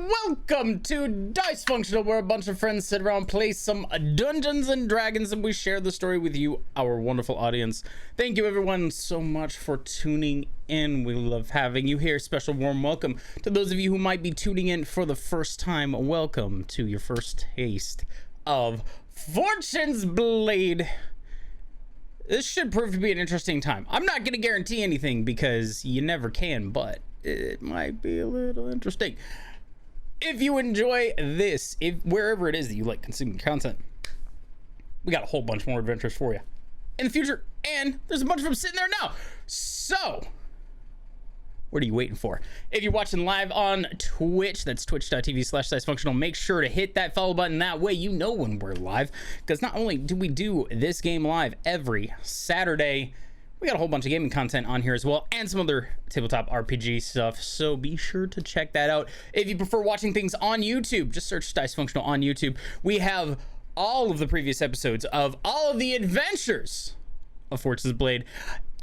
welcome to Dicefunctional, where a bunch of friends sit around, play some Dungeons and Dragons, and we share the story with you, our wonderful audience. Thank you everyone so much for tuning in. We love having you here. Special warm welcome to those of you who might be tuning in for the first time. Welcome to your first taste of Fortune's Blade. This should prove to be an interesting time. I'm not going to guarantee anything because you never can, but it might be a little interesting. If you enjoy this, wherever it is that you like consuming content, we got a whole bunch more adventures for you in the future, and there's a bunch of them sitting there now. So what are you waiting for? If you're watching live on Twitch, that's twitch.tv/dicefunctional, make sure to hit that follow button. That way you know when we're live, because not only do we do this game live every Saturday, we got a whole bunch of gaming content on here as well, and some other tabletop RPG stuff, so be sure to check that out. If you prefer watching things on YouTube, just search Dicefunctional on YouTube. We have all of the previous episodes of all of the adventures of Fortune's Blade,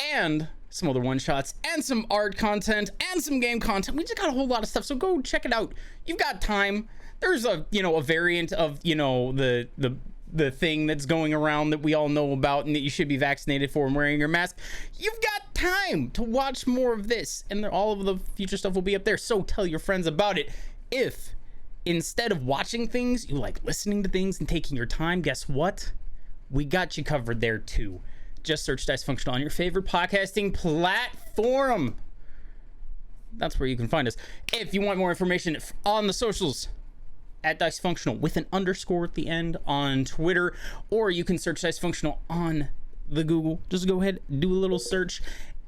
and some other one-shots, and some art content, and some game content. We just got a whole lot of stuff, so go check it out. You've got time. There's a variant of, the thing that's going around that we all know about and that you should be vaccinated for and wearing your mask. You've got time to watch more of this, and all of the future stuff will be up there, so tell your friends about it. If instead of watching things, you like listening to things and taking your time, guess what? We got you covered there too. Just search Dicefunctional on your favorite podcasting platform. That's where you can find us. If you want more information on the socials, at Dicefunctional with an underscore at the end on Twitter, or you can search Dicefunctional on the Google. Just go ahead, do a little search,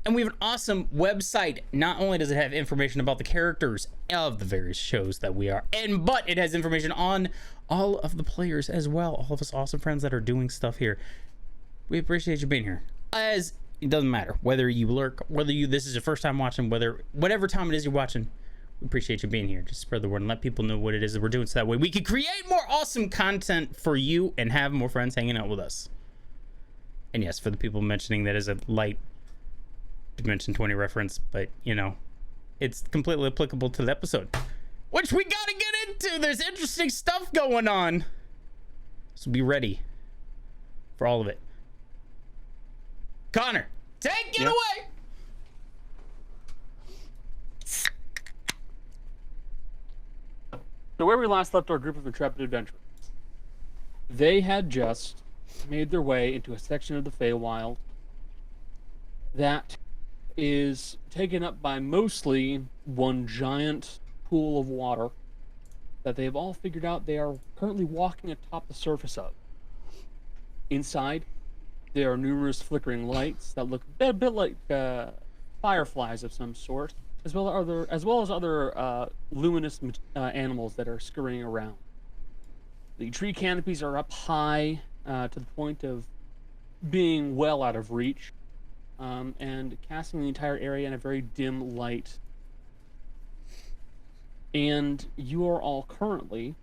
and we have an awesome website. Not only does it have information about the characters of the various shows that we are in, but it has information on all of the players as well, all of us awesome friends that are doing stuff here. We appreciate you being here. As it doesn't matter whether you lurk, whether this is your first time watching, whatever time it is you're watching, we appreciate you being here. Just spread the word and let people know what it is that we're doing, so that way we can create more awesome content for you and have more friends hanging out with us. And yes, for the people mentioning that is a light Dimension 20 reference, but it's completely applicable to the episode, which we gotta get into. There's interesting stuff going on, so be ready for all of it. Connor, take it away. So where we last left our group of intrepid adventurers, they had just made their way into a section of the feywild that is taken up by mostly one giant pool of water that they've all figured out they are currently walking atop the surface of. Inside, there are numerous flickering lights that look a bit like fireflies of some sort, as well as other luminous animals that are scurrying around. The tree canopies are up high to the point of being well out of reach, and casting the entire area in a very dim light. And you are all currently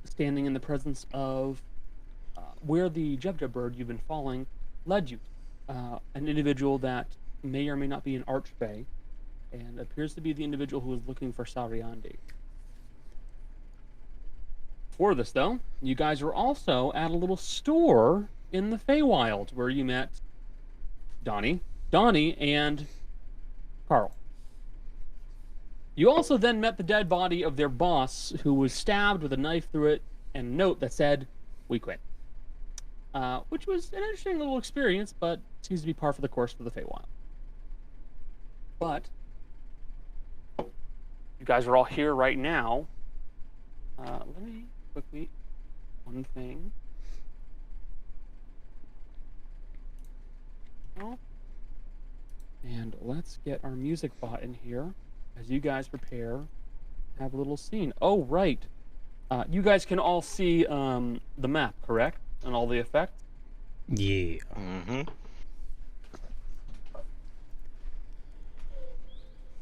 standing in the presence of where the Jebja bird you've been following led you. An individual that may or may not be an archfey, and appears to be the individual who is looking for Sariandi. For this, though, you guys were also at a little store in the Feywild where you met Donnie, and Carl. You also then met the dead body of their boss, who was stabbed with a knife through it and a note that said, "We quit." Which was an interesting little experience, but seems to be par for the course for the Feywild. But you guys are all here right now. Let me quickly one thing. And let's get our music bot in here as you guys prepare to have a little scene. Oh, right. You guys can all see the map, correct? And all the effects? Yeah. Mm-hmm.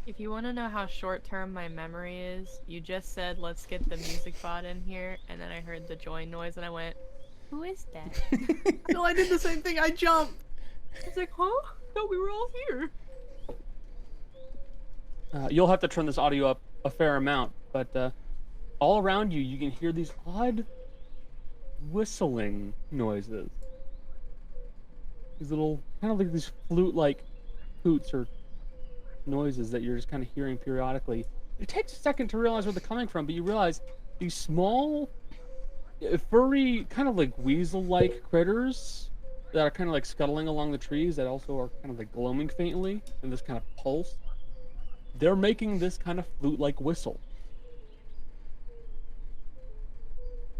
If you want to know how short-term my memory is, you just said, let's get the music bot in here, and then I heard the join noise, and I went, who is that? No, I did the same thing. I jumped. I was like, huh? No, we were all here. You'll have to turn this audio up a fair amount, but all around you, you can hear these odd whistling noises. These little, kind of like these flute-like hoots or noises that you're just kind of hearing periodically. It takes a second to realize where they're coming from, but you realize these small, furry, kind of like weasel-like critters that are kind of like scuttling along the trees that also are kind of like glowing faintly in this kind of pulse. They're making this kind of flute-like whistle.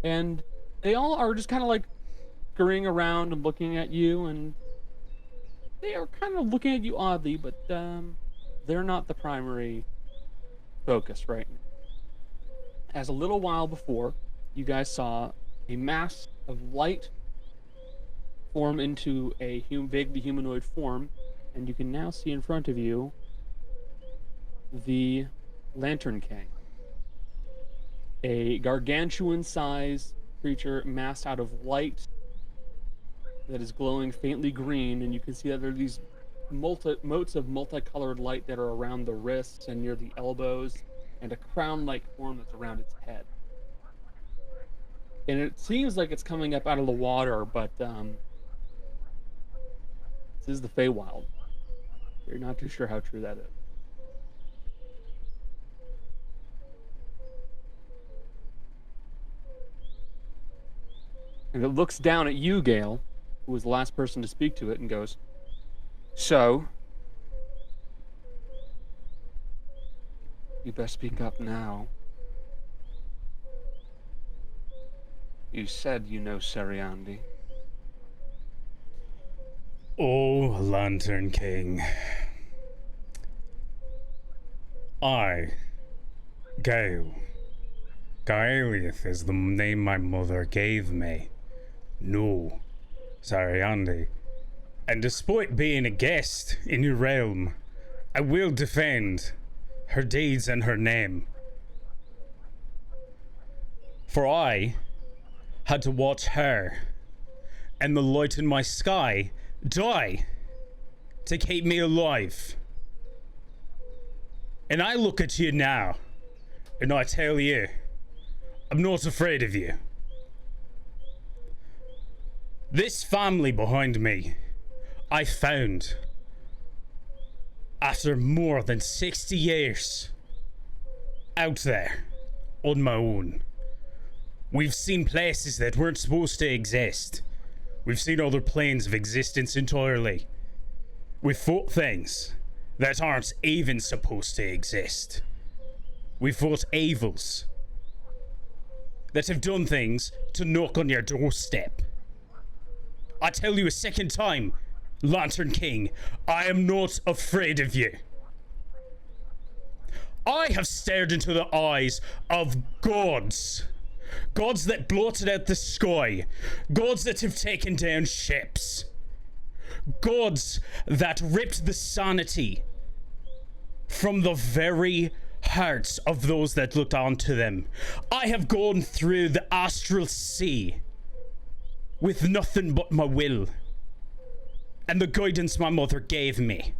And they all are just kind of like scurrying around and looking at you, and they are kind of looking at you oddly, but they're not the primary focus right now. As a little while before, you guys saw a mass of light form into a vaguely humanoid form, and you can now see in front of you the Lantern King. A gargantuan-sized creature massed out of light that is glowing faintly green, and you can see that there are these motes of multicolored light that are around the wrists and near the elbows, and a crown-like form that's around its head. And it seems like it's coming up out of the water, but this is the Feywild. You're not too sure how true that is. And it looks down at you, Gael, who was the last person to speak to it, and goes, "So, you best speak up now. You said you know Seriandi." Oh, Lantern King. I, Gael. Gaeliath is the name my mother gave me. No, Seriandi. And despite being a guest in your realm, I will defend her deeds and her name. For I had to watch her and the light in my sky die to keep me alive. And I look at you now, and I tell you, I'm not afraid of you. This family behind me, I found after more than 60 years out there on my own. We've seen places that weren't supposed to exist. We've seen other planes of existence entirely. We've fought things that aren't even supposed to exist. We've fought evils that have done things to knock on your doorstep. I tell you a second time, Lantern King, I am not afraid of you. I have stared into the eyes of gods. Gods that blotted out the sky. Gods that have taken down ships. Gods that ripped the sanity from the very hearts of those that looked onto them. I have gone through the astral sea with nothing but my will and the guidance my mother gave me.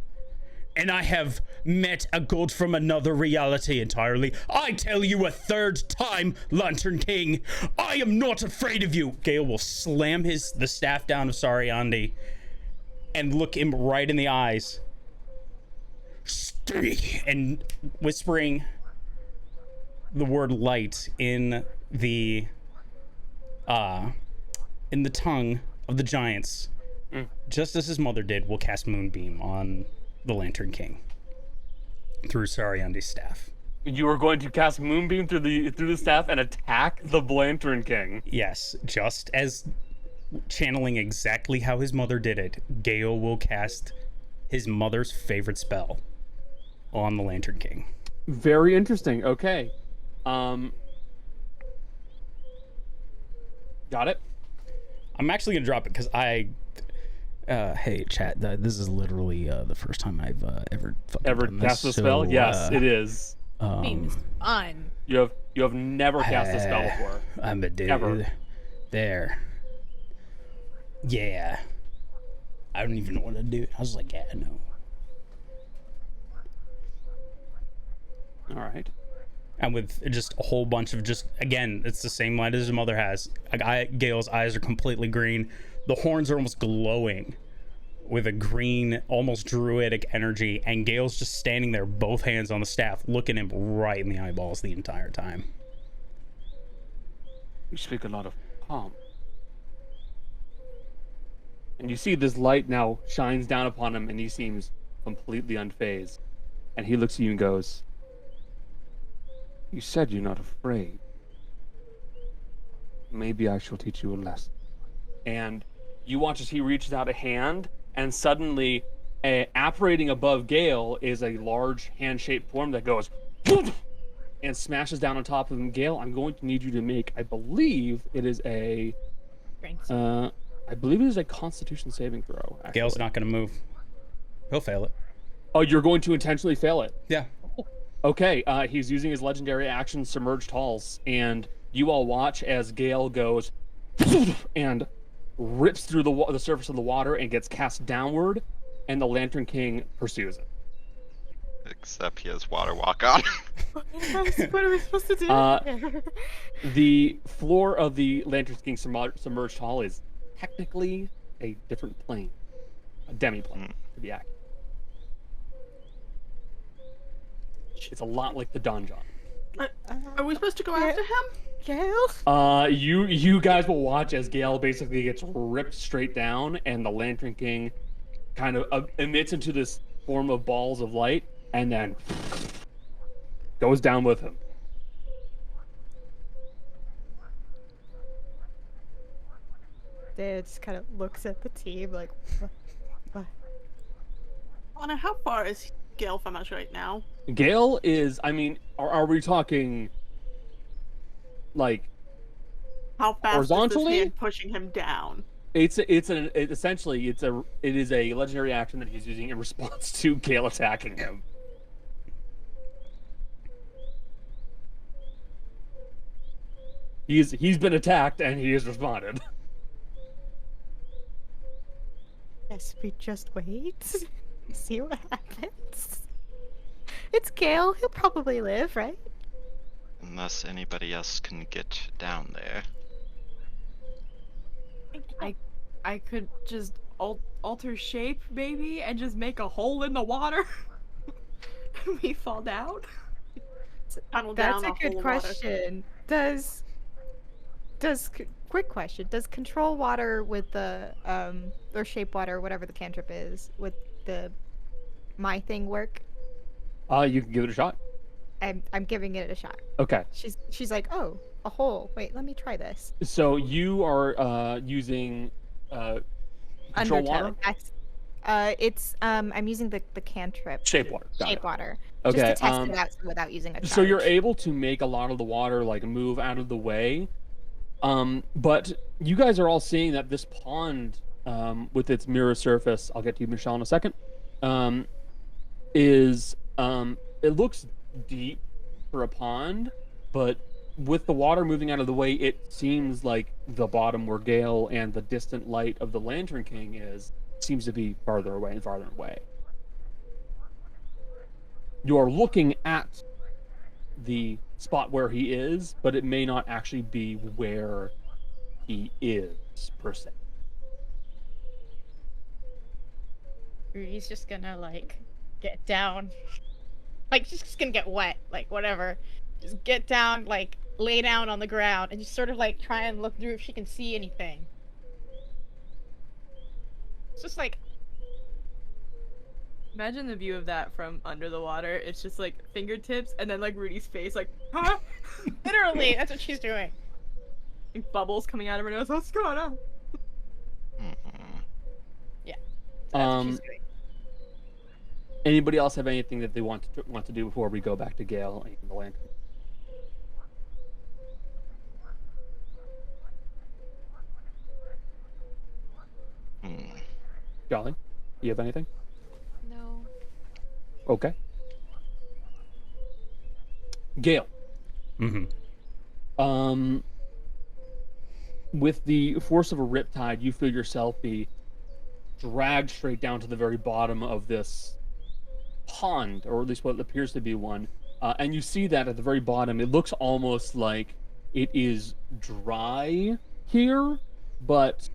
And I have met a god from another reality entirely. I tell you a third time, Lantern King, I am not afraid of you. Gael will slam the staff down of Seriandi and look him right in the eyes. And whispering the word light in the tongue of the giants, just as his mother did, will cast Moonbeam on the Lantern King through Seriandi's staff. You are going to cast Moonbeam through the staff and attack the Lantern King. Yes, just as channeling exactly how his mother did it, Gael will cast his mother's favorite spell on the Lantern King. Very interesting. Okay. Got it. I'm actually gonna drop it because hey chat, this is literally the first time I've ever cast a spell. Yes, it is. Seems fun. You have never cast a spell before. I'm a dude. Ever. There. Yeah. I don't even know what to do. I was like, yeah, no. All right. And with just a whole bunch of again, it's the same light as his mother has. Gael's eyes are completely green. The horns are almost glowing with a green, almost druidic energy. And Gael's just standing there, both hands on the staff, looking him right in the eyeballs the entire time. You speak a lot of calm. And you see this light now shines down upon him, and he seems completely unfazed. And he looks at you and goes, "You said you're not afraid. Maybe I shall teach you a lesson." And you watch as he reaches out a hand, and suddenly, apparating above Gael is a large hand-shaped form that goes and smashes down on top of him. Gael, I'm going to need you to make, I believe it is a Constitution saving throw. Actually. Gael's not going to move. He'll fail it. Oh, you're going to intentionally fail it? Yeah. Okay, he's using his legendary action, Submerged Halls, and you all watch as Gael goes and rips through the surface of the water and gets cast downward, and the Lantern King pursues it. Except he has water walk on. What are we supposed to do? The floor of the Lantern King Submerged Hall is technically a different plane, a demi-plane, to be accurate. It's a lot like the donjon. Are we supposed to go after him? Gael? You guys will watch as Gael basically gets ripped straight down, and the Lantern King kind of emits into this form of balls of light, and then goes down with him. Dad just kind of looks at the team like, what? Anna, how far is Gael from us right now? Gael is, I mean, are we talking like How fast horizontally? is this hand pushing him down? It is a legendary action that he's using in response to Gael attacking him. He's been attacked and he has responded. Yes, we just wait. See what happens. It's Gael. He'll probably live, right? Unless anybody else can get down there. I could just alter shape, maybe, and just make a hole in the water. And we fall down. Tunnel That's down a hole good of water. question. Quick question. Does control water with the or shape water, whatever the cantrip is, with the my thing work? You can give it a shot. I'm giving it a shot. Okay. She's like, oh, a hole. Wait, let me try this. So you are using control water? That's it's I'm using the cantrip. Shape water. Got Shape it. water. Okay. Just to test it out without using a charge. So you're able to make a lot of the water like move out of the way. But you guys are all seeing that this pond, with its mirror surface, I'll get to you, Michelle, in a second, it looks deep for a pond, but with the water moving out of the way, it seems like the bottom where Gael and the distant light of the Lantern King seems to be farther away and farther away. You are looking at the spot where he is, but it may not actually be where he is, per se. He's just gonna, like, get down. Like, she's just gonna get wet, like, whatever. Just get down, like, lay down on the ground, and just sort of, like, try and look through if she can see anything. It's just, like... Imagine the view of that from under the water. It's just, like, fingertips, and then, like, Rudy's face, like, huh? Literally, that's what she's doing. Like, bubbles coming out of her nose. What's going on? Yeah. That's what she's doing. Anybody else have anything that they want to do before we go back to Gael and the Lantern? Jolly, you have anything? No. Okay. Gael. With the force of a riptide, you feel yourself be dragged straight down to the very bottom of this pond, or at least what appears to be one, And you see that at the very bottom, it looks almost like it is dry here, but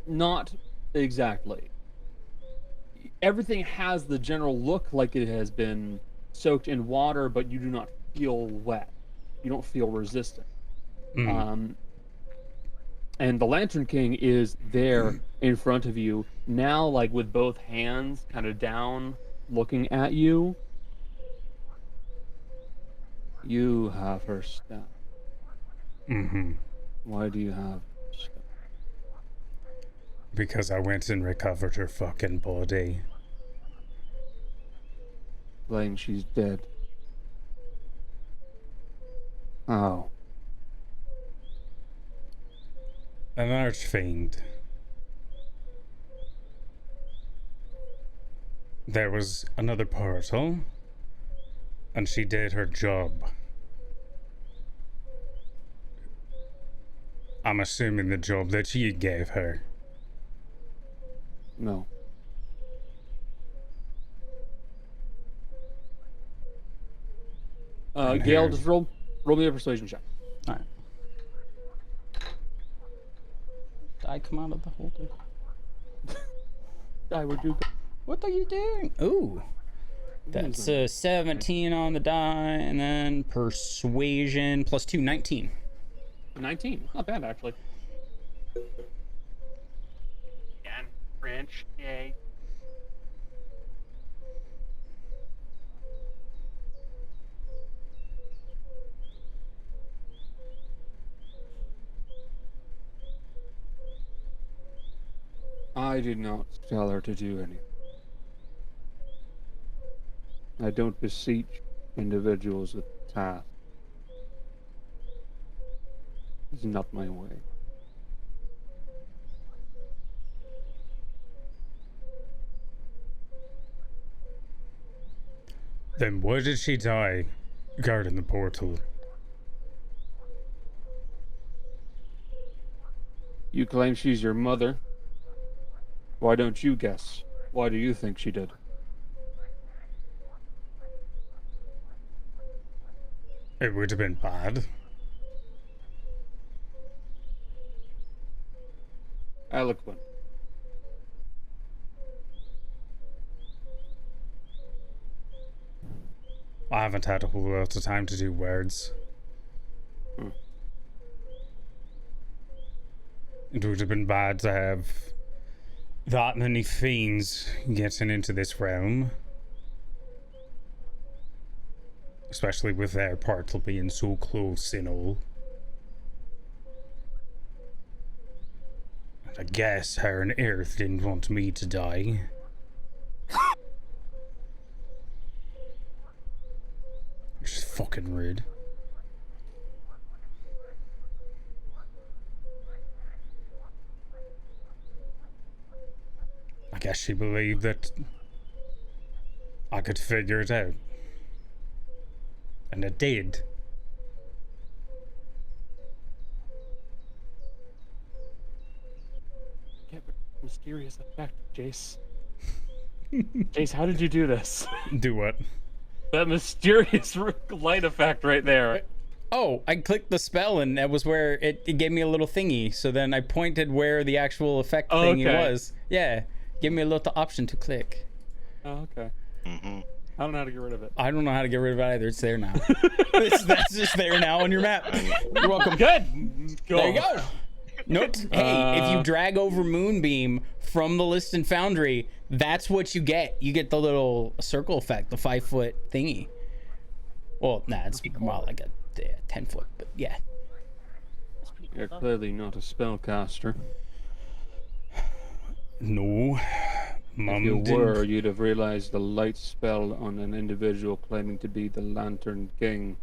not exactly. Everything has the general look like it has been soaked in water, but you do not feel wet. You don't feel resistant. And the Lantern King is there in front of you, now like with both hands kind of down, looking at you. You have her staff. Why do you have her staff? Because I went and recovered her fucking body. Claim she's dead. Oh. An archfiend. There was another portal, and she did her job. I'm assuming the job that you gave her. No. Gael, just roll me a persuasion check. Alright. Did I come out of the holder? I would do. What are you doing? Ooh. That's a 17 on the die, and then persuasion plus 2, 19. 19. Not bad, actually. Again, French, yay. I did not tell her to do anything. I don't beseech individuals with tasks. It's not my way. Then why did she die guarding the portal? You claim she's your mother. Why don't you guess? Why do you think she did? It would have been bad. Eloquent. I haven't had a whole lot of time to do words. It would have been bad to have that many fiends getting into this realm. Especially with their portal being so close and all. And I guess her and Earth didn't want me to die. Which is fucking rude. I guess she believed that I could figure it out. And it did. Get mysterious effect, Jace. Jace, how did you do this? Do what? That mysterious light effect right there. Oh, I clicked the spell and that was where it gave me a little thingy. So then I pointed where the actual effect thingy was. Yeah, give me a little option to click. Oh, okay. I don't know how to get rid of it. I don't know how to get rid of it either. It's there now. That's just there now on your map. You're welcome. Good. Go. There you go. Note, hey, if you drag over Moonbeam from the list in Foundry, that's what you get. You get the little circle effect, the 5-foot thingy. Well, nah, it's more like a 10-foot, but yeah. You're clearly not a spellcaster. No. If you were, you'd have realized the light spell on an individual claiming to be the Lantern King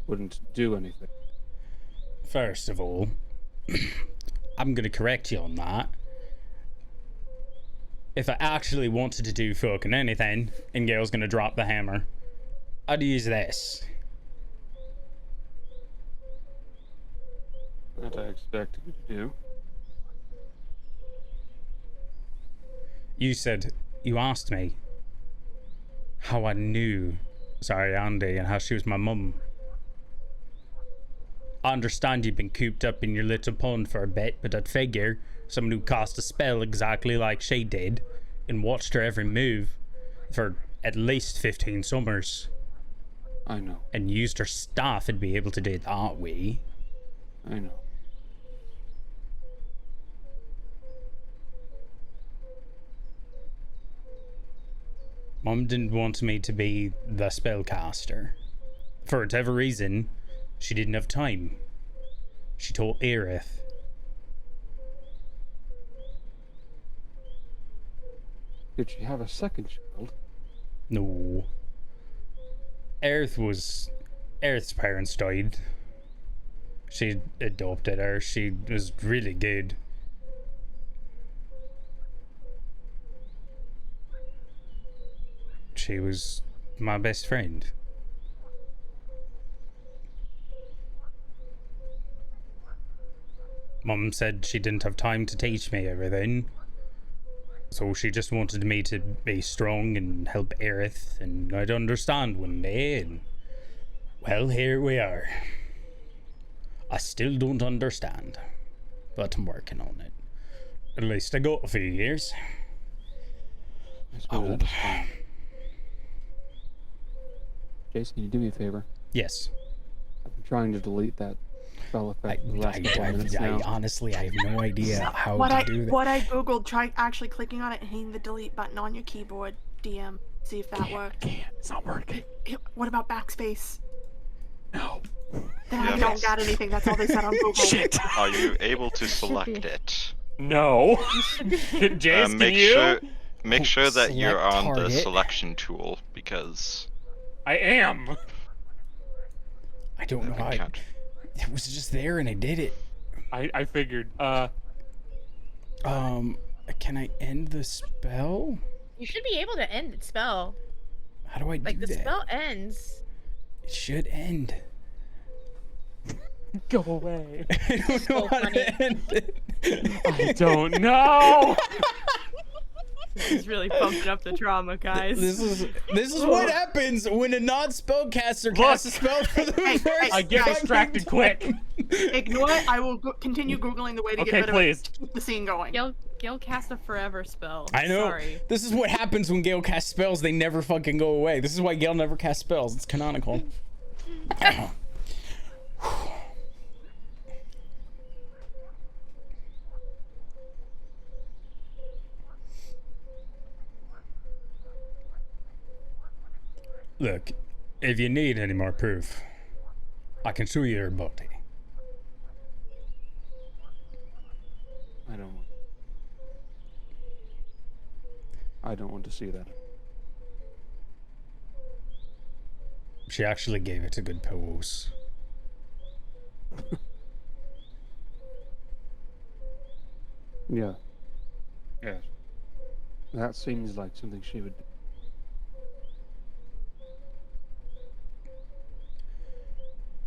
wouldn't do anything. First of all, I'm gonna correct you on that. If I actually wanted to do fucking anything, and Gail's gonna drop the hammer, I'd use this. That I expected you to do. You asked me how I knew Sorry, Andy, and how she was my mum. I understand you've been cooped up in your little pond for a bit, but I'd figure someone who cast a spell exactly like she did and watched her every move for at least 15 summers I know. and used her staff would be able to do it that way. I know. Mum didn't want me to be the spellcaster. For whatever reason, she didn't have time. She told Aerith. Did she have a second child? No. Aerith's parents died. She adopted her. She was really good. She was my best friend. Mum said she didn't have time to teach me everything. So she just wanted me to be strong and help Aerith, and I'd understand one day, and well, here we are. I still don't understand, but I'm working on it. At least I got a few years. I suppose that is fine. Jason, can you do me a favor? Yes. I've been trying to delete that spell effect for the last couple of minutes I now. honestly, I have no idea how What to I do that. what I googled, try actually clicking on it and hitting the delete button on your keyboard, DM, see if that worked. Can't. It's not working. What about backspace? No. Then Yeah, I don't got anything. That's all they said on Google. Shit. Are you able to select it? No. Jason, can you? Make sure that you're Select on the target. selection tool, because I am. I don't know how. I can't. It was just there and I did it. I figured. Can I end the spell? You should be able to end the spell. How do I do Like the that? spell ends. It should end. Go away. I don't know So how funny. to end it. I don't know. This is really pumping up the trauma, guys. This is what happens when a non-spellcaster casts a spell for the first I get fucking distracted quick. Ignore it. I will continue googling the way to Okay, get rid please. of it. To keep the scene going. Gail cast a forever spell. I know. Sorry. This is what happens when Gael casts spells. They never fucking go away. This is why Gael never casts spells. It's canonical. Look, if you need any more proof, I can show you her body. I don't want to see that. She actually gave it a good pose. Yeah. Yes. That seems like something she would do.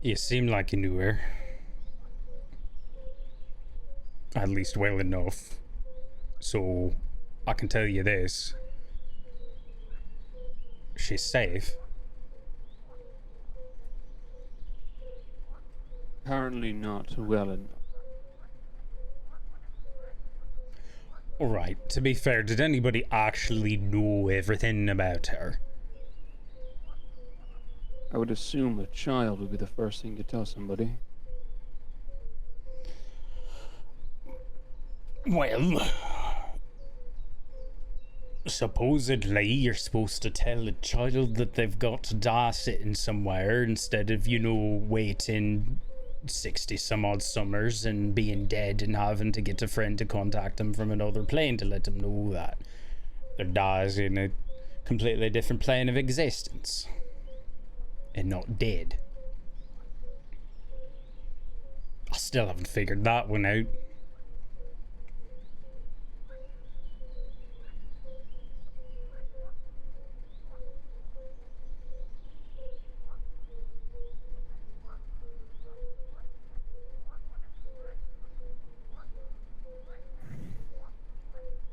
You seem like you knew her. At least well enough. So, I can tell you this. She's safe. Apparently not well enough. Alright, to be fair, did anybody actually know everything about her? I would assume a child would be the first thing to tell somebody. Well, supposedly you're supposed to tell a child that they've got to die sitting somewhere instead of, you know, waiting 60 some odd summers and being dead and having to get a friend to contact them from another plane to let them know that their dies in a completely different plane of existence and not dead. I still haven't figured that one out.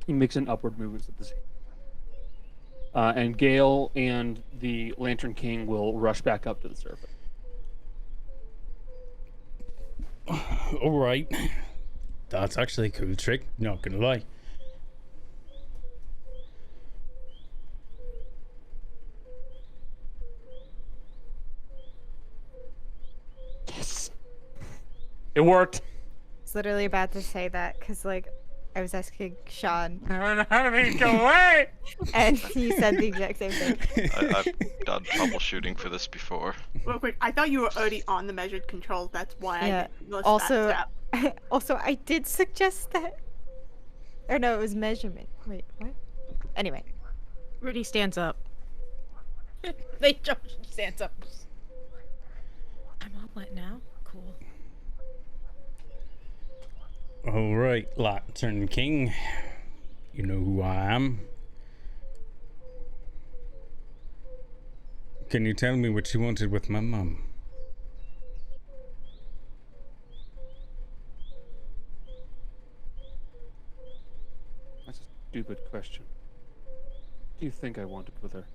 He makes an upward movement at the same. And Gael and the Lantern King will rush back up to the surface. All right. That's actually a cool trick, not gonna lie. Yes. It worked. I was literally about to say that because, like, I was asking Sean, Go away! and he said the exact same thing. I've done troubleshooting for this before. Real quick, I thought you were already on the measured controls. That's why Yeah. I didn't list Also, that step. also, I did suggest that. Or no, it was measurement. Wait, what? Anyway, Rudy stands up. They jump. Stands up. I'm all wet now. Cool. All right, Lantern King. You know who I am. Can you tell me what you wanted with my mum? That's a stupid question. What do you think I wanted with her?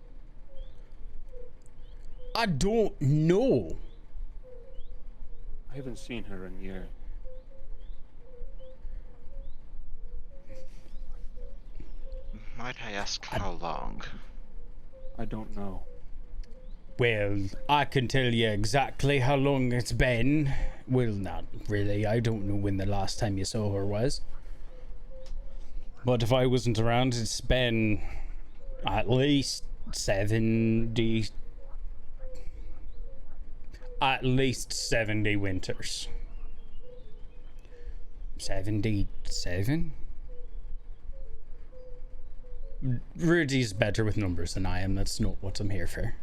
I don't know. I haven't seen her in years. Might I ask how long? I don't know. Well, I can tell you exactly how long it's been. Well, not really. I don't know when the last time you saw her was. But if I wasn't around, it's been at least 70... At least 70 winters. 77? Rudy's better with numbers than I am. That's not what I'm here for.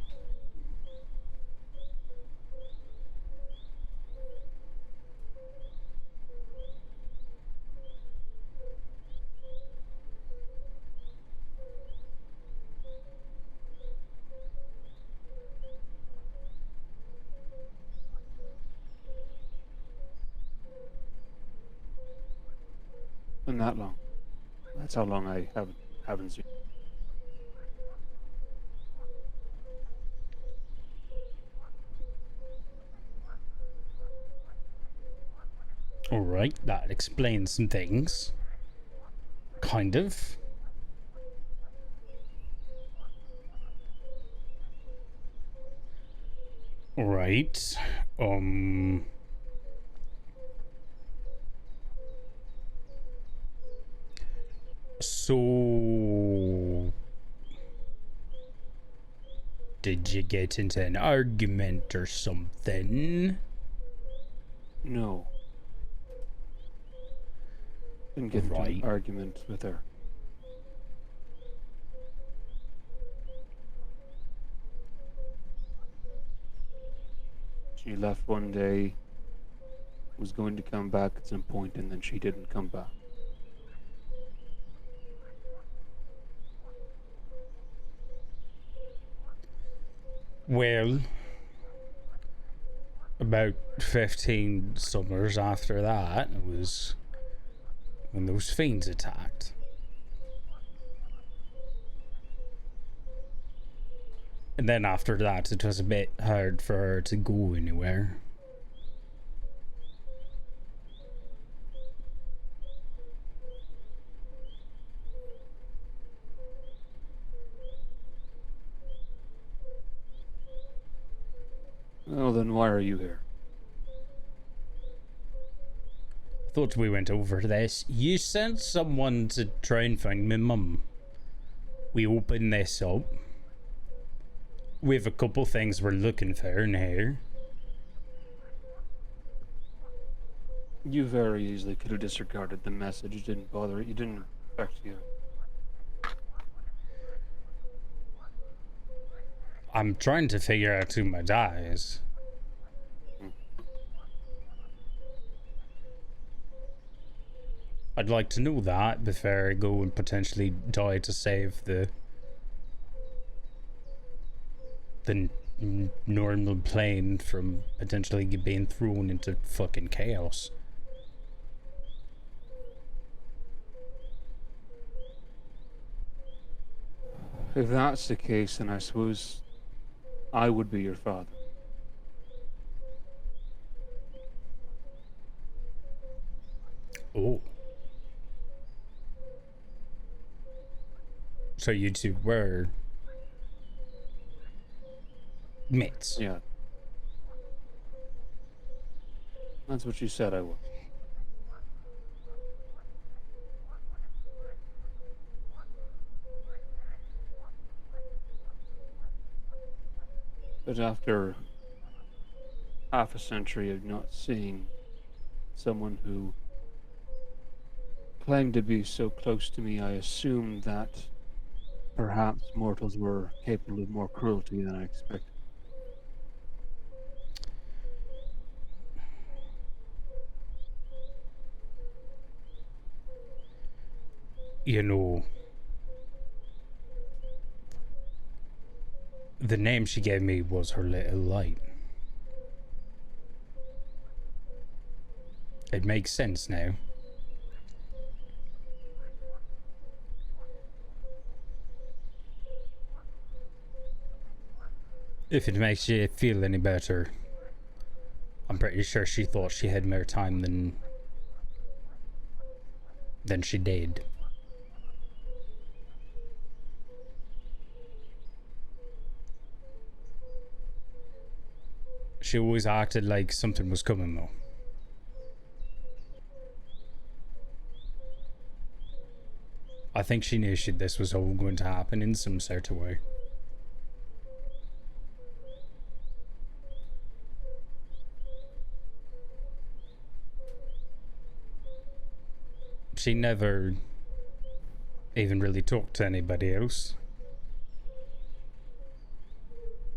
Been that long. That's how long I haven't seen. Alright, that explains some things. Kind of. Alright. So... Did you get into an argument or something? No. Didn't get into Right. an argument with her. She left one day, was going to come back at some point, and then she didn't come back. Well, about 15 summers after that, it was when those fiends attacked. And then after that, it was a bit hard for her to go anywhere. Well, then why are you here? I thought we went over this. You sent someone to try and find my mum. We opened this up. We have a couple things we're looking for in here. You very easily could have disregarded the message. It didn't bother it. You didn't affect you. I'm trying to figure out who my dad is. I'd like to know that before I go and potentially die to save the normal plane from potentially being thrown into fucking chaos. If that's the case, then I suppose I would be your father. Oh. So you two were mates. Yeah. That's what you said I was. But after half a century of not seeing someone who claimed to be so close to me, I assumed that perhaps mortals were capable of more cruelty than I expected. You know, the name she gave me was her little light. It makes sense now. If it makes you feel any better, I'm pretty sure she thought she had more time than she did. She always acted like something was coming though. I think she knew this was all going to happen in some sort of way. She never even really talked to anybody else.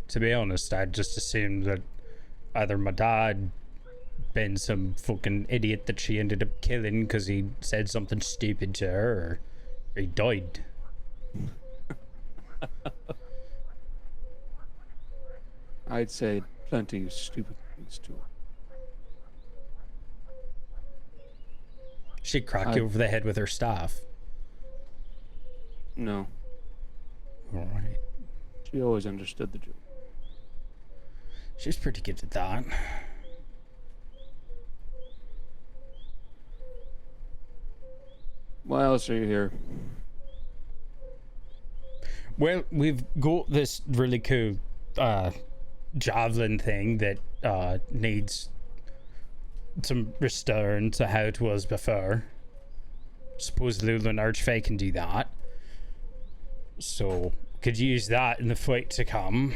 To be honest, I just assumed that either my dad been some fucking idiot that she ended up killing because he said something stupid to her, or he died. I'd say plenty of stupid things to her. She'd crack you over the head with her staff. No, Alright. she always understood the joke. She's pretty good at that. Why else are you here? Well, we've got this really cool javelin thing that needs some return to how it was before. Supposedly an archfey can do that. So could use that in the fight to come.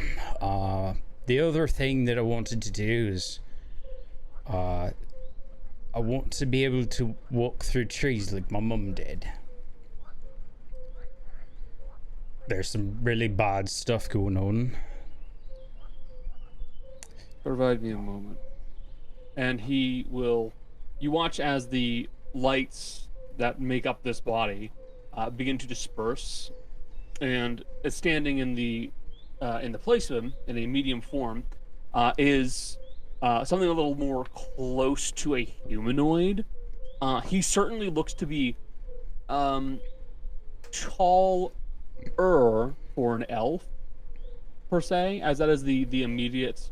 The other thing that I wanted to do is I want to be able to walk through trees like my mum did. There's some really bad stuff going on. Provide me a moment. And he will... You watch as the lights that make up this body begin to disperse. And standing in the place of him, in a medium form, is something a little more close to a humanoid. He certainly looks to be taller for an elf, per se, as that is the immediate...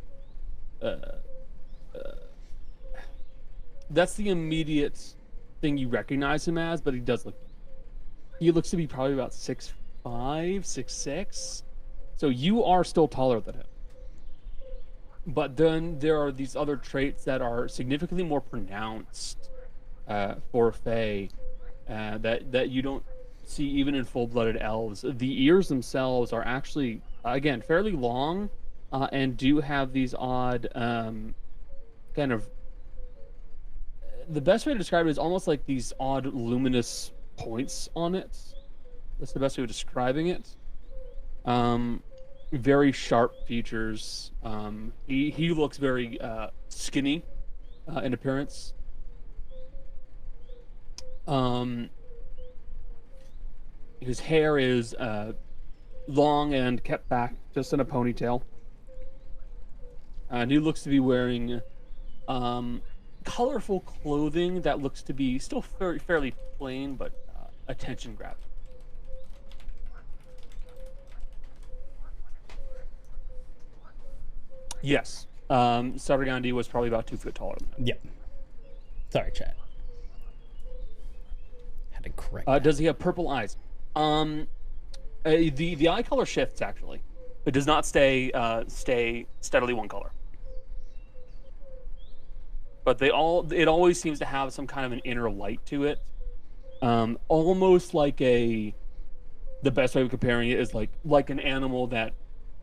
that's the immediate thing you recognize him as, but he does look... He looks to be probably about 6'5", 6'6". So you are still taller than him. But then there are these other traits that are significantly more pronounced for Fae that you don't see even in full-blooded elves. The ears themselves are actually, again, fairly long and do have these odd kind of... The best way to describe it is almost like these odd luminous points on it. That's the best way of describing it. Very sharp features. He looks very skinny in appearance. His hair is long and kept back, just in a ponytail. And he looks to be wearing colorful clothing that looks to be still fairly plain, but attention grabbing. Yes. Sargandi was probably about 2 foot taller than him. Yep. Sorry, chat. Had to correct. Does he have purple eyes? The eye color shifts actually. It does not stay steadily one color. But it always seems to have some kind of an inner light to it. Almost like the best way of comparing it is like an animal that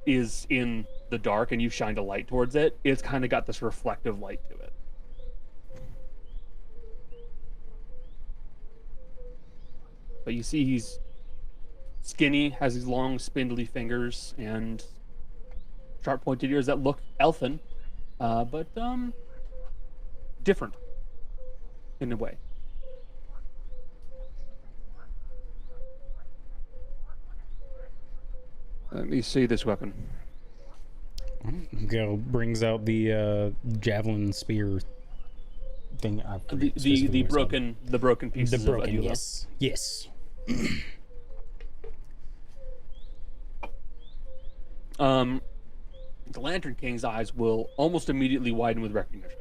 is in the dark and you shined a light towards it. It's kind of got this reflective light to it. But you see he's skinny, has these long spindly fingers and sharp pointed ears that look elfin, but different in a way. Let me see this weapon. Gael brings out the javelin spear thing. The broken pieces. The broken, of Adula. yes. The Lantern King's eyes will almost immediately widen with recognition.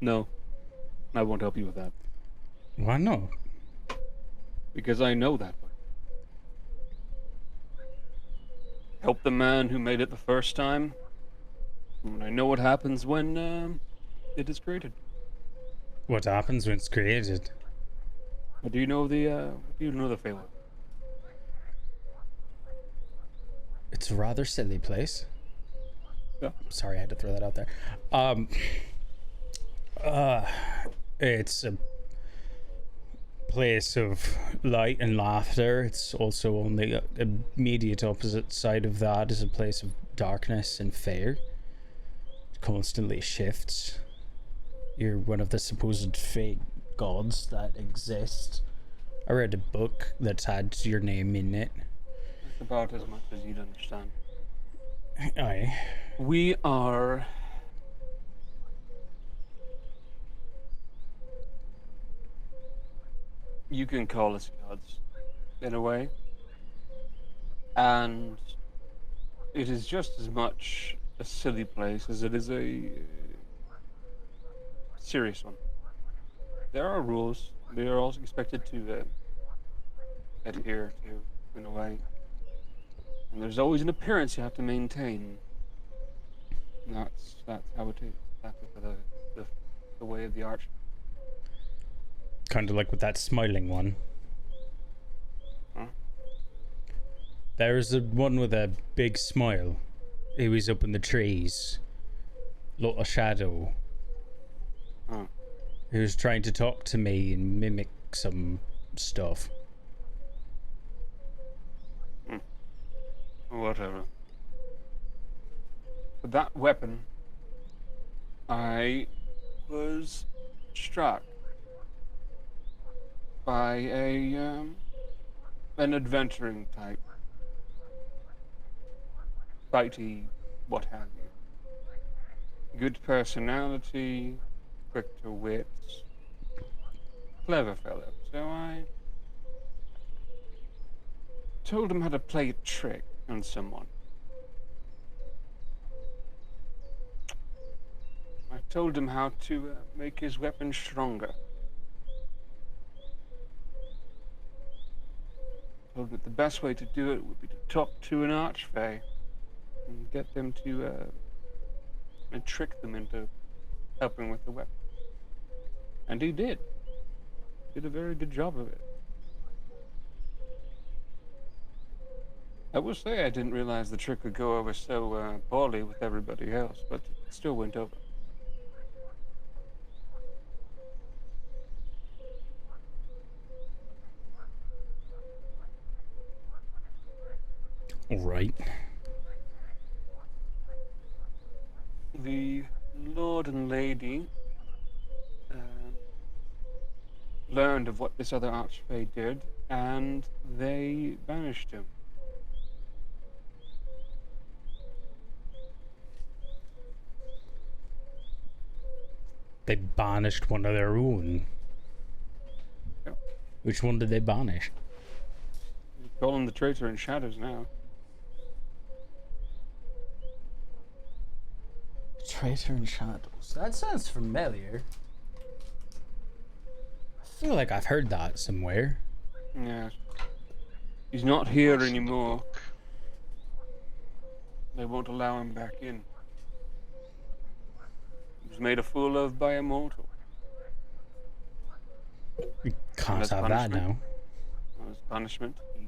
No, I won't help you with that. Why not? Because I know that one. Help the man who made it the first time. And I know what happens when it is created. What happens when it's created? Do you know the Feywild? It's a rather silly place. Yeah. Sorry, I had to throw that out there. It's a place of light and laughter. It's also on the immediate opposite side of that is a place of darkness and fear. It constantly shifts. You're one of the supposed fake gods that exist. I read a book that had your name in it. It's about as much as you'd understand. Aye. We are... You can call us gods, in a way. And it is just as much a silly place as it is a serious one. There are rules. They are also expected to adhere to, in a way. And there's always an appearance you have to maintain. And that's how it is. That's the way of the arch. Kind of like with that smiling one. Huh? There's a one with a big smile. He was up in the trees. Lot of shadow. Huh. He was trying to talk to me and mimic some stuff. Whatever. With that weapon, I was struck by an adventuring type. Fighty, what have you. Good personality, quick to wits, clever fellow. So I told him how to play a trick on someone. I told him how to make his weapon stronger. Told him that the best way to do it would be to talk to an archfey and get them to and trick them into helping with the weapon. And he did. Did a very good job of it. I will say I didn't realize the trick would go over so poorly with everybody else, but it still went over. Right. The Lord and Lady learned of what this other archfey did, and they banished him. They banished one of their own. Yep. Which one did they banish? You call him the traitor in shadows now. Traitor in Shadows. That sounds familiar. I feel like I've heard that somewhere. Yeah. He's not here anymore. They won't allow him back in. He was made a fool of by a mortal. We can't as have that now. punishment- As punishment, he's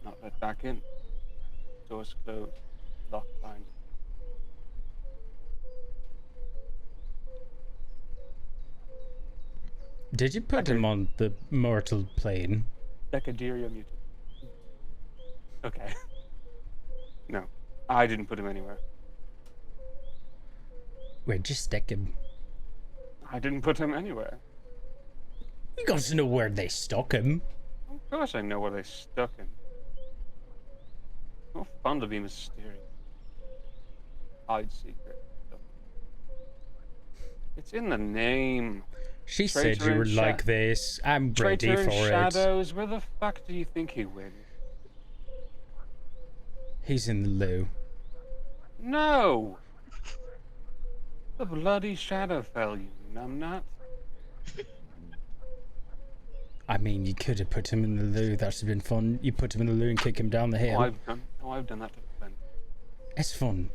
not let back in. Doors closed, locked behind him. Did you put Okay. him on the mortal plane? Decaderia mutant. Okay. No, I didn't put him anywhere. Where'd you stick him? I didn't put him anywhere. You got to know where they stuck him. Of course I know where they stuck him. Not fun to be mysterious. Hide secret. It's in the name. She said Traitor you in were sha- like this. I'm ready Traitor in for it. shadows. Where the fuck do you think he went? He's in the loo. No! The bloody Shadowfell, you numbnut. I mean, you could have put him in the loo. That would have been fun. You put him in the loo and kick him down the hill. I've done that to defend. It's fun.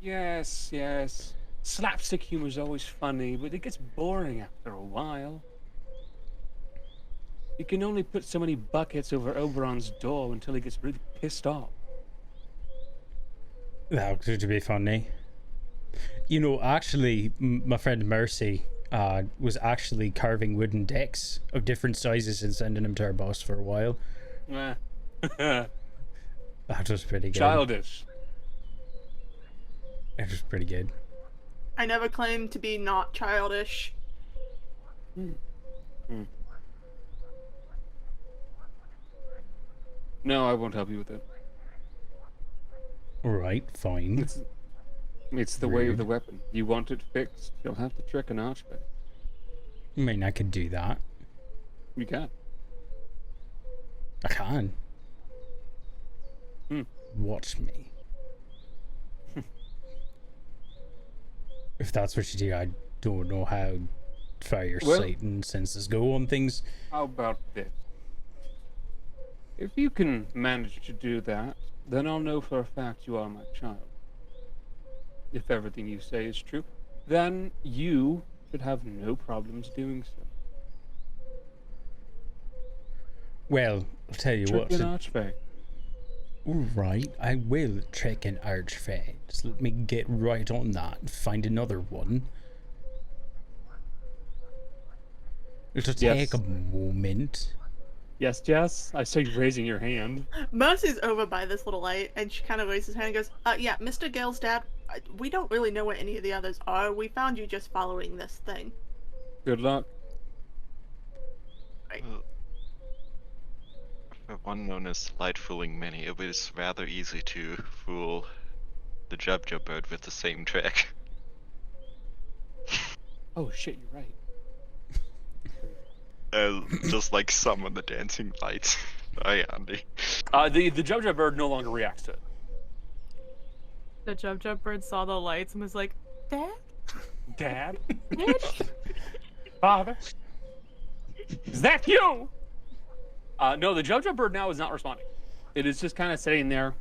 Yes, yes. Slapstick humor is always funny, but it gets boring after a while. You can only put so many buckets over Oberon's door until he gets really pissed off. That could be funny. You know, actually, my friend Mercy was actually carving wooden decks of different sizes and sending them to our boss for a while. Nah. That was pretty good. Childish. It was pretty good. I never claimed to be not childish. No, I won't help you with it. Right, fine. It's the way of Rude. the weapon. You want it fixed, you'll have to trick an archfey. I mean, I could do that. You can. I can. Hmm. Watch me. If that's what you do, I don't know how far your Well- sight and senses go on things. How about this? If you can manage to do that, then I'll know for a fact you are my child. If everything you say is true, then you should have no problems doing so. Well, I'll tell you what. Trick an archfey. Right, I will trick an archfey. Just let me get right on that and find another one. It'll Yes. take a moment. Yes, Jess? I saw you raising your hand. Mercy's over by this little light, and she kind of raises her hand and goes, yeah, Mr. Gael's dad, we don't really know what any of the others are. We found you just following this thing. Good luck. For one known as light fooling many, it was rather easy to fool the Jubjub bird with the same trick. Oh shit, you're right. Just like summon the dancing lights. Oh yeah, Andy. The Jubjub bird no longer reacts to it. The Jub bird saw the lights and was like, Dad? Dad? Dad? Father? Is that you? No, the Jubjub bird now is not responding. It is just kind of sitting there.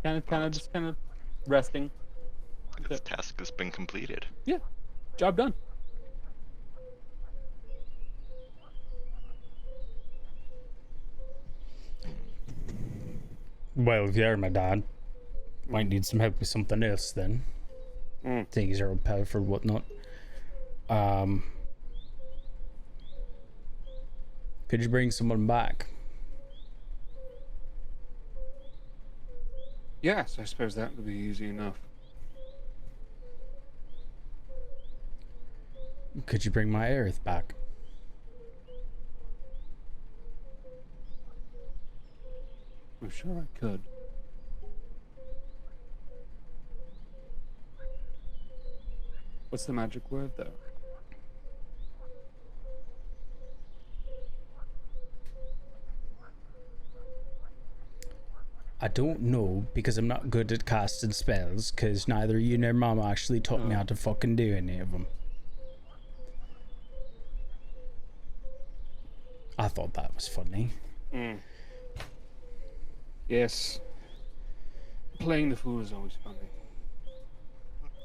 Kind of resting. This task has been completed. Yeah. Job done. Well, if you're my dad, might need some help with something else then. Things are all powerful, whatnot. Could you bring someone back? Yes, I suppose that would be easy enough. Could you bring my Aerith back? I'm sure I could. What's the magic word, though? I don't know because I'm not good at casting spells because neither you nor Mama actually taught me how to fucking do any of them. I thought that was funny. Mm. Yes. Playing the fool is always funny.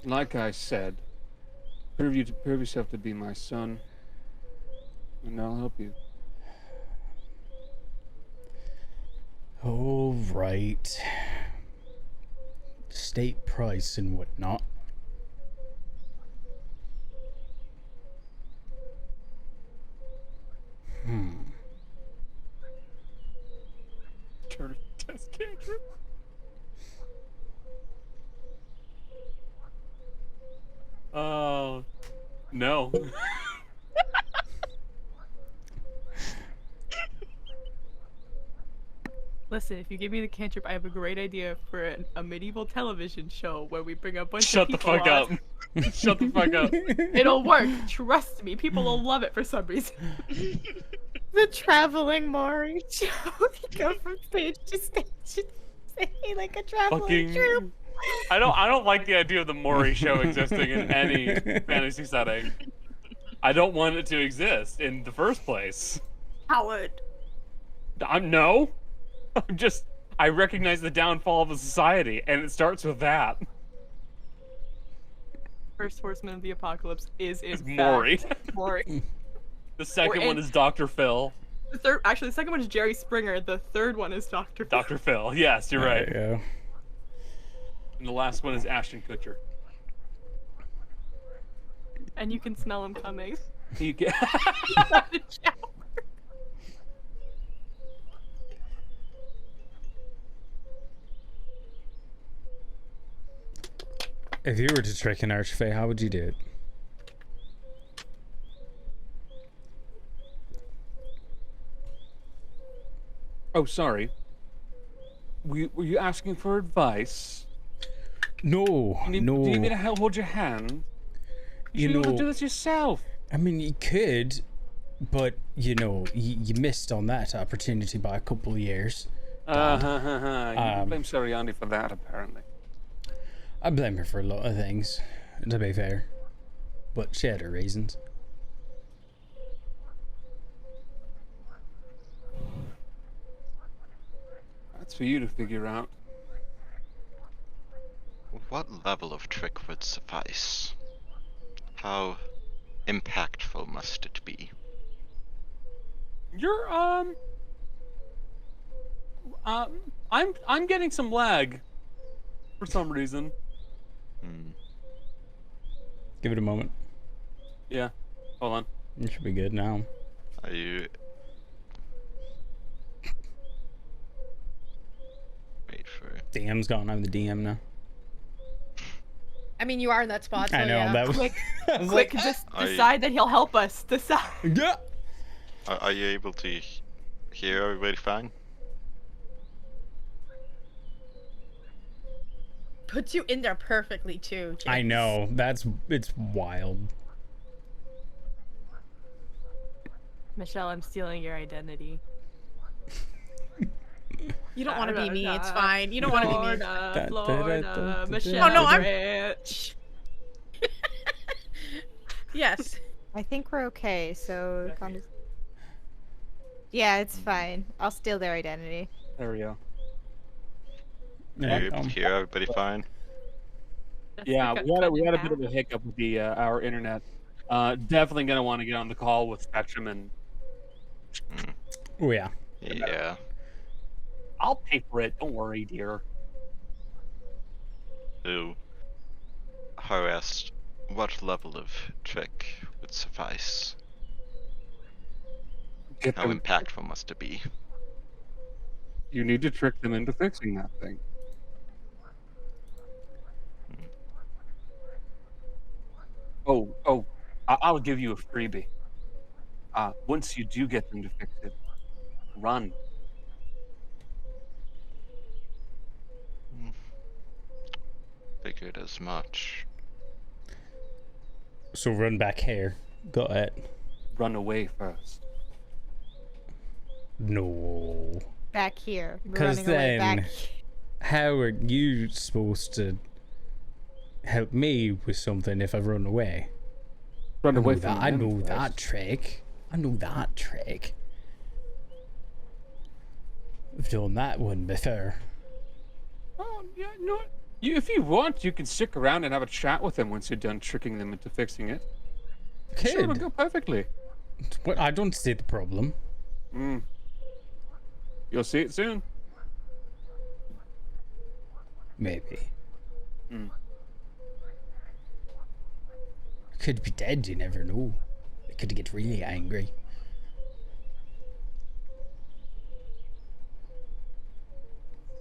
Like I said, prove yourself to be my son, and I'll help you. All right. State price and whatnot. Turn test cantrip. Oh, no. Listen, if you give me the cantrip, I have a great idea for a medieval television show where we bring a bunch Shut of the people fuck up. on. Shut the fuck up. It'll work. Trust me. People will love it for some reason. The traveling Maury show. They go from stage to stage, saying like a traveling troupe. I don't like the idea of the Maury show existing in any fantasy setting. I don't want it to exist in the first place. Howard. I recognize the downfall of a society, and it starts with that. First horseman of the apocalypse is in It's fact Maury. Maury. The second one is Dr. Phil. The second one is Jerry Springer. The third one is Dr. Phil. Dr. Phil. Yes, you're right. There you go. And the last one is Ashton Kutcher. And you can smell him coming. You get... If you were to trick an archfey, how would you do it? Oh, sorry. Were you asking for advice? No, Do you no. need me to help hold your hand? You should be able to do this yourself. I mean, you could, but you missed on that opportunity by a couple of years. You blame Sariandi for that, apparently. I blame her for a lot of things, to be fair, but she had her reasons. That's for you to figure out. What level of trick would suffice? How impactful must it be? You're I'm getting some lag for some reason. Give it a moment. Yeah. Hold on. It should be good now. Are you... Wait for... DM's gone. I'm the DM now. I mean, you are in that spot, so I know, yeah. that was... Quick, I was quick, like, just Are you- decide that he'll help us. Decide. yeah! Are you able to hear everybody fine? Puts you in there perfectly too. I James. know, it's wild. Michelle, I'm stealing your identity. You don't want to be me. It's fine. You don't want to be me. Florida, Da, da, da, da, Florida, da, Michelle. Oh, no, I'm- Rich. Yes. I think we're okay, so yeah, it's fine. I'll steal their identity. There we go. Yeah, Are you able to hear everybody fine? Yeah, That's we had a bit good. of a hiccup with the our internet. Definitely gonna want to get on the call with Spectrum, and oh yeah. Yeah. I'll pay for it. Don't worry, dear. So, harassed, what level of trick would suffice? Get How them, impactful must it be? you need to trick them into fixing that thing. I'll give you a freebie. Once you do get them to fix it, run. Figured as much. So run back here. Got it. Run away first. No. Back here. We're 'Cause running away then- back here. How are you supposed to help me with something if I run away? Run away from I them know first. that trick. I know that trick. I've done that one before. Oh, yeah, no. If you want, you can stick around and have a chat with them once you're done tricking them into fixing it. Sure, it'll Kid, go perfectly. well, I don't see the problem. You'll see it soon. Maybe. Mm. Could be dead, you never know. It could get really angry.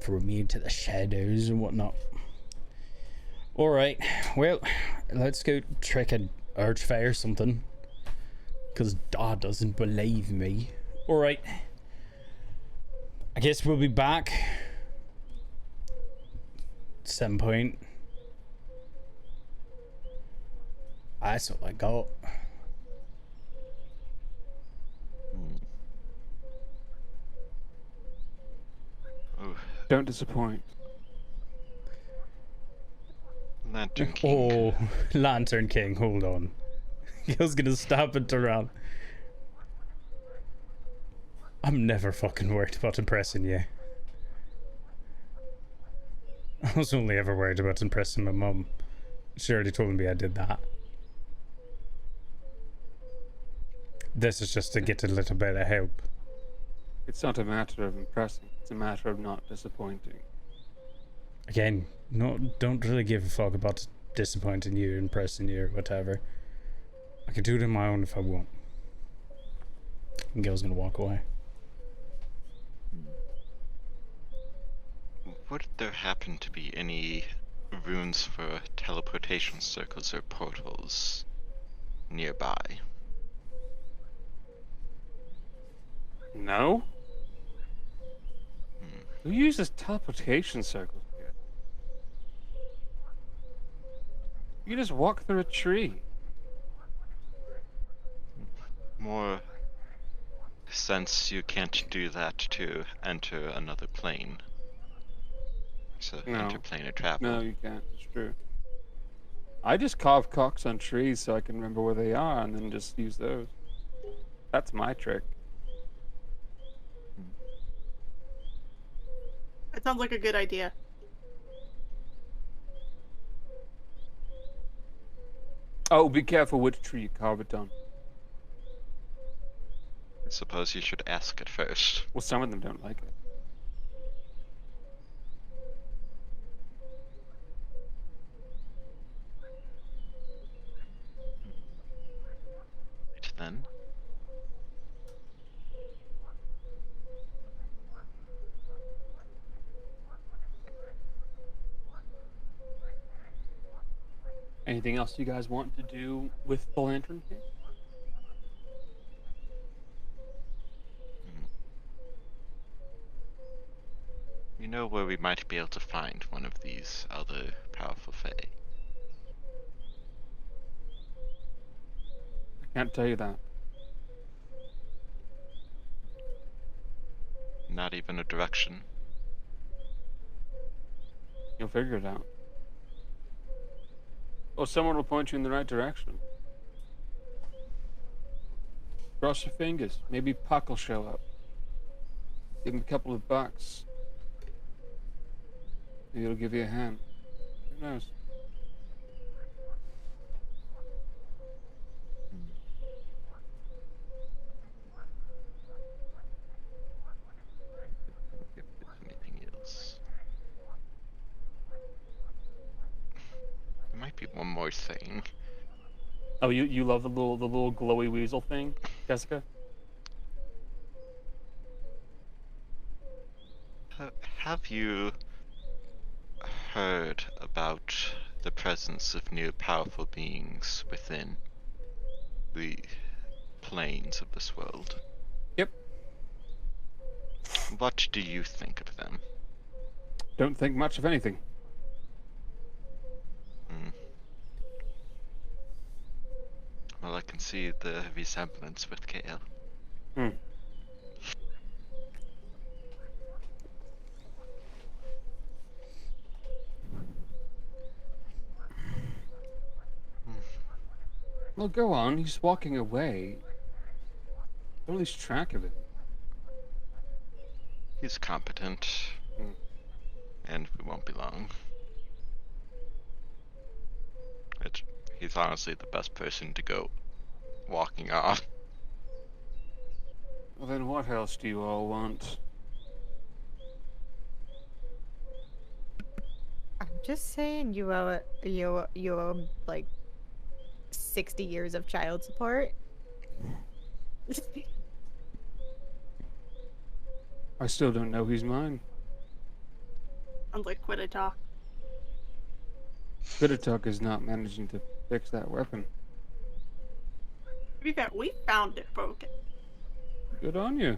Throw me into the shadows and whatnot. Alright, well, let's go trick an archfey or something. Because Dad doesn't believe me. Alright. I guess we'll be back. At some point. That's all I got. Oh, Don't disappoint. Lantern King. Oh, Lantern King, hold on. Gail's gonna stop and turn around. I'm never fucking worried about impressing you. I was only ever worried about impressing my mum. She already told me I did that. This is just to get a little bit of help. It's not a matter of impressing. It's a matter of not disappointing. Again, don't really give a fuck about disappointing you, impressing you, or whatever. I can do it on my own if I want. And Gail's gonna walk away. Would there happen to be any runes for teleportation circles or portals nearby? No? Who uses teleportation circles here? You just walk through a tree. More since you can't do that to enter another plane. So No. interplanar travel. No, you can't. It's true. I just carve cocks on trees so I can remember where they are and then just use those. That's my trick. That sounds like a good idea. Oh, be careful which tree you carve it on. I suppose you should ask it first. Well, some of them don't like it. Right then. Anything else you guys want to do with the lantern king? You know where we might be able to find one of these other powerful fae? I can't tell you that. Not even a direction. You'll figure it out. Or someone will point you in the right direction. Cross your fingers. Maybe Puck will show up. Give him a couple of bucks. Maybe he'll give you a hand. Who knows? Anything else? There might be one more thing. Oh, you love the little glowy weasel thing, Jessica? Have you heard about the presence of new powerful beings within the planes of this world? Yep. What do you think of them? Don't think much of anything. can see the resemblance with Gael. Hmm. Well, go on. He's walking away. Don't lose track of it. He's competent, Hmm. and we won't be long. He's honestly the best person to go walking off. Well, then what else do you all want? I'm just saying you owe like 60 years of child support. I still don't know he's mine. Sounds like quit a talk. Bittertuck is not managing to fix that weapon. To be fair, we found it broken. Good on you.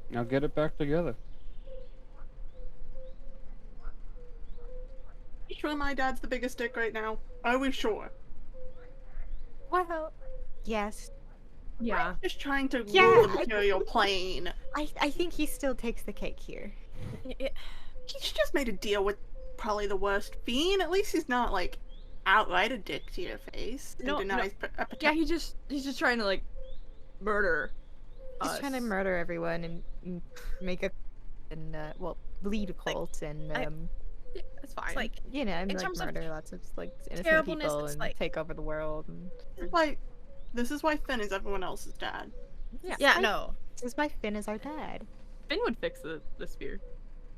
Now get it back together. You sure my dad's the biggest dick right now? Are we sure? Well, yes. Yeah. Just trying to Yeah, rule the I- material plane. I think he still takes the cake here. He's just made a deal with probably the worst fiend. At least he's not like outright a dick to your face and No, denies a Yeah, he's just trying to like murder. He's trying to murder everyone and make a lead a cult and Yeah, that's fine. It's like you know, in like terms of murder lots of like innocent terribleness, people it's and like- take over the world. And This is why Finn is everyone else's dad. yeah, no. this is why Finn is our dad. Finn would fix the spear.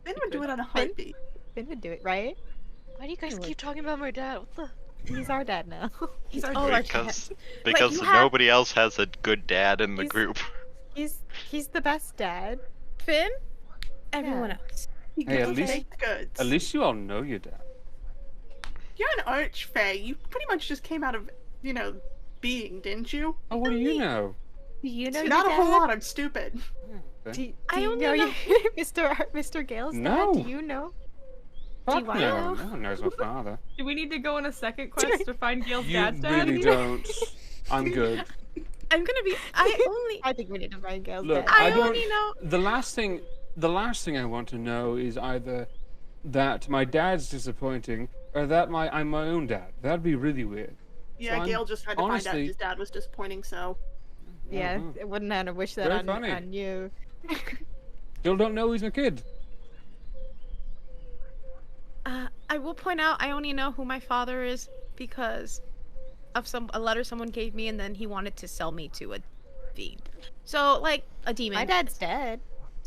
Finn would do it on a heartbeat. Finn would do it, right? Why do you guys He would. keep talking about my dad? What the? He's our dad now. He's our Oh, our Because you have- nobody else has a good dad in the He's- group. He's the best dad. Finn, everyone Yeah. else. He Hey, at gives least- baked goods. At least you all know your dad. You're an archfey. You pretty much just came out of, being, didn't you? Oh, what do you know? Do you know Not your a whole dad? lot. I'm stupid. Okay. Do you only know, know- Mr. Gale's No. dad? Do you know? Fuck wanna no, know? no one knows my father. Do we need to go on a second quest to find Gail's You dad's dad? really don't. I'm good. I'm gonna be. I only. I think we need to find Gale's Look, dad. I I don't. only know. The last thing I want to know is either that my dad's disappointing or that I'm my own dad. That'd be really weird. Yeah, I'm- Gail just had to find out honestly- his dad was disappointing, so. Yeah, Mhm. it wouldn't have to wish that Very on, funny. on you. Still don't know he's my kid. I will point out I only know who my father is because of a letter someone gave me, and then he wanted to sell me to a fiend. So like a demon. My dad's dead.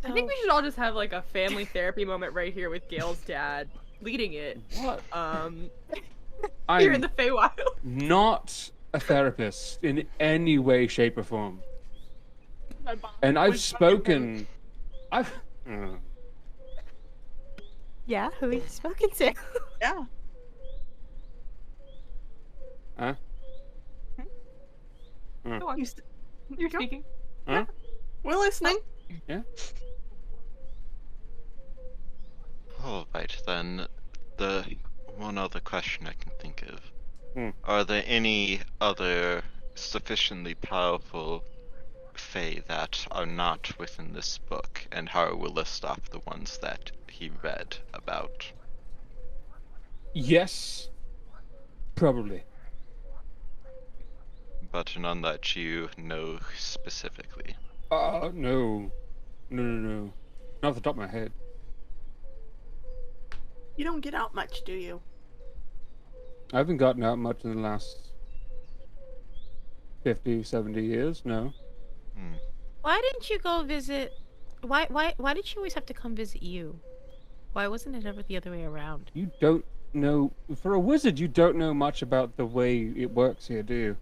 I think we should all just have like a family therapy moment right here with Gail's dad leading it. What? Here in I'm the Feywild. not a therapist in any way, shape, or form. My mom And I've was spoken. I've. Yeah, who have you spoken to? Yeah. Huh? Go on. You You're speaking. Huh? We're listening. Alright then, the one other question I can think of. Hmm. Are there any other sufficiently powerful Fae that are not within this book? And Haru will list off the ones that he read about. Yes. Probably. But none that you know specifically. No. No. Not off the top of my head. You don't get out much, do you? I haven't gotten out much in the last 50, 70 years, no. Why didn't you go visit? Why did she always have to come visit you? Why wasn't it ever the other way around? You don't know. For a wizard, you don't know much about the way it works here, do you?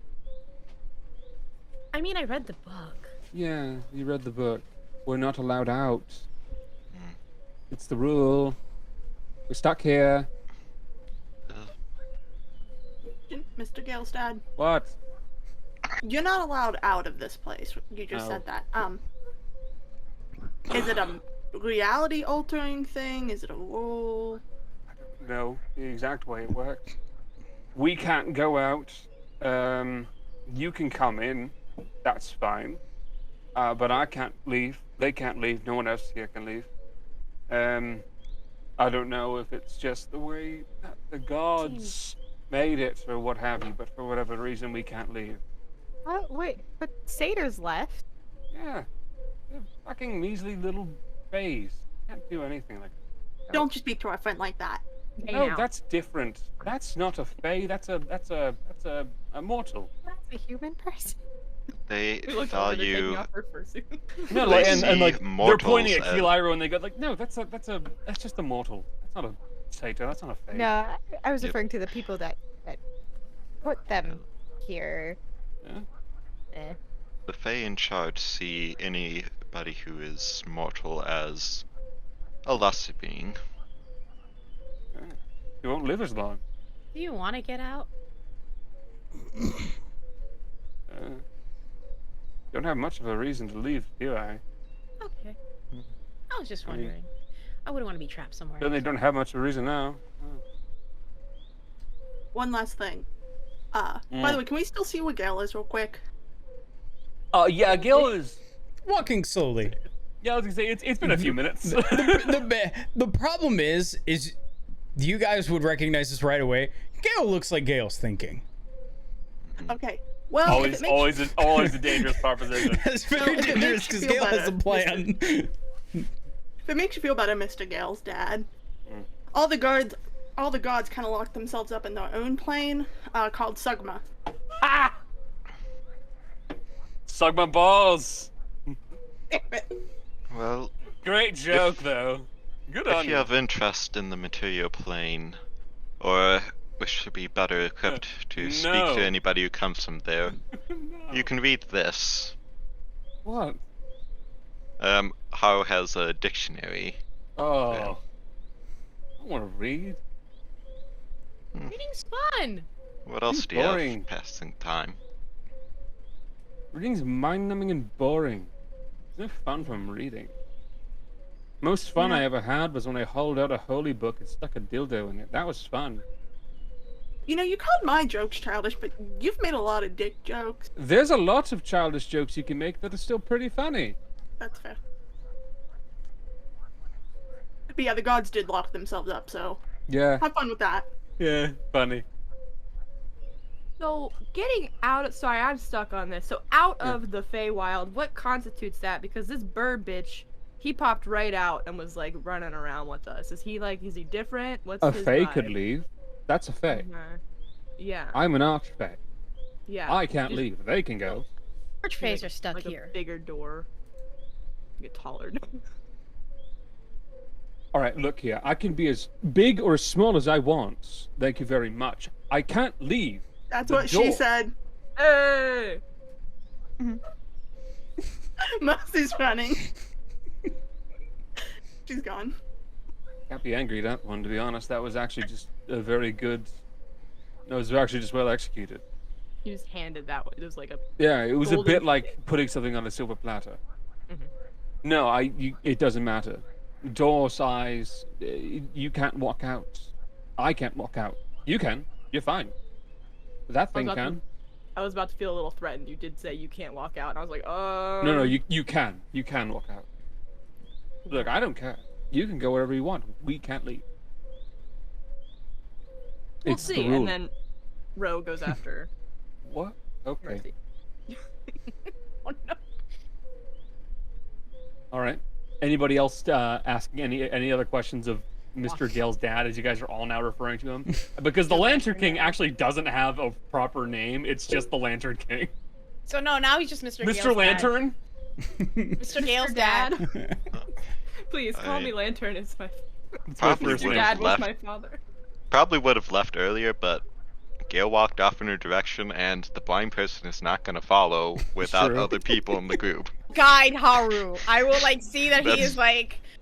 I mean, I read the book. Yeah, you read the book. We're not allowed out. Hmm. It's the rule. We're stuck here. Mr. Gale's dad. What? You're not allowed out of this place. You just No. said that. Is it a reality altering thing? Is it a rule? No, the exact way it works. We can't go out. You can come in. That's fine. But I can't leave. They can't leave. No one else here can leave. I don't know if it's just the way that the gods made it or what have you, but for whatever reason, we can't leave. Oh, wait, but Satyrs left. Yeah. They're fucking measly little fays. Can't do anything like that. Don't you speak to our friend like that. Hey, No, now. that's different. That's not a fey. That's a mortal. That's a human person. They We looked over to taking value off her fursuit. No, They like, and see like they're mortals pointing at as- Kilyro and they go like, no, that's just a mortal. That's not a satyr. That's not a fey. No, I was Yep. referring to the people that put them here. Yeah. Eh. the Fae in charge see anybody who is mortal as a lesser being. You won't live as long. Do you want to get out? Don't have much of a reason to leave, do I? Okay. I was just wondering. I wouldn't want to be trapped somewhere. Then they else. don't have much of a reason now. One last thing. By the way, can we still see what Gael is real quick? Yeah, Gael is. Walking slowly. Yeah, I was gonna say it's been a few minutes. The problem is you guys would recognize this right away. Gael looks like Gael's thinking. Okay. Well, if it makes always a dangerous proposition. That's very if it dangerous makes you because feel Gael has a better, plan. If it makes you feel better, Mr. Gale's dad, all the gods kind of locked themselves up in their own plane, called Sugma. Ah! Suck my balls. Well, Great joke, though. Good on if you have interest in the material plane, or wish to be better equipped to speak No. to anybody who comes from there, you can read this. What? Haro has a dictionary. Oh. Yeah. I want to read. Reading's fun. What else It's do you boring. have passing time? Reading's mind-numbing and boring. There's no fun from reading. Most fun I ever had was when I hauled out a holy book and stuck a dildo in it. That was fun. You know, you called my jokes childish, but you've made a lot of dick jokes. There's a lot of childish jokes you can make that are still pretty funny. That's fair. But yeah, the gods did lock themselves up, so Yeah. have fun with that. Yeah. Funny. So, getting out of... Sorry, I'm stuck on this. So, out of the Feywild, what constitutes that? Because this bird bitch, he popped right out and was, like, running around with us. Is he different? What's A his fae vibe? could leave. That's a fae. Yeah. I'm an archfey. Yeah. I can't Just leave. They can go. Archfays are stuck like here. a bigger door. Get taller. All right, look here. I can be as big or as small as I want. Thank you very much. I can't leave. That's The what she door. said. Hey! Mercy's running. She's gone. Can't be angry at that one, to be honest. That was actually just a very good. No, it was actually just well executed. He just handed that one. It was like a... Yeah, it was a Golden bit like putting something on a silver platter. No, it doesn't matter. Door size, you can't walk out. I can't walk out. You can. You're fine. That thing about to- can. I was about to feel a little threatened. You did say you can't walk out, and I was like, No, you can. You can walk out. Look, I don't care. You can go wherever you want. We can't leave. We'll It's the see. rule. And then Ro goes after What? Okay. Mercy. Oh no. All right. Anybody else asking any other questions of Mr. Gael's dad, as you guys are all now referring to him? Because the Lantern King actually doesn't have a proper name. It's just the Lantern King. So no, now he's just Mr. Gale's Mr. Lantern? Dad. Mr. Gale's dad. Please call me I- Lantern. It's my Probably first your would name. dad have was left. my father. Probably would have left earlier, but Gael walked off in her direction, and the blind person is not going to follow without True. other people in the group. Guide Haru. I will see that he That's- is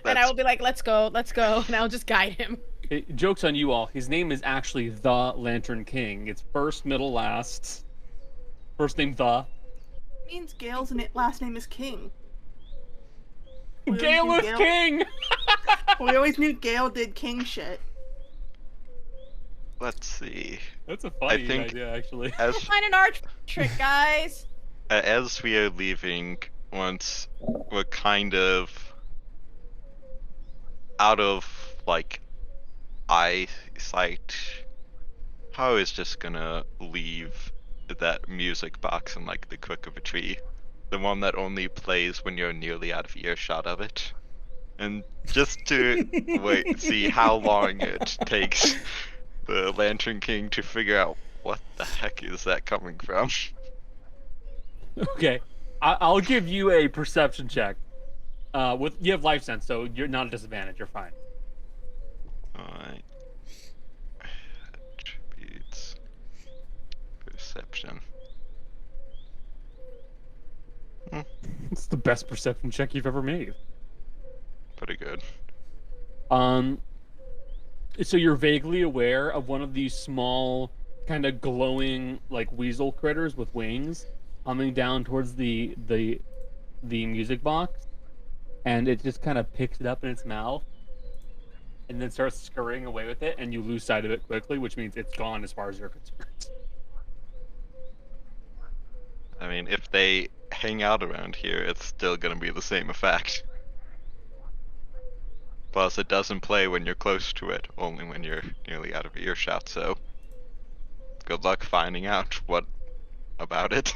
and I will be let's go, and I'll just guide him. Hey, joke's on you all. His name is actually the Lantern King. It's first, middle, last. First name the. Means Gail's last name is King. We always Gael knew is King! We always knew Gail did king shit. let's see. That's a funny think- idea, actually. As Find an arch trick, guys. as we are leaving, once we're kind of out of like eyesight, Haru is just gonna leave that music box in like the crook of a tree, the one that only plays when you're nearly out of earshot of it, and just to see how long it takes the Lantern King to figure out what the heck is that coming from. Okay, I'll give you a perception check. You have life sense, so you're not at a disadvantage. You're fine. Alright. Attributes. Perception. It's the best perception check you've ever made. Pretty good. So you're vaguely aware of one of these small, kind of glowing, like weasel critters with wings, coming down towards the music box, and it just kind of picks it up in its mouth, and then starts scurrying away with it, and you lose sight of it quickly, which means it's gone as far as you're concerned. I mean, if they hang out around here, it's still gonna be the same effect. Plus, it doesn't play when you're close to it, only when you're nearly out of earshot, so good luck finding out what about it.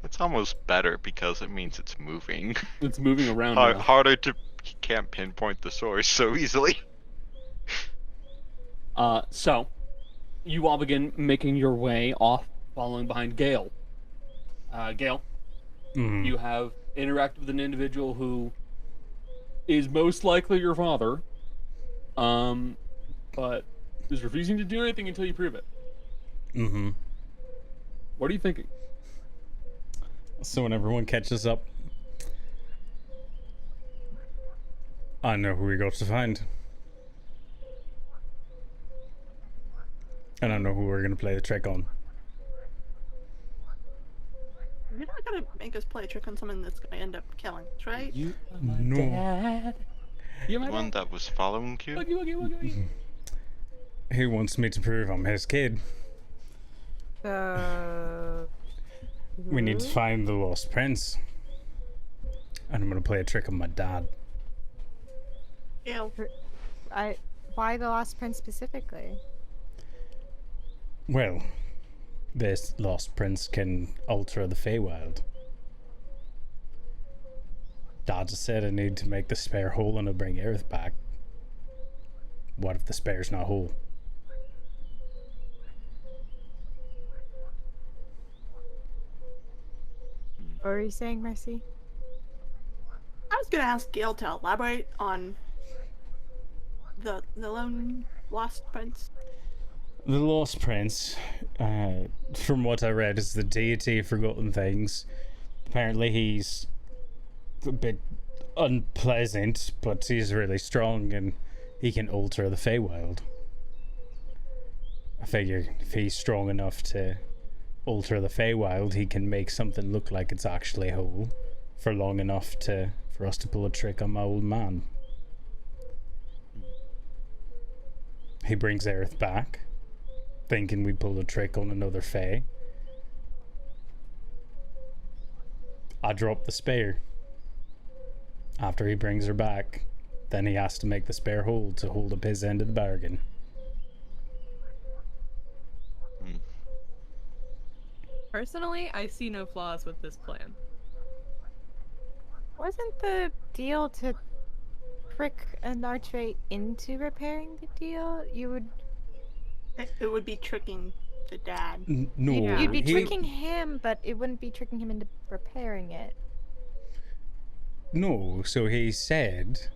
It's almost better because it means it's moving. It's moving around. now. Harder to... You can't pinpoint the source so easily. So, you all begin making your way off, following behind Gael. Gael, you have interacted with an individual who is most likely your father, but is refusing to do anything until you prove it. Mm-hmm. What are you thinking? So when everyone catches up, I know who we got to find. And I know who we're gonna play the trick on. You're not gonna make us play a trick on someone that's gonna end up killing us, right? You are my No. dad. You're my The one dad. that was following you? Wuggy, wuggy, wuggy, wuggy. He wants me to prove I'm his kid. We need to find the lost prince. And I'm gonna play a trick on my dad. Yeah. Why the Lost Prince specifically? Well, this lost prince can alter the feywild. Dad just said I need to make the spare whole and I'll bring Aerith back. What if the spare's not whole? What were you saying, Mercy? I was gonna ask Gail to elaborate on the lone lost prince. The Lost Prince, from what I read, is the deity of forgotten things. Apparently he's a bit unpleasant, but he's really strong and he can alter the feywild. I figure if he's strong enough to alter the feywild, he can make something look like it's actually whole for long enough for us to pull a trick on my old man. He brings Aerith back, thinking we pulled a trick on another Fae. I drop the spare. After he brings her back, then he has to make the spare whole to hold up his end of the bargain. Personally, I see no flaws with this plan. Wasn't the deal to trick an archfey into repairing the deal? You would. It would be tricking the dad. No, You'd be he- tricking him, but it wouldn't be tricking him into repairing it. No, so he said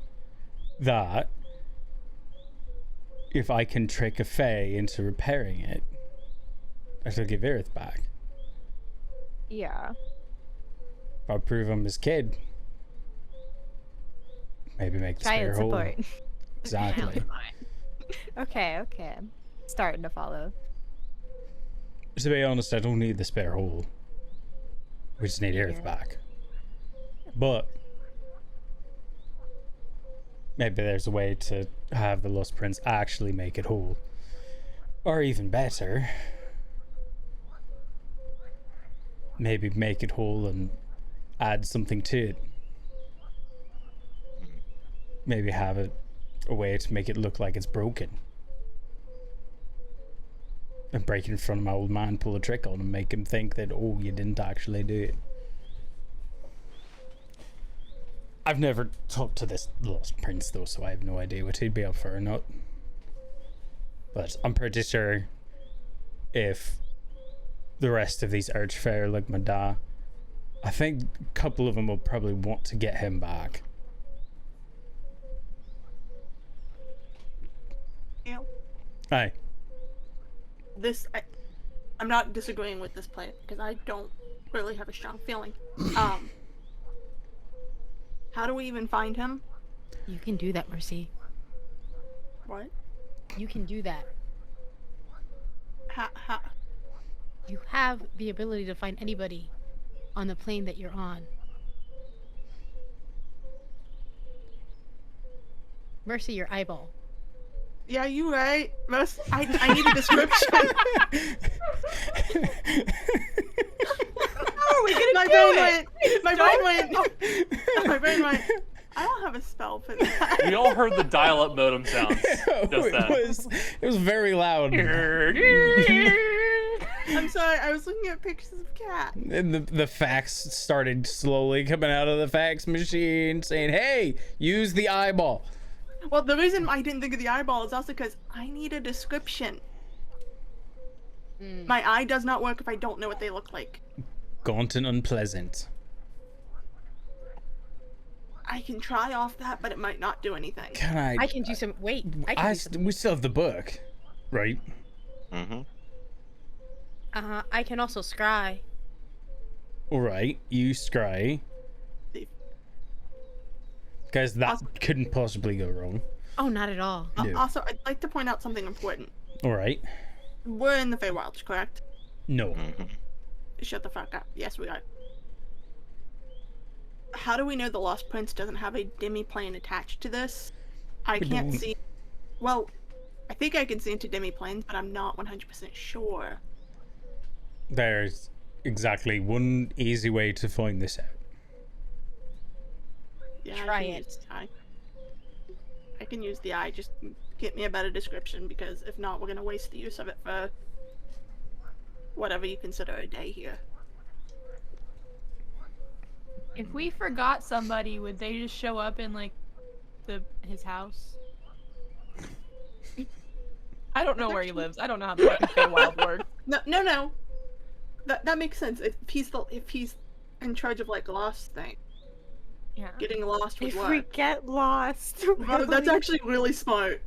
that if I can trick a Fae into repairing it, I shall give Aerith back. Yeah. If I prove I'm his kid, maybe make the spare Child whole. support. Exactly. Okay. Starting to follow. To be honest, I don't need the spare hole. We just need Aerith Yeah. back. But Maybe there's a way to have the Lost Prince actually make it whole. Or even better, maybe make it whole and add something to it. Maybe have a way to make it look like it's broken. And break it in front of my old man, pull a trick on him, make him think that, oh, you didn't actually do it. I've never talked to this Lost Prince though, so I have no idea what he'd be up for or not. But I'm pretty sure if the rest of these archfey are like my dad, I think a couple of them will probably want to get him back. Yeah. Aye. I'm not disagreeing with this plan because I don't really have a strong feeling. How do we even find him? You can do that, Mercy. What? You can do that. How? You have the ability to find anybody on the plane that you're on. Mercy, your eyeball. Yeah, you right. I need a description. How are we gonna My do brain it? went. My brain went. My brain went. I don't have a spell for that. We all heard the dial-up modem sounds. Just then. It was very loud. I'm sorry. I was looking at pictures of cat. And the fax started slowly coming out of the fax machine saying, hey, use the eyeball. Well, the reason I didn't think of the eyeball is also because I need a description. My eye does not work if I don't know what they look like. Gaunt and unpleasant. I can try off that, but it might not do anything. Can I? I can do some. Wait. I can do some. We still have the book, right? Mm-hmm. I can also scry. All right, you scry. Guys, that couldn't possibly go wrong. Oh, not at all. No. Also, I'd like to point out something important. All right. We're in the Feywild, correct? No. Mm-hmm. Shut the fuck up. Yes, we are. How do we know the Lost Prince doesn't have a demi-plane attached to this? I can't see... Well, I think I can see into demi-planes, but I'm not 100% sure. There's exactly one easy way to find this out. Yeah, Try I can it. use the eye. I can use the eye. Just get me a better description, because if not, we're gonna waste the use of it for whatever you consider a day here. If we forgot somebody, would they just show up in like his house? I don't know where he lives. I don't know how the fucking Feywild works. No. That makes sense. If he's in charge of like lost thing, Yeah. getting lost would If work. we get lost. Oh, that's actually really smart.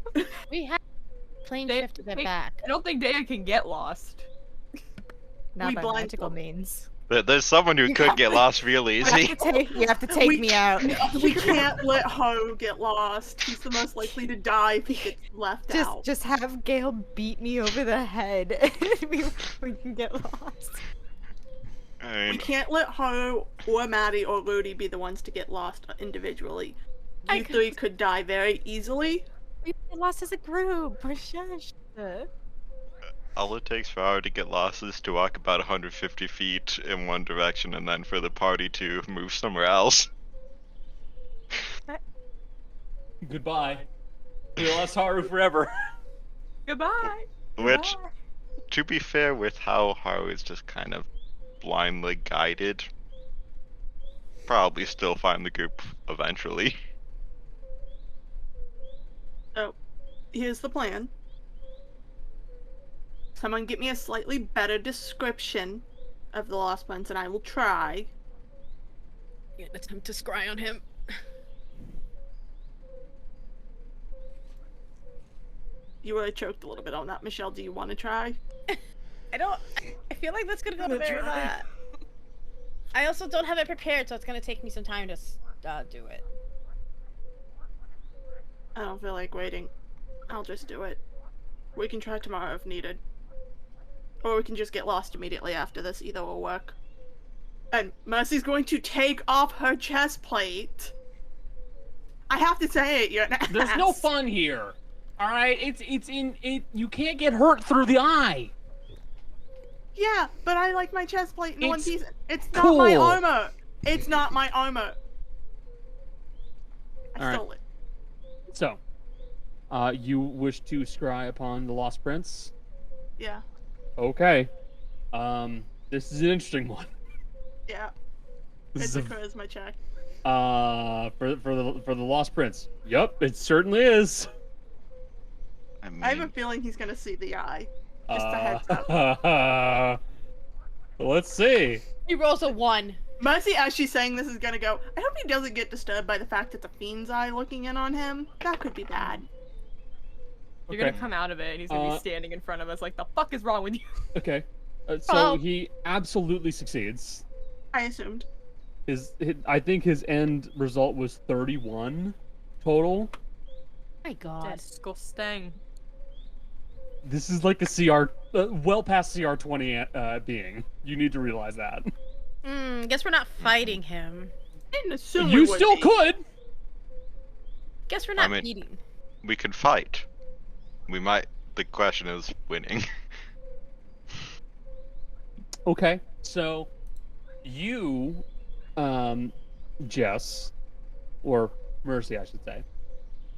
We have plane They- shifted it they- back. I don't think Daya can get lost. Not We by blind magical them. means. There's someone who could get lost real You easy. have to take me out. We can't let Ho get lost. He's the most likely to die if he gets left out. Just have Gail beat me over the head before we can get lost. I We mean, can't let Ho or Maddie or Rudy be the ones to get lost individually. I You three could die very easily. We get lost as a group. Shush. all it takes for Ara to get lost is to walk about 150 feet in one direction and then for the party to move somewhere else. Goodbye. We lost Haru forever. Goodbye. Which, to be fair, with how Haru is just kind of blindly guided, probably still find the group eventually. So, here's the plan. Someone get me a slightly better description of the Lost Prince, and I will try. Attempt to scry on him. You really choked a little bit on that, Michelle. Do you want to try? I feel like that's gonna go to Let's very try. bad. I also don't have it prepared, so it's gonna take me some time to do it. I don't feel like waiting. I'll just do it. We can try tomorrow if needed. Or we can just get lost immediately after this. Either will work. And Mercy's going to take off her chest plate. I have to say it. You're an ass. There's no fun here. All right, it's in it. You can't get hurt through the eye. Yeah, but I like my chest plate in one It's piece. It's not my cool. armor. It's not my armor. I All right. stole it. So, you wish to scry upon the Lost Prince? Yeah. Okay. This is an interesting one. Yeah. This It's is a charisma check. for the Lost Prince. Yup, it certainly is. I mean, I have a feeling he's gonna see the eye. Just a heads up. Let's see. He rolls a 1. Mercy, as she's saying this, is gonna go, I hope he doesn't get disturbed by the fact it's a fiend's eye looking in on him. That could be bad. You're Okay. gonna come out of it, and he's gonna be standing in front of us like, the fuck is wrong with you? Okay. So Hello. he absolutely succeeds. I assumed. I think his end result was 31 total. My God. Disgusting. This is like a CR, well past CR20 being. You need to realize that. Guess we're not fighting him. I didn't assume we You would still be. could. Guess we're not mean- beating. we could fight. We might. The question is winning. Okay, so you, Jess, or Mercy, I should say,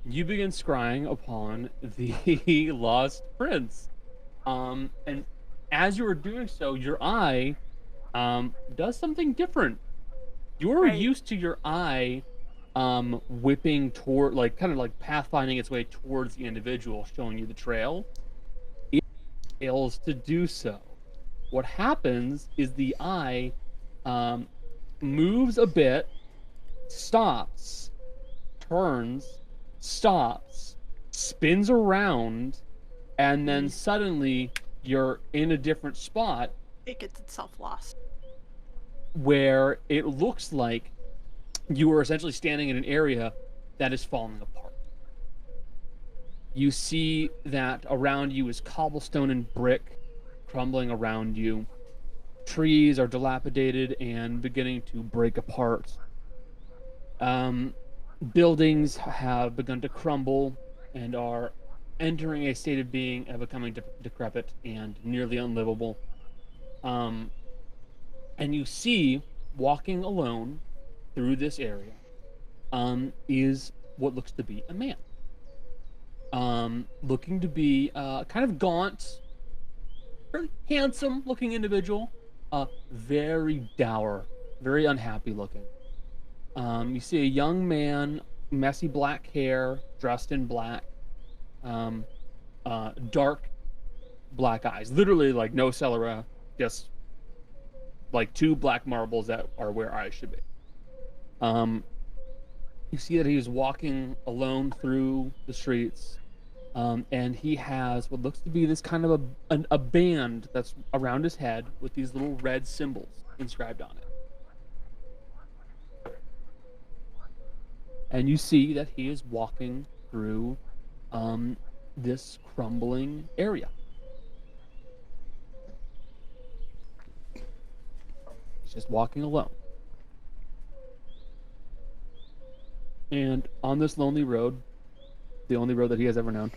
you begin scrying upon the Lost Prince. And as you are doing so, your eye, does something different. You're Right. used to your eye, whipping toward, like, kind of like pathfinding its way towards the individual, showing you the trail. It fails to do so. What happens is the eye moves a bit, stops, turns, stops, spins around, and then suddenly you're in a different spot It gets itself lost. where it looks like you are essentially standing in an area that is falling apart. You see that around you is cobblestone and brick crumbling around you. Trees are dilapidated and beginning to break apart. Buildings have begun to crumble and are entering a state of being and becoming decrepit and nearly unlivable. And you see, walking alone through this area, is what looks to be a man. Looking to be kind of gaunt, very handsome looking individual, very dour, very unhappy looking. You see a young man, messy black hair, dressed in black, dark black eyes, literally like no cellera, just like 2 black marbles that are where eyes should be. You see that he is walking alone through the streets, and he has what looks to be this kind of a band that's around his head with these little red symbols inscribed on it. And you see that he is walking through this crumbling area. He's just walking alone. And on this lonely road, the only road that he has ever known,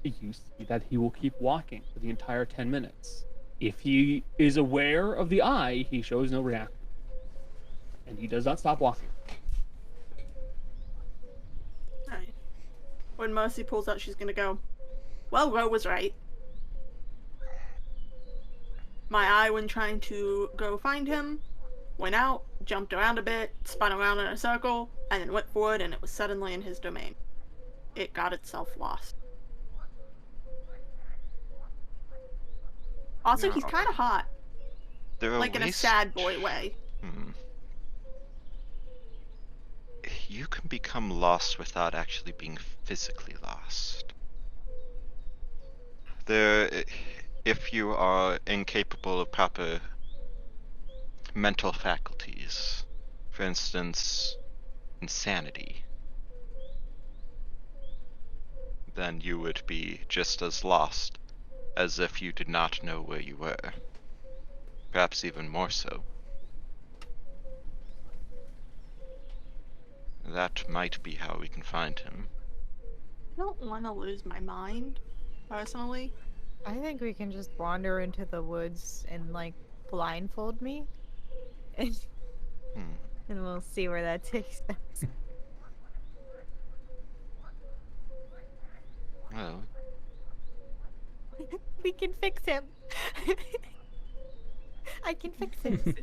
you see that he will keep walking for the entire 10 minutes. If he is aware of the eye, he shows no reaction. And he does not stop walking. Right. When Mercy pulls out, she's gonna go, well, Ro was right. My eye, when trying to go find him, went out, jumped around a bit, spun around in a circle, and then went forward, and it was suddenly in his domain. It got itself lost. Also, Yeah. he's kind of hot, There are like in a ways- sad boy way. You can become lost without actually being physically lost. If you are incapable of proper mental faculties, for instance, insanity, then you would be just as lost as if you did not know where you were. Perhaps even more so. That might be how we can find him. I don't want to lose my mind, personally. I think we can just wander into the woods and like blindfold me, and we'll see where that takes us. Well, We can fix him. I can fix him.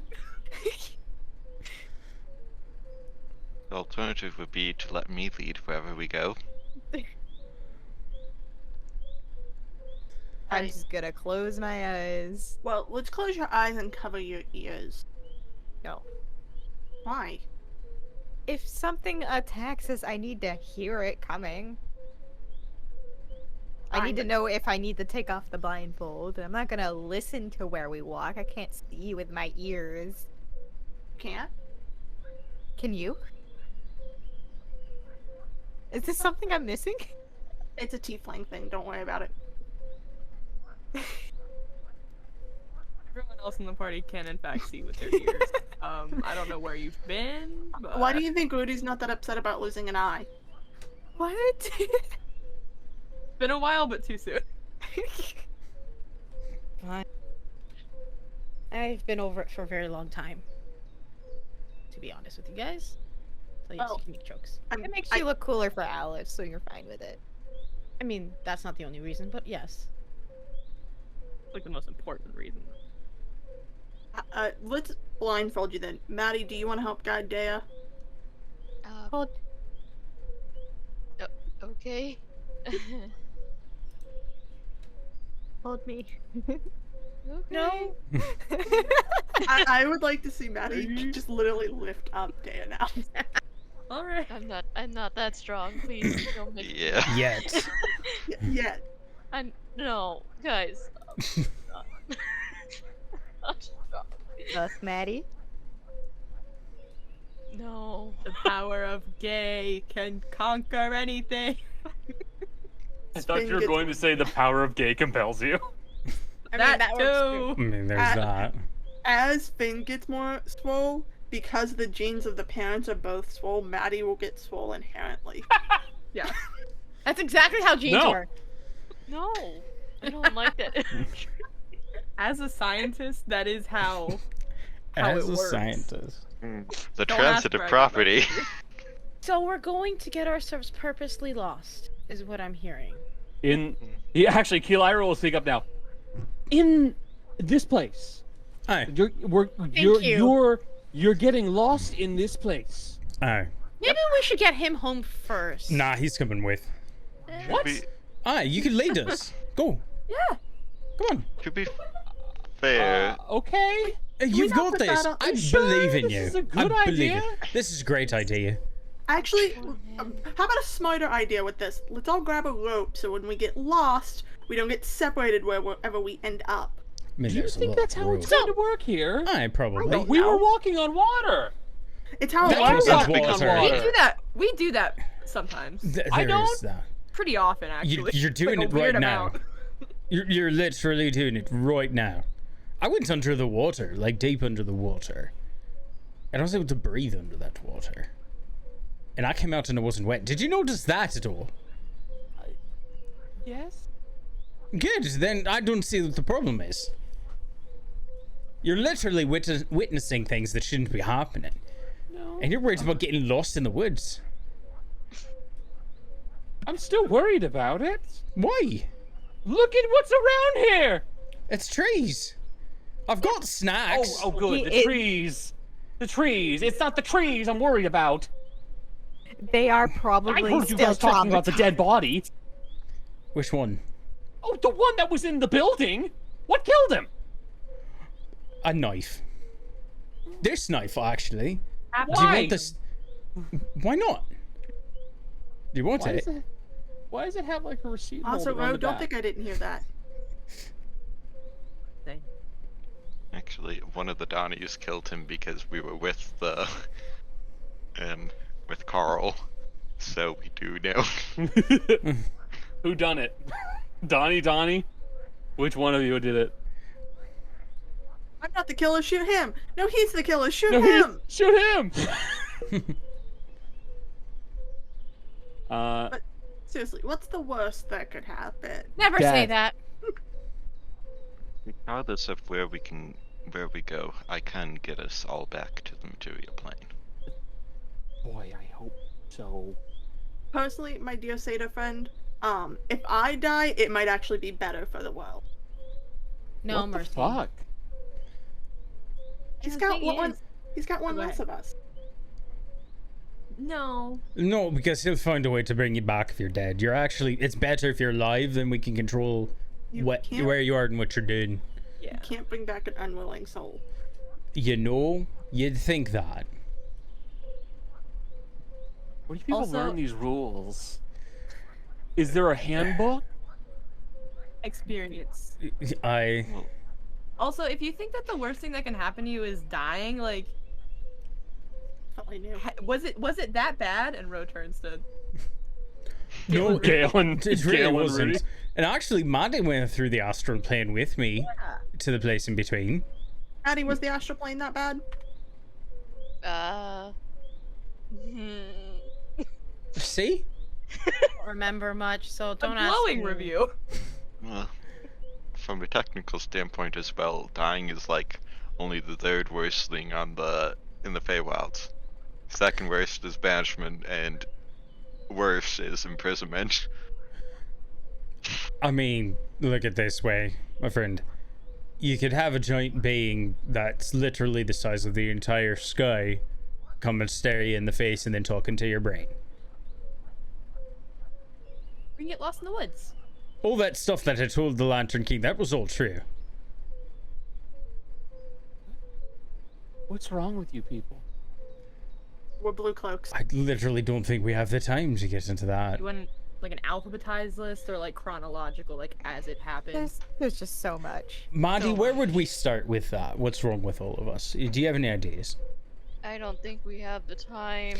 the alternative would be to let me lead wherever we go. I'm just gonna close my eyes. Well, let's close your eyes and cover your ears. No. Why? If something attacks us, I need to hear it coming. I need to know if I need to take off the blindfold. I'm not gonna listen to where we walk. I can't see with my ears. Can't? Can you? Is this something I'm missing? It's a tiefling thing, don't worry about it. Everyone else in the party can in fact see with their ears. I don't know where you've been, but... Why do you think Rudy's not that upset about losing an eye? What? Been a while, but too soon. Fine. I've been over it for a very long time. To be honest with you guys. So yes, Oh. you can make jokes. It makes you look cooler for Alice, so you're fine with it. I mean, that's not the only reason, but yes. Like the most important reason. Let's blindfold you then. Maddie, do you want to help guide Dea? Hold. Okay. Hold me. No. I would like to see Maddie just literally lift up Dea now. Alright. I'm not that strong. Please don't make me. Yeah. Yet. Yeah. No, guys. Us, Maddie. No. The power of gay can conquer anything. I thought you were going to say the power of gay compels you. I mean, that works too. I mean, there's that. As Finn gets more swole, because the genes of the parents are both swole, Maddie will get swole inherently. Yeah. That's exactly how genes No. work. No. I don't like that. As a scientist, that is how it As a works. scientist. The Don't ask transitive Greg property. about So we're going to get ourselves purposely lost, is what I'm hearing. Actually, Keelira will speak up now. In this place, Aye. you're getting lost in this place. Aye. Maybe we should get him home first. Nah, he's coming with. What? Aye, you can lead us. Go. Yeah. Come on. To be fair, Okay. You've not got put this. that on- I Sure, believe in this you. is a I good believe idea. it. This is a great idea. Actually, how about a smarter idea with this? Let's all grab a rope so when we get lost, we don't get separated wherever we end up. I mean, Do you there's a think lot that's of how it's room. going to work here? Aye, probably. We were walking on water. It's how That it counts works. as walking on water. We water. do that. We do that sometimes. I There is don't- that. Pretty often, actually. You're doing Like a it right weird now. amount. You're literally doing it right now. I went under the water, like deep under the water. And I was able to breathe under that water. And I came out and it wasn't wet. Did you notice that at all? Yes. Good, then I don't see what the problem is. You're literally witnessing things that shouldn't be happening. No. And you're worried about getting lost in the woods. I'm still worried about it. Why? Look at what's around here. It's trees. I've got snacks. Oh, good. The trees. The trees. It's not the trees I'm worried about. They are I probably heard you still guys talking about the dead body. Which one? Oh, the one that was in the building. What killed him? A knife. This knife, actually. Do you Why? want this? Why not? Do you want Why it? does it have like a receipt Also, holder on Ro, the don't back? think I didn't hear that. actually, one of the Donnies killed him because we were with the, with Carl. So we do know. Who done it? Donnie? Which one of you did it? I'm not the killer, shoot him! No, he's the killer, shoot No, him! shoot him! Seriously, what's the worst that could happen? Never say Death. that. Regardless of where we go, I can get us all back to the material plane. Boy, I hope so. Personally, my dear Seda friend, if I die, it might actually be better for the world. No What mercy. the fuck? He's The got thing one. is- He's got one Go less ahead. of us. No. No, because he'll find a way to bring you back if you're dead. You're actually, it's better if you're alive, then we can control You what can't- where you are and what you're doing. Yeah. You can't bring back an unwilling soul. You know, you'd think that. Where do people Also- learn these rules? Is there a handbook? Experience. I Also, if you think that the worst thing that can happen to you is dying, like, Probably knew. was it that bad? And Ro turns to no, Galen. it really Galen wasn't. Rudy. And actually, Maddie went through the astral plane with me to the place in between. Addie, was the astral plane that bad? See? Don't remember much, so a don't ask glowing me. review. Well, from a technical standpoint as well, dying is like only the third worst thing in the Feywilds. Second worst is banishment, and worst is imprisonment. I mean, look at this way, my friend. You could have a giant being that's literally the size of the entire sky come and stare you in the face and then talk into your brain. We can get lost in the woods. All that stuff that I told the Lantern King, that was all true. What's wrong with you people? We're blue cloaks. I literally don't think we have the time to get into that. You want like an alphabetized list or like chronological, like as it happens? There's just so much. Maddie, So where much. would we start with that? What's wrong with all of us? Do you have any ideas? I don't think we have the time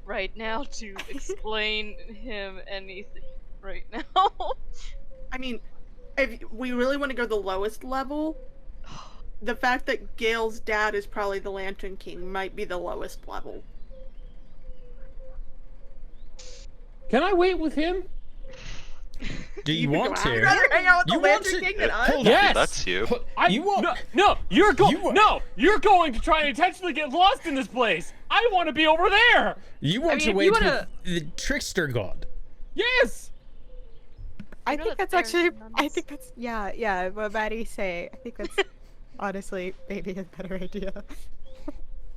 right now to explain him anything right now. I mean, if we really want to go the lowest level, the fact that Gail's dad is probably the Lantern King might be the lowest level. Can I wait with him? Do you can want go to? out. I'd rather hang out with You the want Lantern to- King than us. Hold on. Yes. That's you. You want? No, you're going. You- No, you're going to try and intentionally get lost in this place. I want to be over there. You want mean, to if wait you with wanna- the trickster god? Yes. I know think that that's there's actually. I nuns. think that's. Yeah. What Maddie's saying. I think that's honestly maybe a better idea.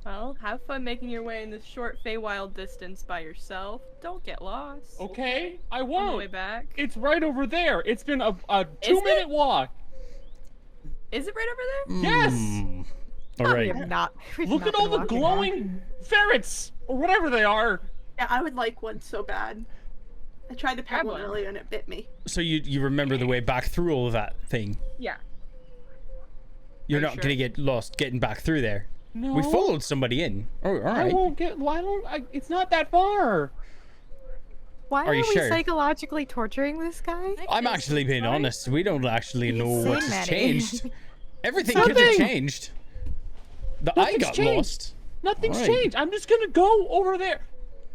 Well, have fun making your way in this short Feywild distance by yourself. Don't get lost. Okay, I On the way won't. back. It's right over there. It's been a Is 2-minute walk. Is it right over there? Yes. All We right. have not. we've Look not at all been the walking glowing ferrets or whatever they are. Yeah, I would like one so bad. I tried to pet Grab one one. earlier and it bit me. So you remember the way back through all of that thing? Yeah. You're Are you not sure? gonna get lost getting back through there. No. We followed somebody in. Oh, all I right. won't get. Why don't I? It's not that far. Why Are are, you we sure? psychologically torturing this guy? I'm actually being honest. We don't actually know what Insane, has Maddie. changed. Everything could have Nothing. changed. The eye Nothing's got changed. lost. Nothing's Alright. changed. I'm just gonna go over there.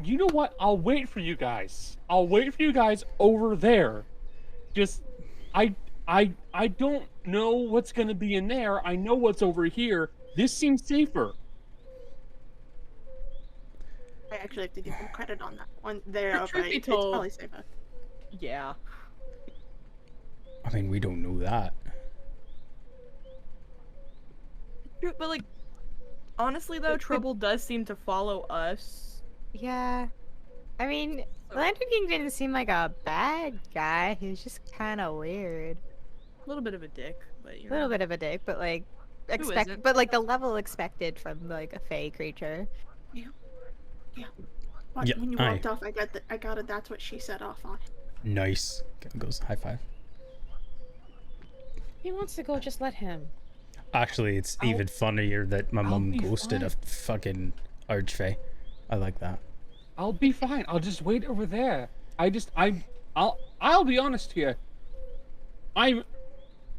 You know what? I'll wait for you guys. I'll wait for you guys over there. Just, I don't know what's gonna be in there. I know what's over here. This seems safer. I actually have to give them credit on that one. They're Truth right. be It's told- probably safer. Yeah. I mean, we don't know that. True, but like, honestly though, trouble does seem to follow us. Yeah. I mean, Lantern King didn't seem like a bad guy. He was just kind of weird. A little bit of a dick, but you A know. little bit of a dick, but like isn't? but like the level expected from like a fey creature. But Yeah, when you aye. walked off, I got it. That's what she said off on. Nice. Goes high five. He wants to go, just let him. Actually, it's even funnier that my mum be ghosted a fine. fucking archfey. I like that. I'll be fine. I'll just wait over there. I'll be honest here. I'm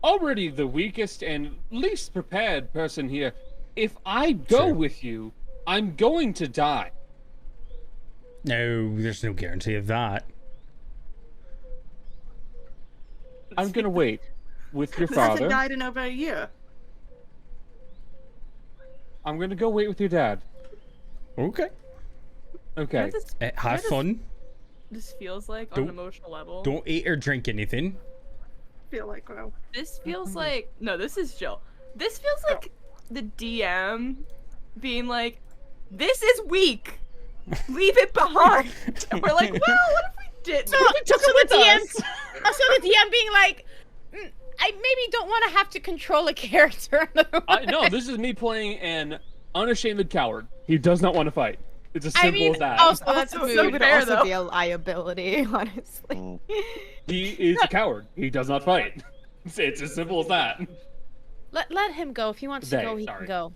already the weakest and least prepared person here. If I go Sure. with you, I'm going to die. No, there's no guarantee of that. I'm gonna wait with your This hasn't father. died in over a year. I'm gonna go wait with your dad. Okay. Okay. Have fun. This feels like on Don't- an emotional level. Don't eat or drink anything. Feel like, well, This feels like no. This is chill. This feels like the DM being like, "This is weak. Leave it behind." And we're like, "Well, what if we did? So, What if we took it with the DM, us?" also the DM being like, I maybe don't want to have to control a character. No, this is me playing an unashamed coward. He does not want to fight. It's as simple as that. also that's Also, mood. so It would fair, also though. be a liability, honestly. Mm. He is a coward. He does not fight. It's as simple as that. Let him go. If he wants to They, go, he sorry. can go.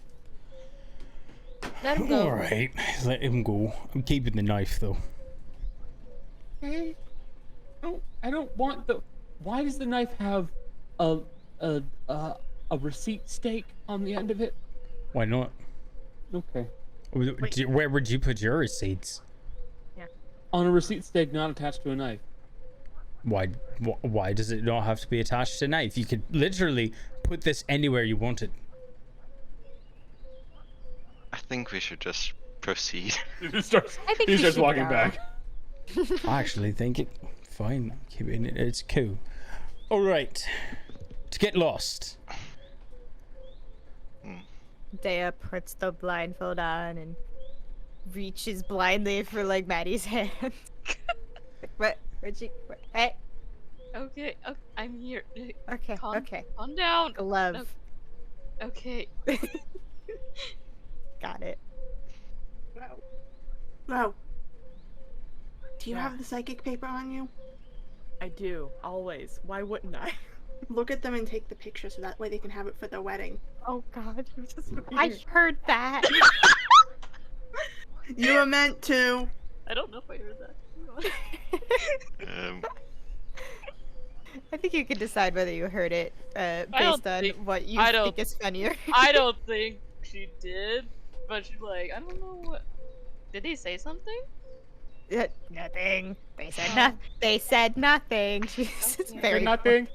Let him go. All right, let him go. I'm keeping the knife though. I don't want the. Why does the knife have a receipt stake on the end of it? Why not? Okay. Where would you put your receipts? On a receipt stake not attached to a knife. Why does it not have to be attached to a knife? You could literally put this anywhere you wanted. I think we should just proceed. He starts, I think he we starts should walking go. back. I actually think it fine. Keep it in it. It's cool. All right. To get lost. Dea puts the blindfold on and reaches blindly for like Maddie's hand. What? Where'd you? Hey. Okay, I'm here. Okay. Calm, Okay. calm down. Glove. Okay. Got it. wow. Do you Yeah. have the psychic paper on you? I do always. Why wouldn't I? Look at them and take the picture so that way they can have it for their wedding. Oh God. I heard that. You were meant to. I don't know if I heard that. I think you can decide whether you heard it don't based on think- what you I think don't- is funnier. I don't think she did, but she's like, I don't know what. Did he say something? Nothing. They said nothing. They said nothing. She's Okay. very Nothing.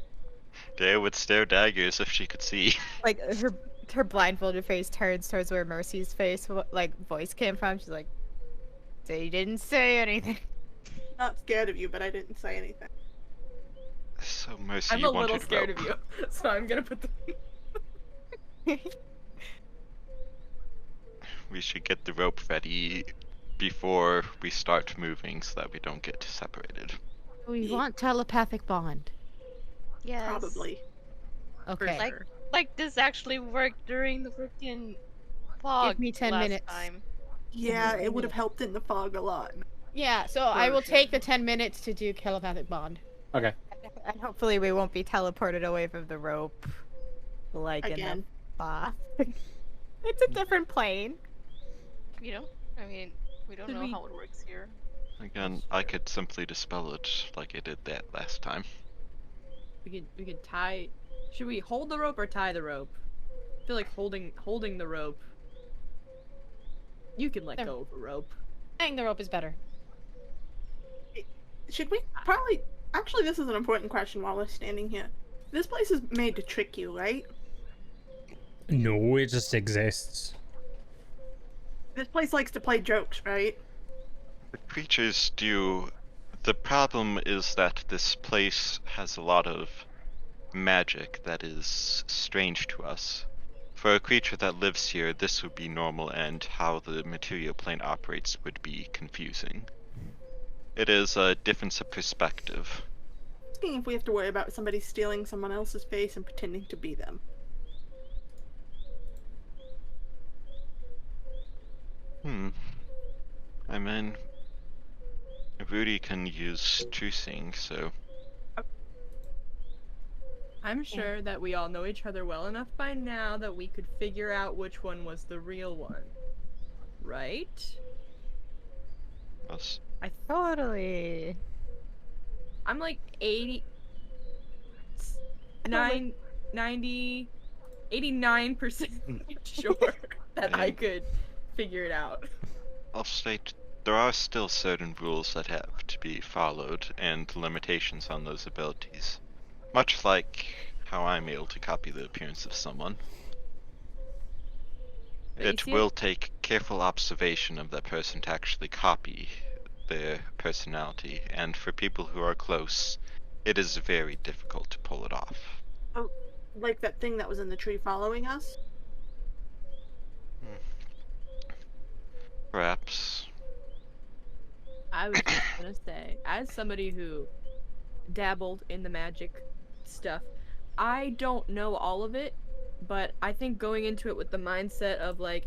Dea would stare daggers if she could see. like her blindfolded face turns towards where Mercy's face like voice came from. She's like, "They didn't say anything." Not scared of you, but I didn't say anything. So Mercy, I'm you a little wanted scared rope. of you, so I'm gonna put the. We should get the rope ready before we start moving so that we don't get separated. We want telepathic bond. Yes. Probably. Okay. Like this actually worked during the freaking fog. me 10 last minutes. Time. Yeah, it would have helped in the fog a lot. Yeah, so I will take the 10 minutes to do telepathic bond. Okay. And hopefully we won't be teleported away from the rope, like in Again. the bath. It's a different plane. You know? I mean, we don't Could know we- how it works here. Again, I could simply dispel it like I did that last time. We could tie. Should we hold the rope or tie the rope? I feel like holding the rope. You can let There. go of a rope. Tying the rope is better. Should we probably... Actually, this is an important question while we're standing here. This place is made to trick you, right? No, it just exists. This place likes to play jokes, right? The creatures do. The problem is that this place has a lot of magic that is strange to us. For a creature that lives here, this would be normal, and how the material plane operates would be confusing. It is a difference of perspective. Asking if we have to worry about somebody stealing someone else's face and pretending to be them. I mean, Rudy can use trucing, so I'm sure that we all know each other well enough by now that we could figure out which one was the real one. Right? us. Totally. I'm like 80 9 90 89% sure that I could figure it out. I'll state there are still certain rules that have to be followed and limitations on those abilities. Much like how I'm able to copy the appearance of someone. It Elysium? will take careful observation of that person to actually copy their personality, and for people who are close, it is very difficult to pull it off. Oh, like that thing that was in the tree following us? Perhaps. I was just gonna say, as somebody who dabbled in the magic stuff, I don't know all of it, but I think going into it with the mindset of like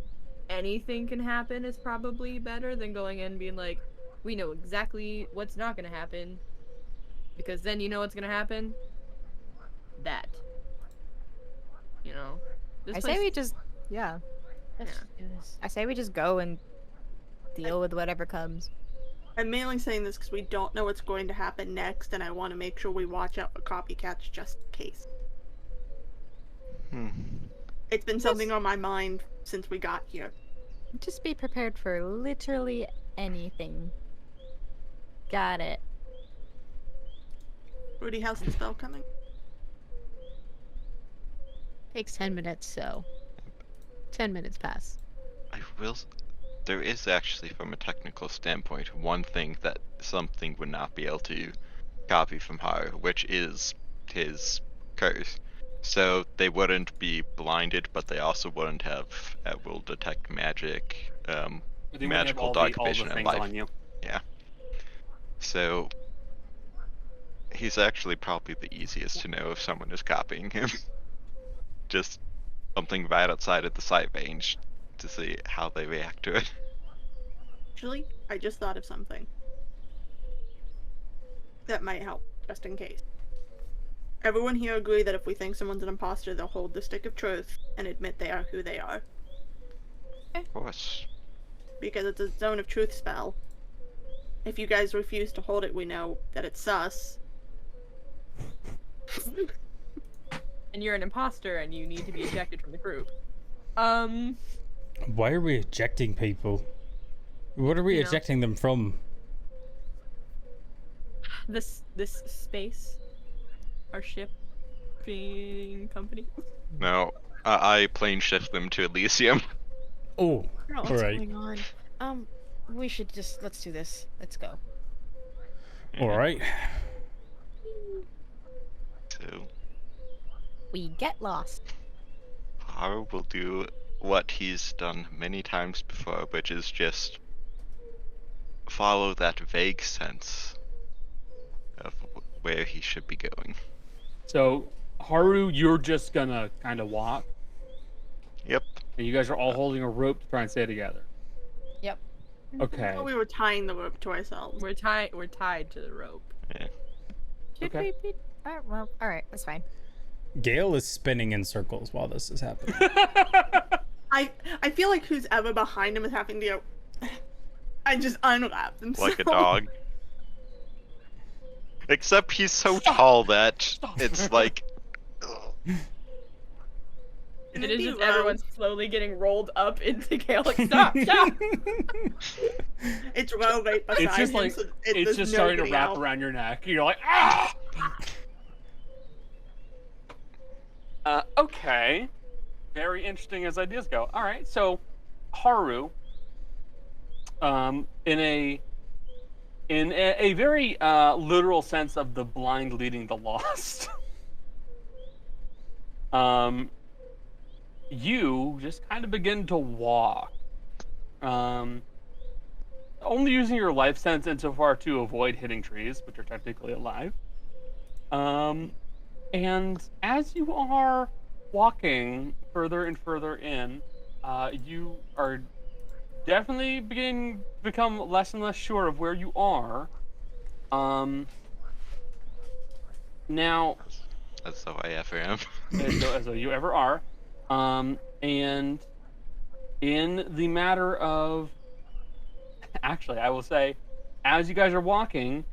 anything can happen is probably better than going in and being like, we know exactly what's not gonna happen, because then you know what's gonna happen. That. You know. This I place, say we just, yeah. Let's do this. I say we just go and deal with whatever comes. I'm mainly saying this because we don't know what's going to happen next, and I want to make sure we watch out for copycats just in case. It's been something on my mind since we got here. Just be prepared for literally anything. Got it. Rudy, how's the spell coming? Takes 10 minutes, so 10 minutes pass. I will. There is actually, from a technical standpoint, one thing that something would not be able to copy from Haru, which is his curse. So they wouldn't be blinded, but they also wouldn't have will detect magic, They wouldn't have magical all dark the vision, and things life. on you. Yeah. So he's actually probably the easiest to know if someone is copying him. Just something right outside of the sight range to see how they react to it. Actually, I just thought of something that might help, just in case. Everyone here agree that if we think someone's an imposter, they'll hold the stick of truth and admit they are who they are. Of course. Because it's a zone of truth spell. If you guys refuse to hold it, we know that it's sus. and you're an imposter and you need to be ejected from the group. Why are we ejecting people? What are we You know. ejecting them from? This space, our shipping company. No, I plane shift them to Elysium. Oh, What's alright. going on? We should just, let's do this. Let's go. Alright. So We get lost. Haru will do what he's done many times before, which is just follow that vague sense of where he should be going. So, Haru, you're just gonna kind of walk, Yep. and you guys are all holding a rope to try and stay together. Yep. Okay. I thought we were tying the rope to ourselves. We're tied to the rope. Should Okay. we be? Well, alright, that's fine. Gael is spinning in circles while this is happening. I feel like who's ever behind him is having to go. I just unwrap themselves. Like a dog. Except he's so tall that it's like. And it is just everyone slowly getting rolled up into Gael. Like, stop! It's row right beside It's just him, like so it's there's just no starting to getting wrap out. around your neck. You're like, ah! Okay. Very interesting as ideas go. All right, so Haru, in a very literal sense of the blind leading the lost, you just kind of begin to walk, only using your life sense insofar to avoid hitting trees, which are technically alive. And as you are walking further and further in, you are definitely beginning to become less and less sure of where you are. Now, As though I ever am. as though you ever are. And in the matter of, actually, I will say, as you guys are walking,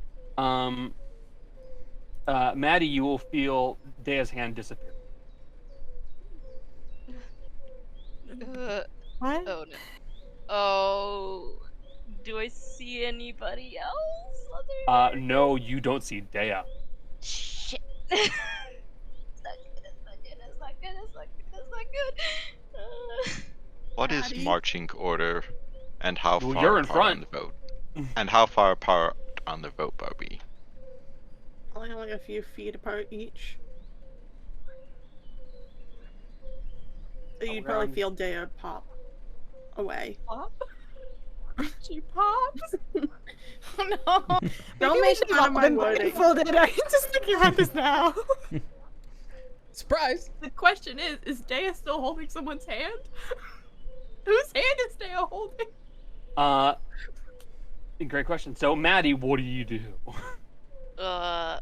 Maddie, you will feel Dea's hand disappear. Uh, What? oh no. Oh Do I see anybody else? No, you don't see Dea. Shit. It's not good. It's not good. It's not good. It's not good. It's not good. What is Daddy? marching order, and how Well, far you're in apart on front. the road? And how far apart on the rope are we? Only a few feet apart each. So you'd probably Around- feel Dea pop away. Pop? She pops? Oh no. Don't Maybe we make should fun have of my been wording. blindfolded. I'm just thinking about this now. Surprise! The question is Dea still holding someone's hand? Whose hand is Dea holding? Great question. So, Maddie, what do you do? I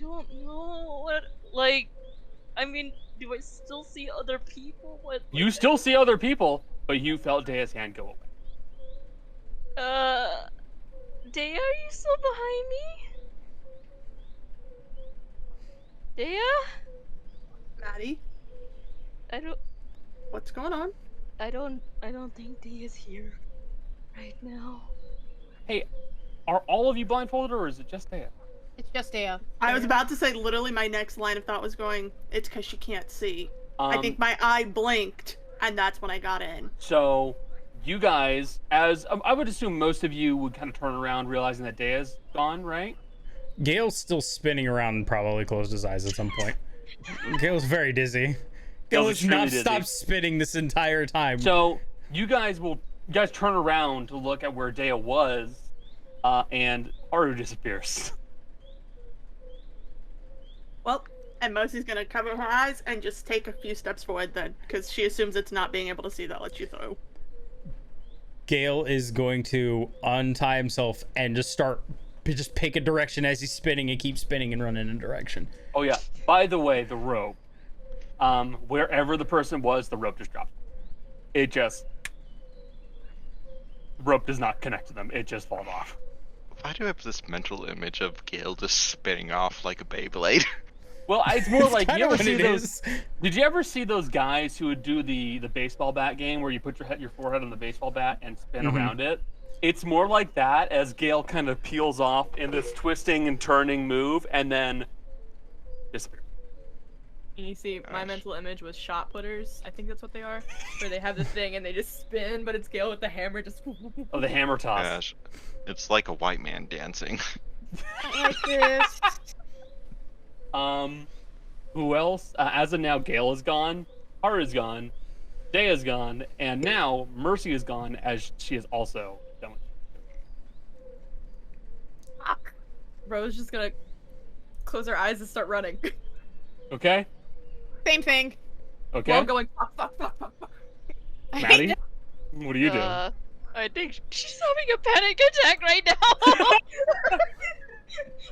don't know what, like, I mean, do I still see other people? What? You still see other people, but you felt Dea's hand go away. Dea, are you still behind me? Dea? Maddie, I what's going on? don't think Dea's here right now. Hey, are all of you blindfolded, or is it just Dea? It's just Dea. I was about to say literally my next line of thought was going, it's because she can't see. I think my eye blinked, and that's when I got in. So, you guys, as I would assume most of you would kind of turn around realizing that Dea's gone, right? Gail's still spinning around and probably closed his eyes at some point. Gail's very dizzy. Gail has extremely not dizzy. stopped spinning this entire time. So, you guys turn around to look at where Dea was, and Haru disappears. Well, and Mosey's gonna cover her eyes and just take a few steps forward then, because she assumes it's not being able to see that lets you through. Gael is going to untie himself and just pick a direction as he's spinning and keep spinning and run in a direction. Oh yeah. By the way, the rope. Wherever the person was, the rope just dropped. The rope does not connect to them. It just falls off. Why do I have this mental image of Gail just spinning off like a Beyblade? Well, it's more like Kinda you ever what see it those. is. Did you ever see those guys who would do the baseball bat game where you put your forehead on the baseball bat and spin around it? It's more like that as Gail kind of peels off in this twisting and turning move and then disappears. And you see, my mental image was shot putters. I think that's what they are. Where they have this thing and they just spin, but it's Gale with the hammer just. Oh, the hammer toss. Gosh, it's like a white man dancing. Like this. Who else? As of now, Gail is gone, Haru is gone, Dea is gone, and now Mercy is gone as she is also done with Rose just gonna close her eyes and start running. it. Okay? Same thing. Okay? While going fuck, fuck, fuck, fuck, fuck. Maddie? What do you do? I think she's having a panic attack right now.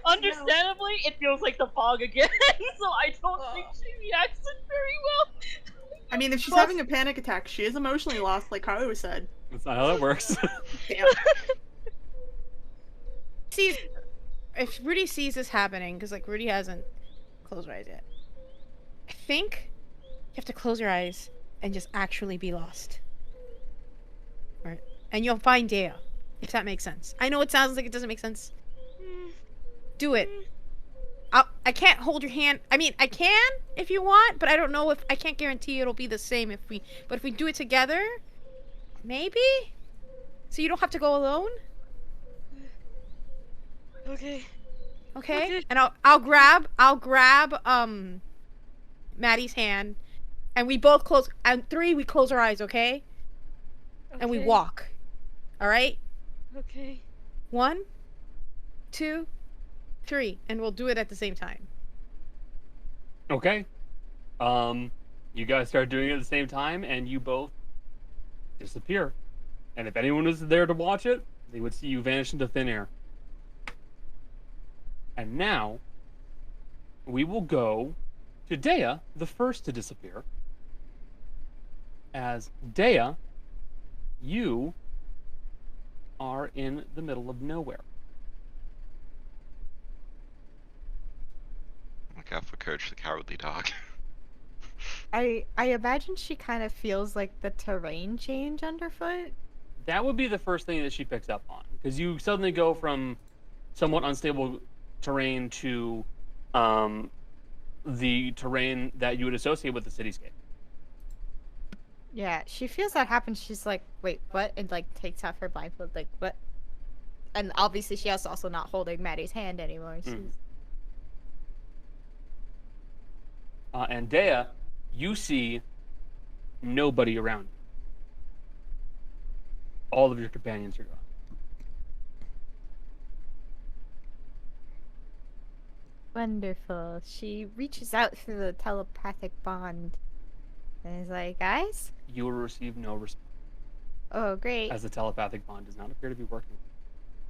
Understandably, it feels like the fog again, so I don't think she reacts it very well. I mean, if she's having a panic attack, she is emotionally lost, like Haru said. That's not how that works. Damn. See, if Rudy sees this happening, because like Rudy hasn't closed her eyes yet, I think you have to close your eyes and just actually be lost. Right? And you'll find Dea, if that makes sense. I know it sounds like it doesn't make sense. Do it. I can't hold your hand. I mean, I can if you want, but I don't know if I can't guarantee it'll be the same if we. But if we do it together, maybe. So you don't have to go alone. Okay. Okay. And I'll grab Maddie's hand, and we both close. And 3, we close our eyes. Okay. And we walk. All right. Okay. 1, 2, 3, and we'll do it at the same time. Okay. You guys start doing it at the same time, and you both disappear. And if anyone was there to watch it, they would see you vanish into thin air. And now, we will go to Dea, the first to disappear. As Dea, you are in the middle of nowhere. Look out for Courage the Cowardly Dog. I imagine she kind of feels like the terrain change underfoot. That would be the first thing that she picks up on, because you suddenly go from somewhat unstable terrain to the terrain that you would associate with the cityscape. Yeah, she feels that happen. She's like, wait, what? And like takes off her blindfold, like, what? And obviously she is also not holding Maddie's hand anymore. She's... And Dea, you see nobody around you. All of your companions are gone. Wonderful. She reaches out through the telepathic bond and is like, guys? You will receive no response, Oh, great. as the telepathic bond does not appear to be working.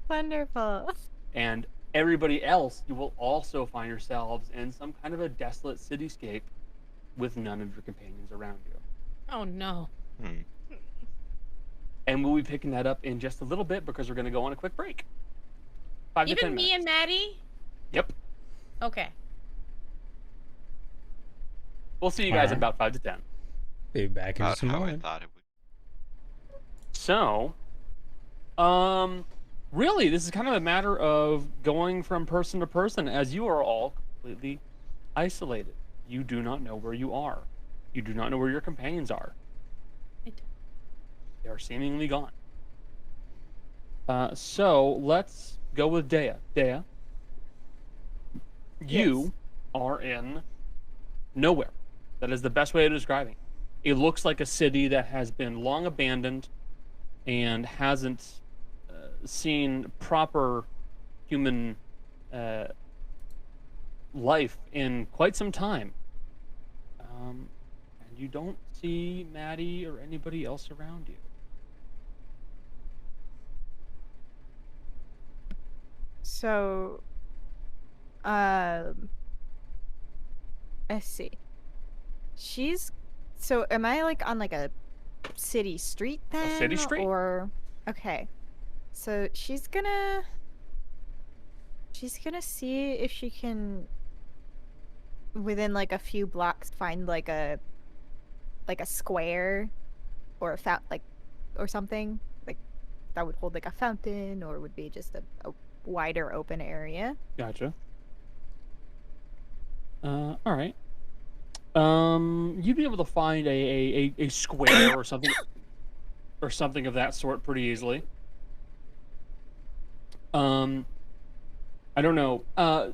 Wonderful. And everybody else, you will also find yourselves in some kind of a desolate cityscape with none of your companions around you. Oh no. And we'll be picking that up in just a little bit because we're going to go on a quick break. 5 to 10 Even me minutes. and Maddie? Yep. Okay. We'll see you guys in Alright. about 5 to 10. Be back in About just a how I moment. thought it would. So, really, this is kind of a matter of going from person to person, as you are all completely isolated. You do not know where you are. You do not know where your companions are. They are seemingly gone. So, let's go with Dea. Dea, you are in nowhere. That is the best way of describing it. It looks like a city that has been long abandoned and hasn't seen proper human life in quite some time. And you don't see Maddie or anybody else around you. So, let's see. So am I like on like a city street then? city street? Or, okay. So she's gonna see if she can, within like a few blocks, find like a square or or something like that would hold like a fountain, or would be just a wider open area. Gotcha. All right. You'd be able to find a square or something of that sort pretty easily. I don't know. So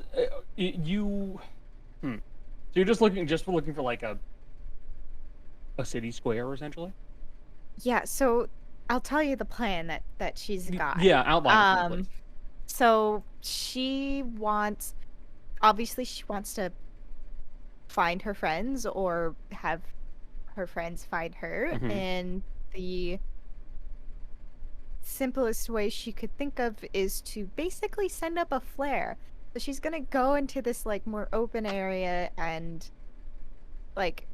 you're just looking for like a city square, essentially. Yeah, so I'll tell you the plan that she's got. Yeah, outline it, please. So she wants to find her friends or have her friends find her, Mhm. and the simplest way she could think of is to basically send up a flare. So she's gonna go into this like more open area, and like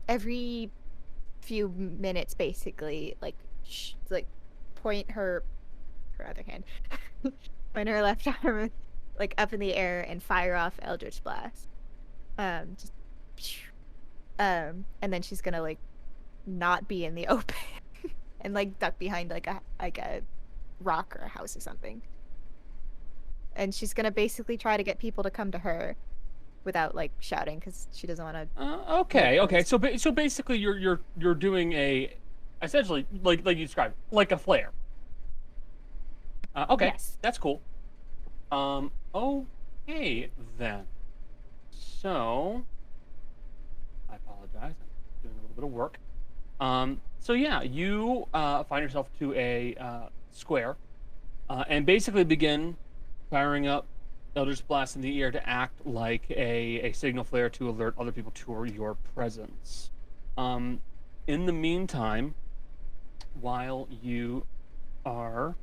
every few minutes basically like point her other hand point her left arm like up in the air and fire off Eldritch Blast. And then she's gonna like not be in the open and like duck behind like a rock or a house or something. And she's gonna basically try to get people to come to her without like shouting, because she doesn't want to. Okay. So basically, you're doing essentially like you described, like a flare. Okay, Yes. that's cool. Okay then. So I apologize. I'm doing a little bit of work. So yeah, you find yourself to a square, and basically begin firing up Eldritch Blast in the air to act like a signal flare to alert other people to your presence. In the meantime, while you are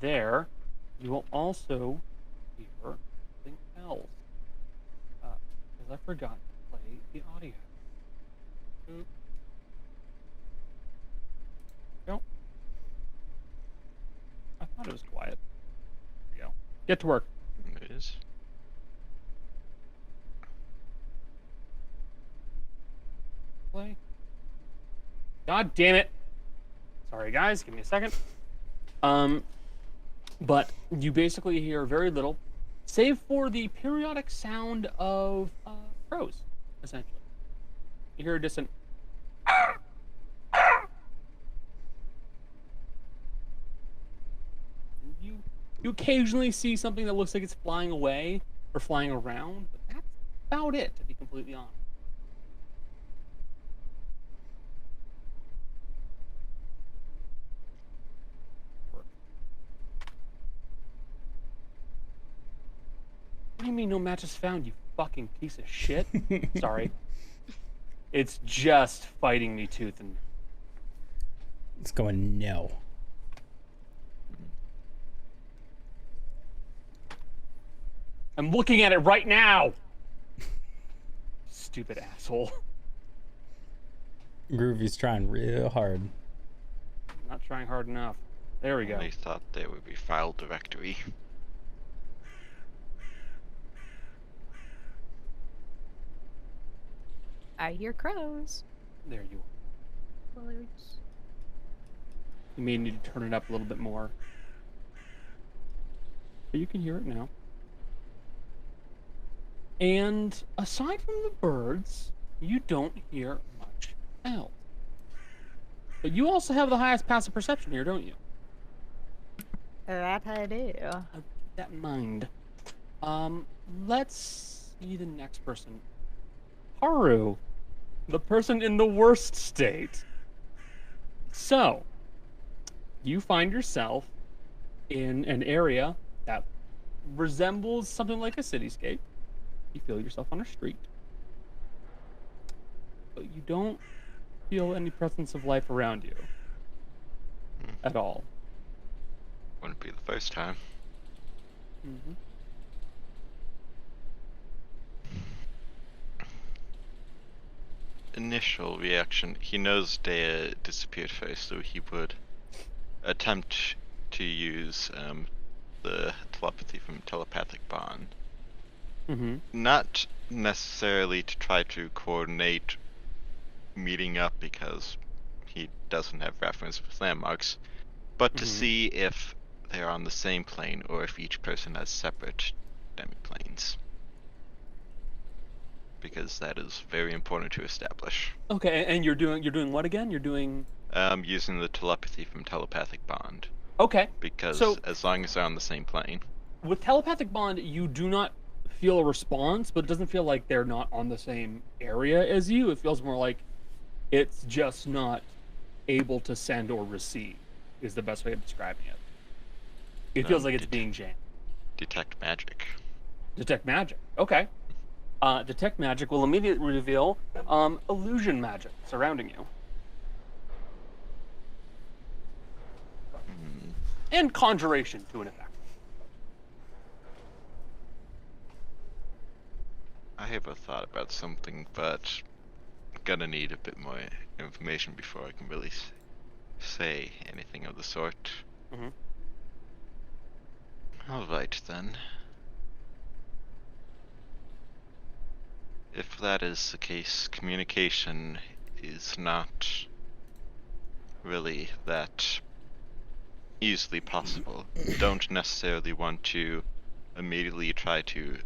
there, you will also hear something else. Because I forgot to play the audio. Oops. No. I thought it was quiet. There we go. Get to work. It is. Play. God damn it. Sorry, guys. Give me a second. But you basically hear very little, save for the periodic sound of crows, essentially. You hear a distant. You occasionally see something that looks like it's flying away or flying around, but that's about it, to be completely honest. What do you mean no matches found, you fucking piece of shit? Sorry. It's just fighting me tooth and... It's going no. I'm looking at it right now! Stupid asshole. Groovy's trying real hard. Not trying hard enough. There we go. I thought there would be file directory. I hear crows. There you are. You may need to turn it up a little bit more. But you can hear it now. And aside from the birds, you don't hear much else. But you also have the highest passive perception here, don't you? That I do. I'll keep that in mind. Let's see the next person. Haru, the person in the worst state. So, you find yourself in an area that resembles something like a cityscape. You feel yourself on a street. But you don't feel any presence of life around you. At all. Wouldn't be the first time. Mm-hmm. Initial reaction, he knows Dea disappeared first, so he would attempt to use the telepathy from telepathic bond. Mm-hmm. Not necessarily to try to coordinate meeting up because he doesn't have reference with landmarks, but to see if they're on the same plane or if each person has separate demiplanes. Because that is very important to establish. Okay, and you're doing what again? You're doing Using the telepathy from telepathic bond. okay. Because So- as long as they're on the same plane. With telepathic bond, you do not feel a response, but it doesn't feel like they're not on the same area as you. It feels more like it's just not able to send or receive, is the best way of describing it. It feels like it's being jammed. Detect magic. Detect magic. Okay. Detect magic will immediately reveal illusion magic surrounding you. And conjuration to an effect. I have a thought about something, but I'm gonna need a bit more information before I can really say anything of the sort. Mhm. Alright then. If that is the case, communication is not really that easily possible. Don't necessarily want to immediately try to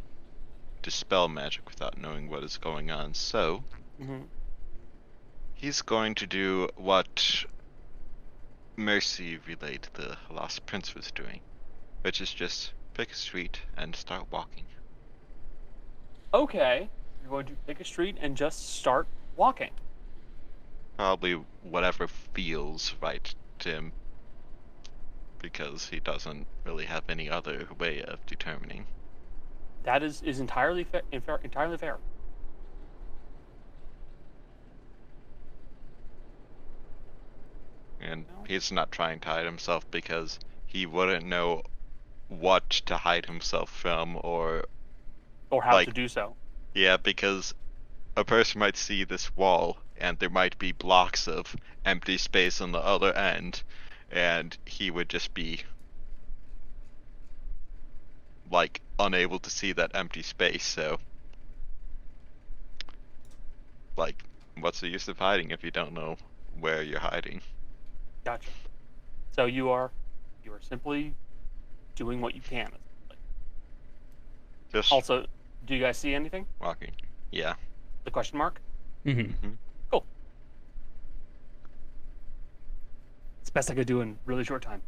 dispel magic without knowing what is going on, so he's going to do what Mercy relayed the Lost Prince was doing, which is just pick a street and start walking. Okay. You're going to pick a street and just start walking. Probably whatever feels right to him, because he doesn't really have any other way of determining. That is entirely entirely fair. And he's not trying to hide himself because he wouldn't know what to hide himself from, or how like, to do so. Yeah, because a person might see this wall and there might be blocks of empty space on the other end, and he would just be like unable to see that empty space, so like what's the use of hiding if you don't know where you're hiding? Gotcha. So you are simply doing what you can. Just Also, do you guys see anything? walking. Yeah. The question mark? Mm-hmm. Cool. It's the best I could do in a really short time.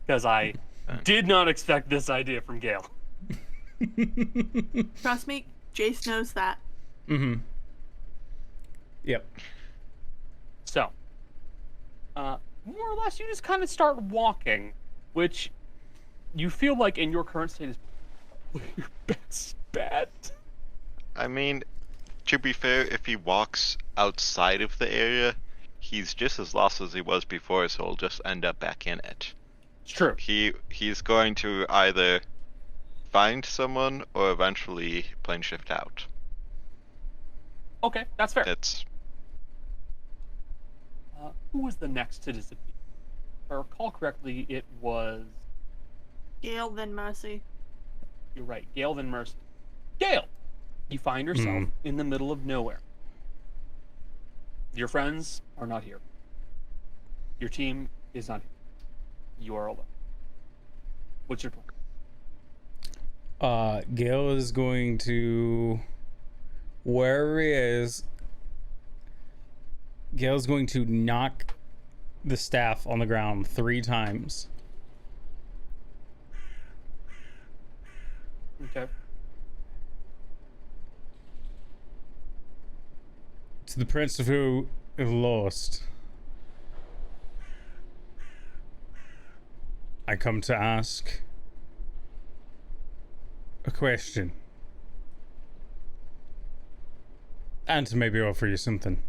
Because I did not expect this idea from Gael. Trust me, Jace knows that. Mm-hmm. Yep. So, more or less, you just kind of start walking, which you feel like in your current state is your best bet. I mean, to be fair, if he walks outside of the area, he's just as lost as he was before, so he'll just end up back in it. It's true. He's going to either find someone or eventually plane shift out. Okay, that's fair. It's Who was the next to disappear? If I recall correctly, it was... Gael, then Mercy. You're right, Gael then Mercy. Gael! You find yourself in the middle of nowhere. Your friends are not here. Your team is not here. You are alone. What's your plan? Gael is going to, wherever he is, Gael's going to knock the staff on the ground 3 times. Okay. To the prince of who is lost, I come to ask a question. And to maybe offer you something.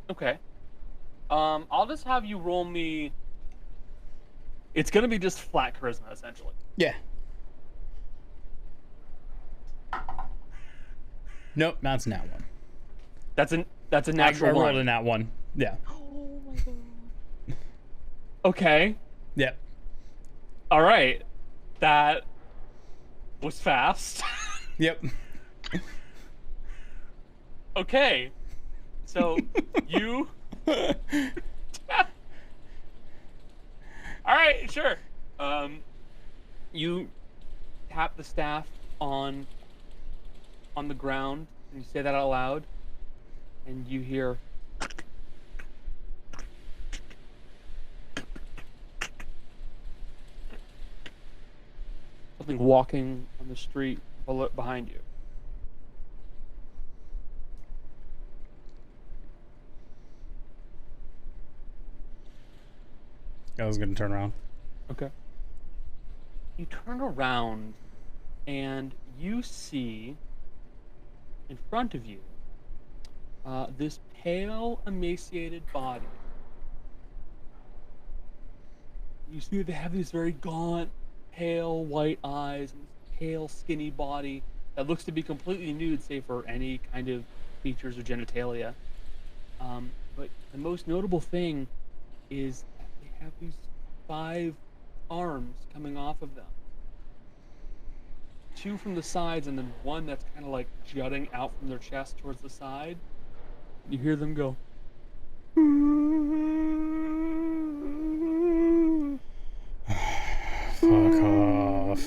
Okay. I'll just have you roll me... It's gonna be just flat charisma, essentially. Yeah. Nope, that's a nat 1. That's a I natural rolled one. a nat 1. Yeah. Oh my god. Okay. Yep. All right. That was fast. Yep. Okay. So you. All right, sure. You tap the staff on the ground, and you say that out loud, and you hear. Something walking on the street behind you. I was gonna turn around. Okay. You turn around and you see in front of you this pale, emaciated body. You see they have these very gaunt, pale white eyes and this pale, skinny body that looks to be completely nude, save for any kind of features or genitalia. But the most notable thing is that they have these 5 arms coming off of them. 2 from the sides and then 1 that's kind of like jutting out from their chest towards the side. You hear them go. Fuck off.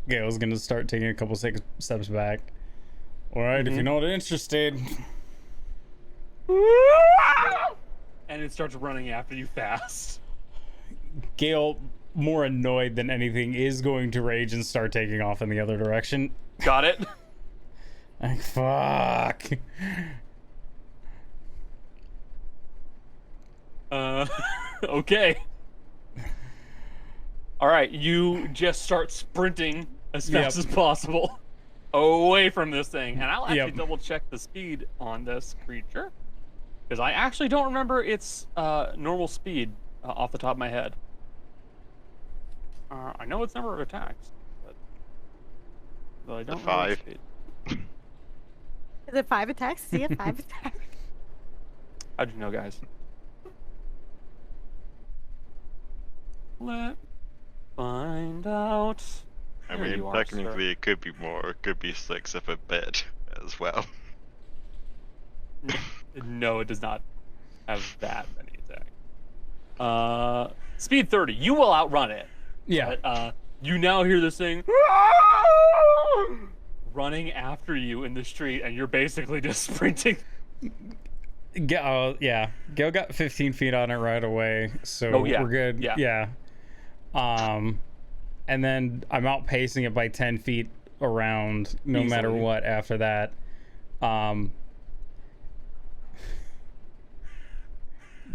Gail's gonna start taking a couple steps back. Alright, if you're not interested. And it starts running after you fast. Gail, more annoyed than anything, is going to rage and start taking off in the other direction. Got it? Like, fuck. Okay. Alright, you just start sprinting as fast as possible away from this thing. And I'll actually double check the speed on this creature. Because I actually don't remember its normal speed off the top of my head. I know its number of attacks, but I don't know its 5. speed. Is it 5 attacks? Is he at 5 attacks? How'd you know, guys? Let find out. I There mean, you are, technically sir. it could be more. It could be 6 if a bit as well. No, it does not have that many attacks. Speed 30. You will outrun it. Yeah. But, you now hear this thing running after you in the street, and you're basically just sprinting. Yeah. Gail got 15 feet on it right away, so Oh, yeah. we're good. Yeah. And then I'm outpacing it by 10 feet around, no matter Easily. what. After that,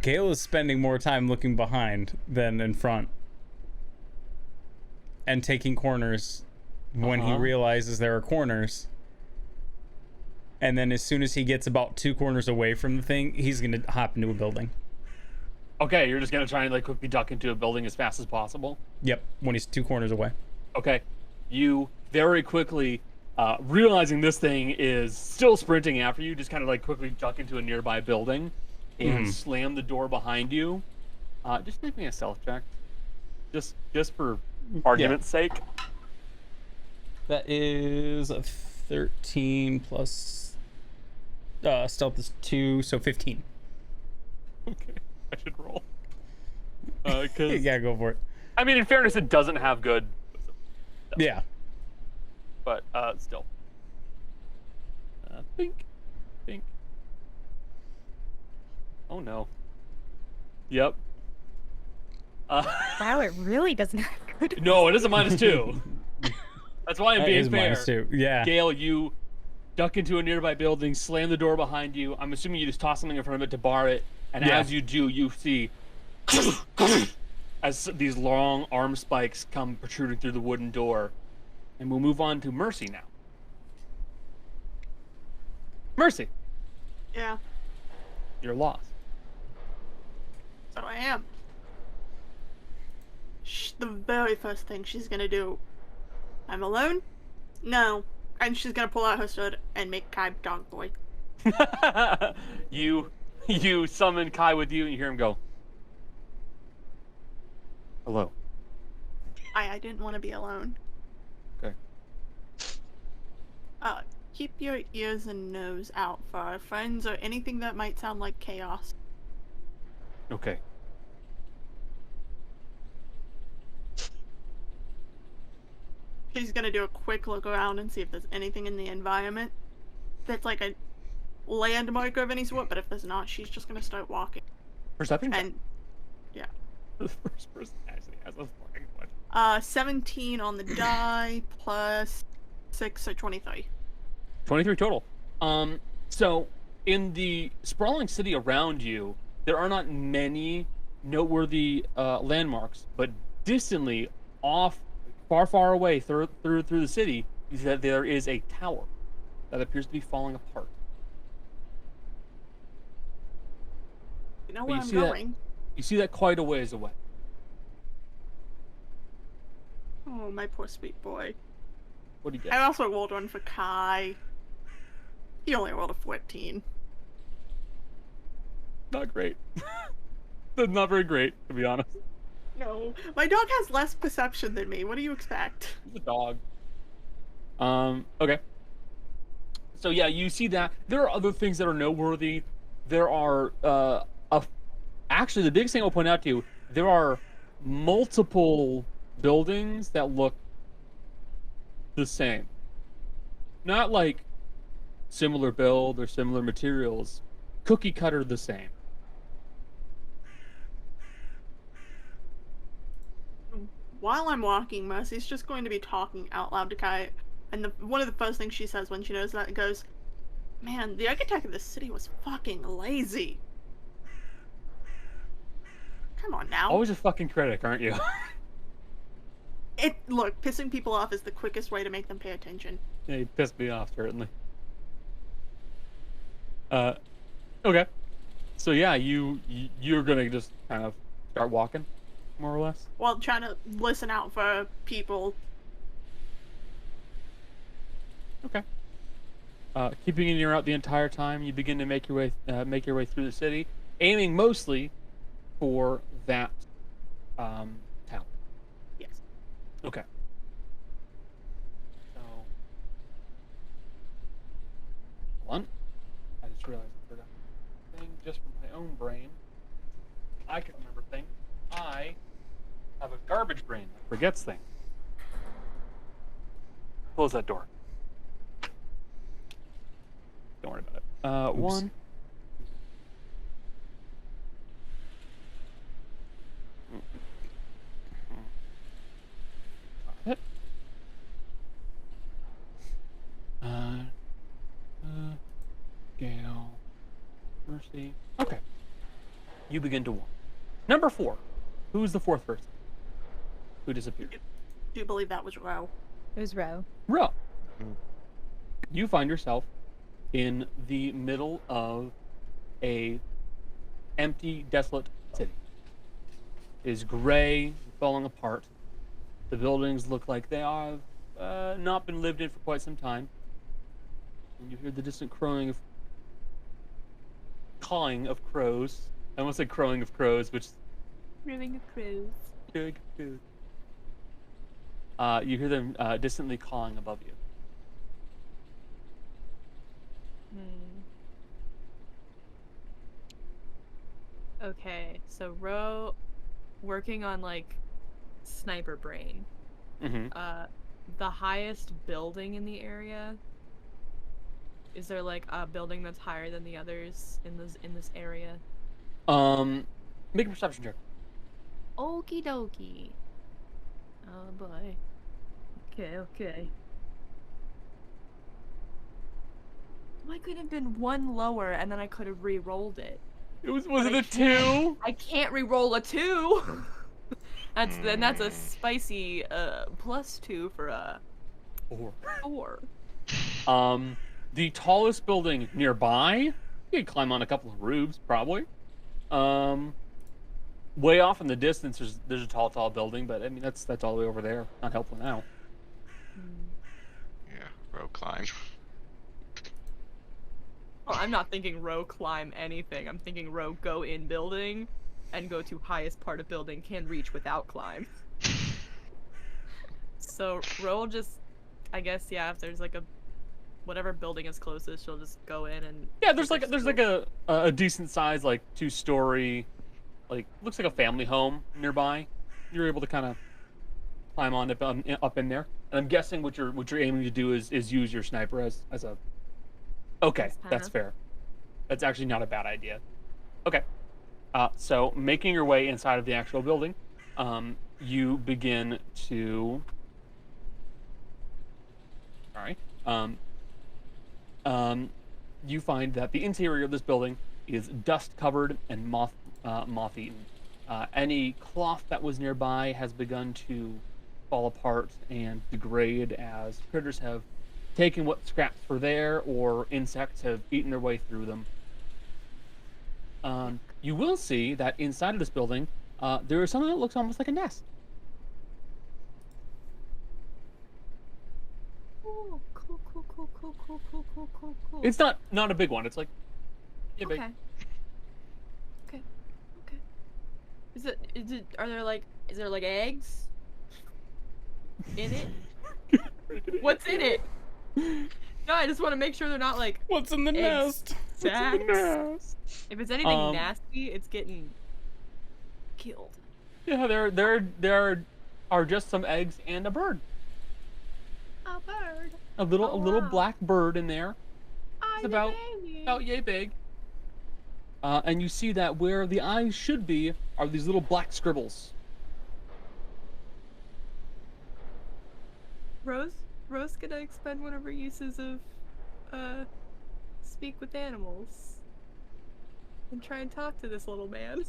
Gail is spending more time looking behind than in front, and taking corners when he Uh-huh. realizes there are corners. And then as soon as he gets about 2 corners away from the thing, he's gonna hop into a building. Okay, you're just gonna try and like quickly duck into a building as fast as possible. Yep, when he's 2 corners away. Okay, you very quickly, realizing this thing is still sprinting after you, just kind of like quickly duck into a nearby building and slam the door behind you. Just make me a stealth check, just for argument's sake. That is a 13 plus stealth is 2, so 15. Okay, I should roll. Cause Yeah, go for it. I mean, in fairness, it doesn't have good, Yeah. but still. Think. Oh no. Yep. Wow, it really doesn't have good. No, it is a -2. That's why I'm That being is fair. -2. Yeah. Gale, you duck into a nearby building, slam the door behind you. I'm assuming you just toss something in front of it to bar it, and Yeah. as you do, you see as these long arm spikes come protruding through the wooden door. And we'll move on to Mercy now. Mercy, Yeah, you're lost. so I am. The very first thing she's gonna do. I'm alone? No. And she's gonna pull out her sword and make Kai dog boy. You summon Kai with you, and you hear him go, "Hello." I didn't want to be alone. Okay. Keep your ears and nose out for our friends or anything that might sound like chaos. Okay. She's gonna do a quick look around and see if there's anything in the environment that's like a landmark of any sort, but if there's not, she's just gonna start walking. Perception check. And The first person actually has a fucking question. 17 on the die plus 6, so 23. 23 total. So in the sprawling city around you, there are not many noteworthy landmarks, but distantly off, far away through the city, you see that there is a tower that appears to be falling apart. You know But where you I'm see that- going? You see that quite a ways away. Oh, my poor sweet boy. What do you I get? also rolled one for Kai. He only rolled a 14. Not great. That's not very great, to be honest. No, my dog has less perception than me. What do you expect? He's a dog. Okay. So yeah, you see that there are other things that are noteworthy. There are actually the biggest thing I'll point out to you, there are multiple buildings that look the same. Not like similar build or similar materials. Cookie cutter the same. While I'm walking, Mercy's just going to be talking out loud to Kai, and one of the first things she says when she knows that goes, "Man, the architect of this city was fucking lazy." Come on now. Always a fucking critic, aren't you? Look, pissing people off is the quickest way to make them pay attention. Yeah, you pissed me off, certainly. Okay. So yeah, you're gonna just kind of start walking, more or less. While trying to listen out for people. Okay. Keeping an ear out the entire time, you begin to make your way through the city, aiming mostly for that tower. Okay. So, hold on. I just realized I forgot a thing just from my own brain. I can remember things. I have a garbage brain that forgets things. Close that door. Don't worry about it. Oops. One. Got it. Gael. Mercy. Okay. You begin to walk. Number 4. Who's the 4th person? Who disappeared? Do you believe that was Ro? It was Ro. Ro. You find yourself in the middle of a empty, desolate city. It is gray, falling apart. The buildings look like they are not been lived in for quite some time. And you hear the distant cawing of crows. I almost said crowing of crows, which Ring of crows. good. You hear them distantly cawing above you. Okay, so Ro working on like sniper brain. Mm-hmm. The highest building in the area. Is there like a building that's higher than the others in this area? Make a perception check. Okie dokie. Oh boy. Okay. Why could have been one lower and then I could have re-rolled it? Was But it I a 2? I can't re-roll a 2. That's a spicy +2 for a 4. The tallest building nearby, you could climb on a couple of roofs, probably. Way off in the distance, there's a tall building, but I mean that's all the way over there. Not helpful now. Yeah, row climb. Well, I'm not thinking Ro climb anything. I'm thinking Ro go in building and go to highest part of building can reach without climb. So Ro will just, I guess, yeah, if there's like a whatever building is closest, she'll just go in and Yeah, there's like a decent size like 2-story, like looks like a family home nearby. You're able to kind of climb on up in there. And I'm guessing what you're aiming to do is use your sniper as a. Okay, that's fair. That's actually not a bad idea. Okay, so making your way inside of the actual building, you begin to. Sorry. You find that the interior of this building is dust covered and moth eaten. Any cloth that was nearby has begun to fall apart and degrade as critters have taken what scraps were there or insects have eaten their way through them. You will see that inside of this building, there is something that looks almost like a nest. Oh, cool. It's not a big one. It's like yeah, big. Okay. Is there like eggs in it? What's in it? No, I just want to make sure they're not like What's in the eggs, nest? sacks. If it's anything nasty, it's getting killed. Yeah, there are just some eggs and a bird. A bird. A little Oh, wow. black bird in there. It's I'm about a baby. yay big. And you see that where the eyes should be are these little black scribbles. Rose gonna expend one of her uses of speak with animals and try and talk to this little man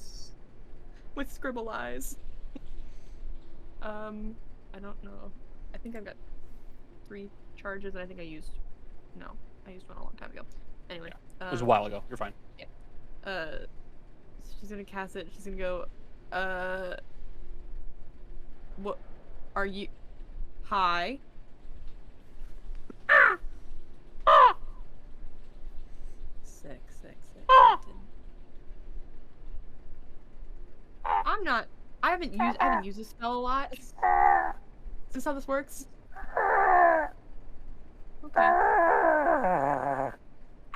with scribble eyes. I don't know. I think I've got 3 charges, and I think I used one a long time ago. Anyway, It was a while ago. You're fine. She's gonna cast it. She's gonna go. What are you? Hi. Sick. I haven't used this spell a lot. this how this works? Okay.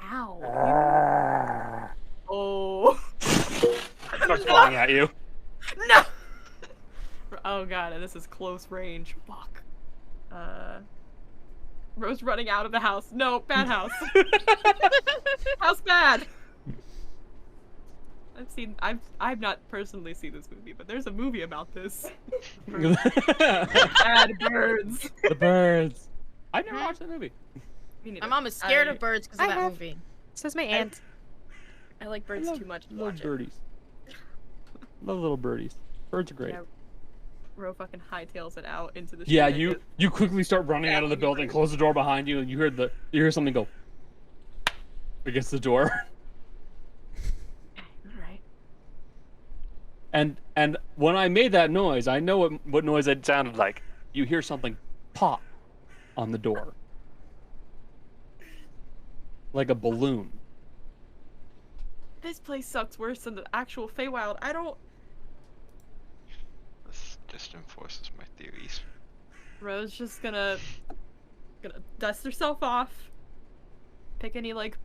Ow. Oh. Starts flying at you. No! Oh god, and this is close range. Fuck. Rose running out of the house. No, bad house. House bad. I've not personally seen this movie, but there's a movie about this. Bad birds. The birds. I've never watched that movie. My mom is scared of birds because of that movie. Says my aunt. I like birds too much to Love watch birdies. Love little birdies. Birds are great. Yeah. Ro fucking hightails it out into the Yeah, street. you quickly start running out of the building, close the door behind you, and you hear something go against the door. Alright. And when I made that noise, I know what noise it sounded like. You hear something pop on the door. Like a balloon. This place sucks worse than the actual Feywild. I don't. This just enforces my theories. Rose just gonna dust herself off, pick any like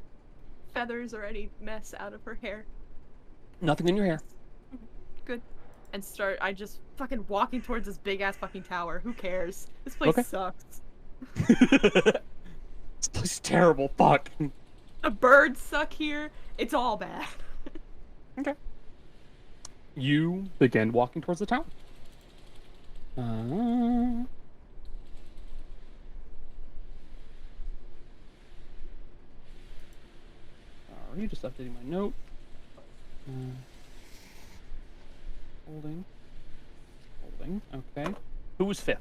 feathers or any mess out of her hair. Nothing in your hair. Good. And start. I just fucking walking towards this big ass fucking tower. Who cares? This place Okay. sucks. This place is terrible. Fuck. The birds suck here. It's all bad. Okay. You begin walking towards the tower. Alright, just updating my note. Holding. Okay. Who was fifth?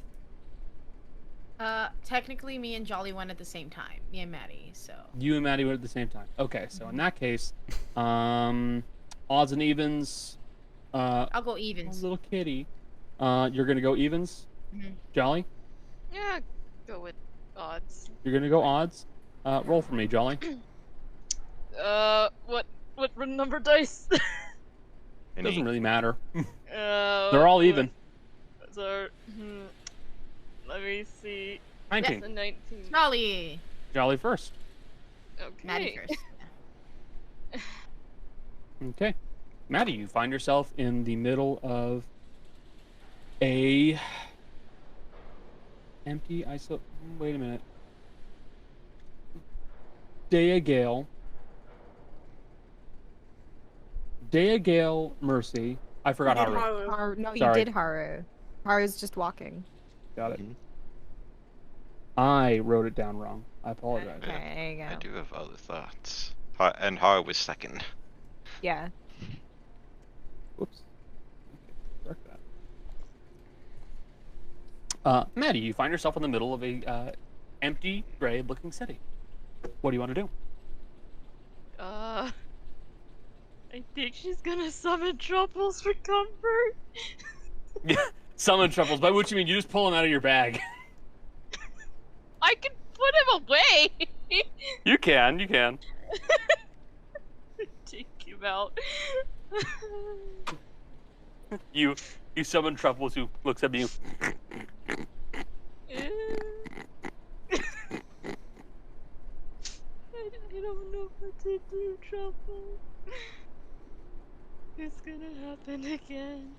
Technically, me and Jolly went at the same time. Me and Maddie, so. You and Maddie went at the same time. Okay, so in that case, odds and evens. I'll go evens. Little kitty. You're gonna go evens. Jolly. Yeah, go with odds. You're gonna go odds. Roll for me, Jolly. What number dice? Doesn't really matter. They're They're all even. So, let me see. 19. The 19. Jolly. Jolly first. Okay. Maddie first. Okay. Maddie, you find yourself in the middle of a empty wait a minute. Gael. Gael, Mercy. I forgot You did Haru. Haru. No, you Sorry. did Haru. Haru's just walking. Got it. I wrote it down wrong. I apologize. Okay, there you I go. do have other thoughts. And Har was second. Yeah. Whoops. Correct that. Maddie, you find yourself in the middle of a empty, gray-looking city. What do you want to do? I think she's gonna summon Truffles for comfort. Summon Truffles, by which you mean you just pull him out of your bag. I can put him away. You can. Take him out. You summon Truffles, who looks at you. I don't know what to do, Truffles. It's gonna happen again.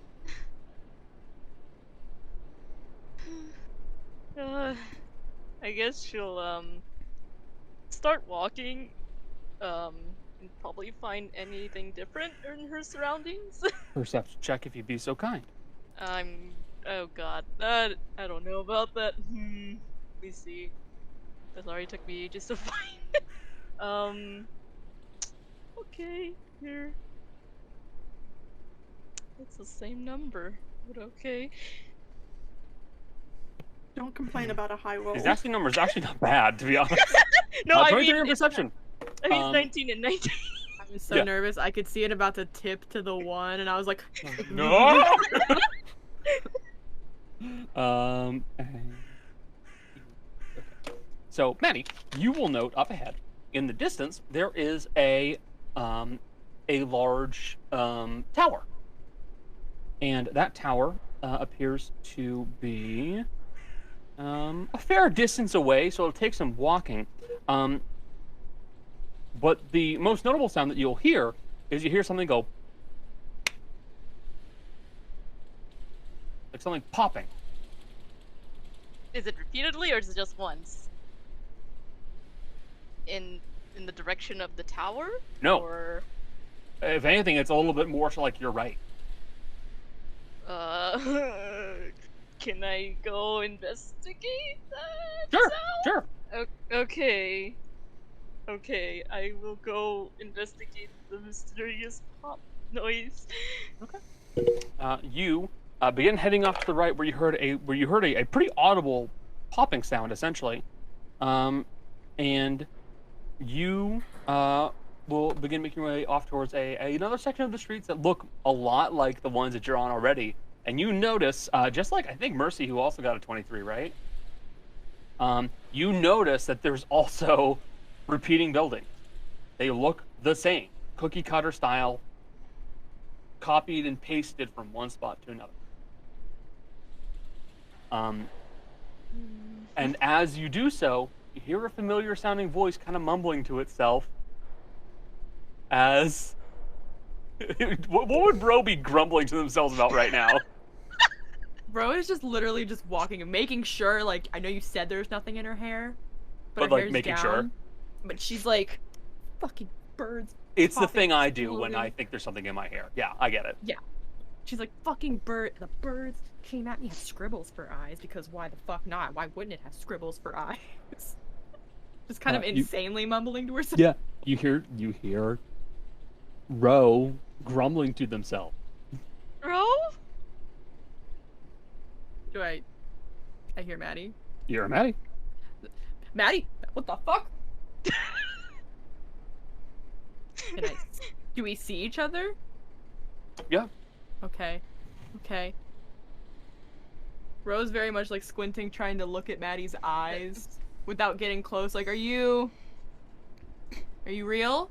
I guess she'll start walking, and probably find anything different in her surroundings. Perception check if you'd be so kind. Oh god, I don't know about that. Let me see. That already took me ages to find. Okay, here. It's the same number, but okay. Don't complain about a high roll. His actually number is actually not bad, to be honest. No, I 23 mean, in perception. I mean 19 and 19. I was so Yeah. nervous. I could see it about to tip to the 1, and I was like, No. So, Maddie, you will note up ahead in the distance there is a large tower, and that tower appears to be a fair distance away, so it'll take some walking. But the most notable sound that you'll hear is you hear something go, like something popping. Is it repeatedly or is it just once? In the direction of the tower? No. Or If anything, it's a little bit more so like you're right. can I go investigate that? Sure, sound? sure. Okay. Okay, I will go investigate the mysterious pop noise. You begin heading off to the right, where you heard a pretty audible popping sound, essentially, and you will begin making your way off towards another section of the streets that look a lot like the ones that you're on already. And you notice, just like I think Mercy, who also got a 23, right? You notice that there's also repeating buildings. They look the same, cookie cutter style, copied and pasted from one spot to another. And as you do so, you hear a familiar sounding voice kind of mumbling to itself as... what would Bro be grumbling to themselves about right now? Bro is just literally just walking and making sure, like, I know you said there's nothing in her hair, but her like hair's making down, sure. But she's like, fucking birds. It's the popping, thing I do when exploding. I think there's something in my hair. Yeah, I get it. Yeah. She's like, fucking bird. The birds came at me, had scribbles for eyes, because why the fuck not? Why wouldn't it have scribbles for eyes? Just kind of insanely mumbling to herself. Yeah, you hear Ro grumbling to themselves. Bro? Do I hear Maddie? You're Maddie. Maddie? What the fuck? Do we see each other? Yeah. Okay. Okay. Rose very much like squinting, trying to look at Maddie's eyes without getting close. Like, are you real?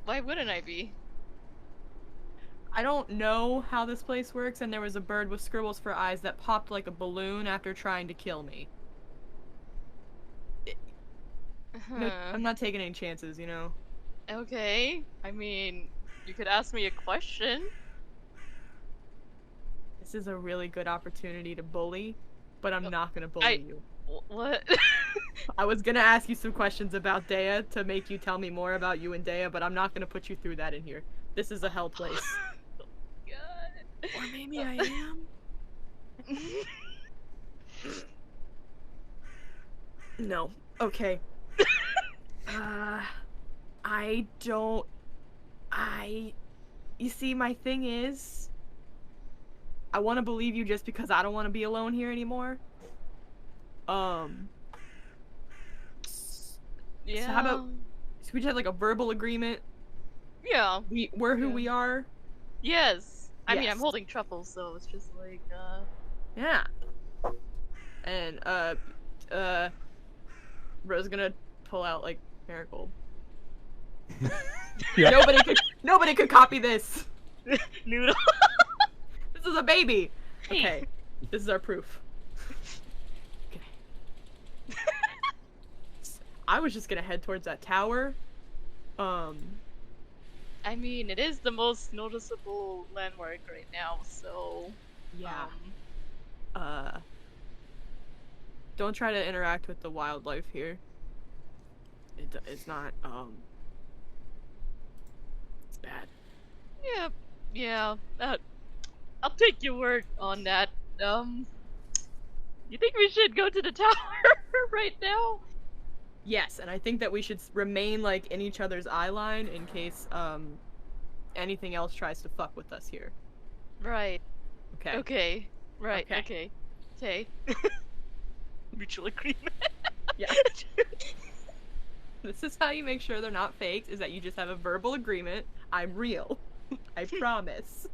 Why wouldn't I be? I don't know how this place works, and there was a bird with scribbles for eyes that popped like a balloon after trying to kill me. No, I'm not taking any chances, you know? Okay. I mean, you could ask me a question. This is a really good opportunity to bully, but I'm not gonna bully you. What? I was gonna ask you some questions about Dea to make you tell me more about you and Dea, but I'm not gonna put you through that in here. This is a hell place. God. Or maybe I am? No. Okay. You see, my thing is, I want to believe you just because I don't want to be alone here anymore. Yeah. So how about, so we just have like a verbal agreement? Yeah. We're who we are? Yes. I mean, I'm Yes. holding truffles, so it's just like, Yeah. And, Rose gonna pull out, like, Marigold. Yeah. Nobody could copy this! Noodle. This is a baby! Okay. This is our proof. Okay. I was just gonna head towards that tower. I mean, it is the most noticeable landmark right now, so... Yeah. Don't try to interact with the wildlife here. It's not, it's bad. Yeah, I'll take your word on that. You think we should go to the tower right now? Yes, and I think that we should remain, like, in each other's eye line in case, anything else tries to fuck with us here. Right. Okay. Okay. Right. Okay. Okay. Mutual agreement. Yeah. This is how you make sure they're not faked, is that you just have a verbal agreement. I'm real. I promise.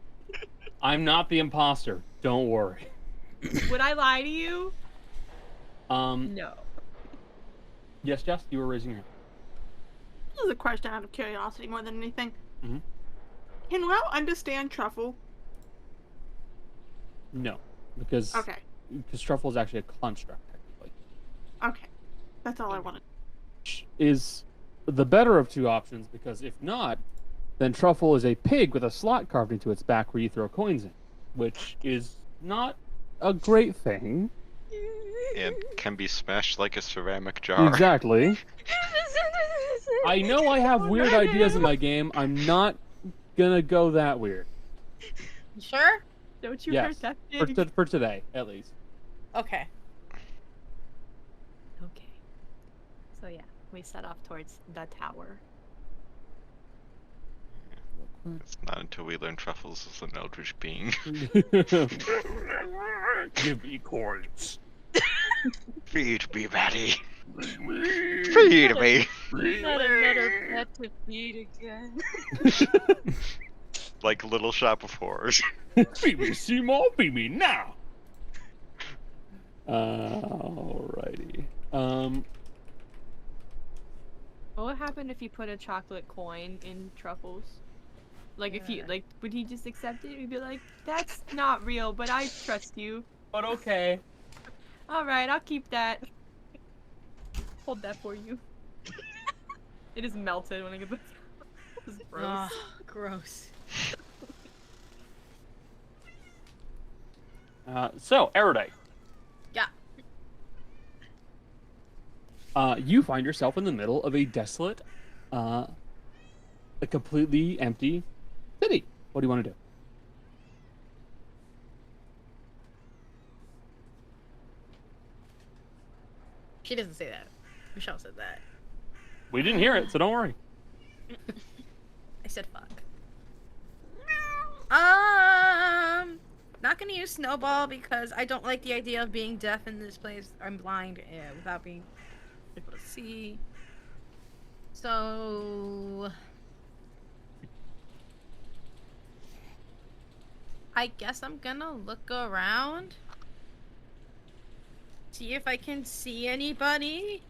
I'm not the imposter. Don't worry. Would I lie to you? No. Yes, Jess, you were raising your hand. This is a question out of curiosity more than anything. Mhm. Can Ro understand truffle? No, because Okay. because truffle is actually a construct, technically. Okay. That's all I wanted. Is the better of two options, because if not, then truffle is a pig with a slot carved into its back where you throw coins in, which is not a great thing. And can be smashed like a ceramic jar. Exactly. I know I have weird ideas in my game. I'm not gonna go that weird. You sure? Don't you Yes, hurt that pig. for today, at least. Okay. Okay. So yeah, we set off towards the tower. It's not until we learn Truffles is an eldritch being. Give me coins. Feed me, Maddie. Feed me. Not another pet to feed again. Like Little Shop of Horrors. Feed me, Seymour. Feed me now. Alrighty. What would happen if you put a chocolate coin in Truffles? Like if you like, would he just accept it? He'd be like, "That's not real, but I trust you." But okay. All right, I'll keep that. Hold that for you. It is melted when I get this. This is gross. Ugh, gross. So, Erudite. Yeah. You find yourself in the middle of a desolate, a completely empty city. What do you want to do? She doesn't say that. Michelle said that. We didn't hear it, so don't worry. I said fuck. Not gonna use snowball because I don't like the idea of being deaf in this place. I'm blind without being able to see. So I guess I'm gonna look around. See if I can see anybody.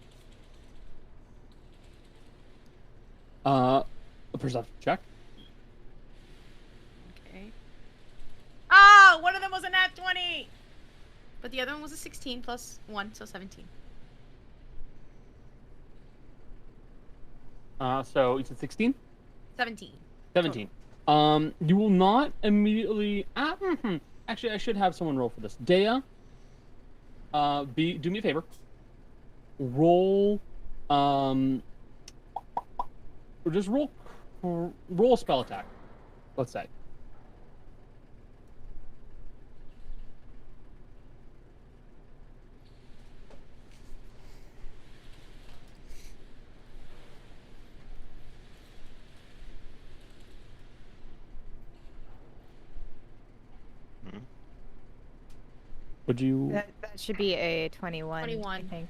A perception check. Okay. Oh, one of them was a nat 20! But the other one was a 16 plus 1, so 17. So you said 16? 17. 17. You will not immediately. Actually, I should have someone roll for this. Dea. Do me a favor. Roll. Or just roll a spell attack. Let's say. Would you? That should be a 21. 21. I think.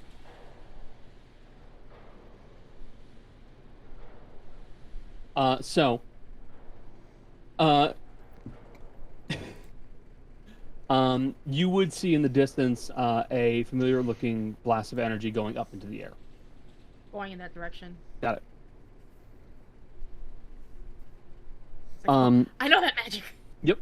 You would see in the distance a familiar-looking blast of energy going up into the air. Going in that direction. Got it. I know that magic. Yep.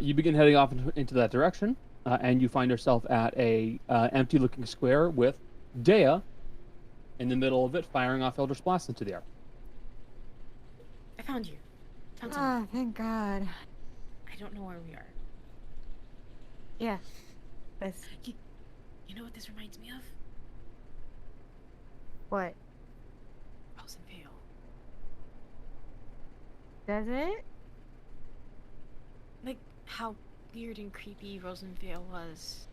You begin heading off into that direction, and you find yourself at a empty-looking square with Dea in the middle of it, firing off Eldritch Blast into the air. I found you. Found something. Oh, thank God. I don't know where we are. Yeah. This. You know what this reminds me of? What? Rosenvale. Does it? Like how weird and creepy Rosenvale was.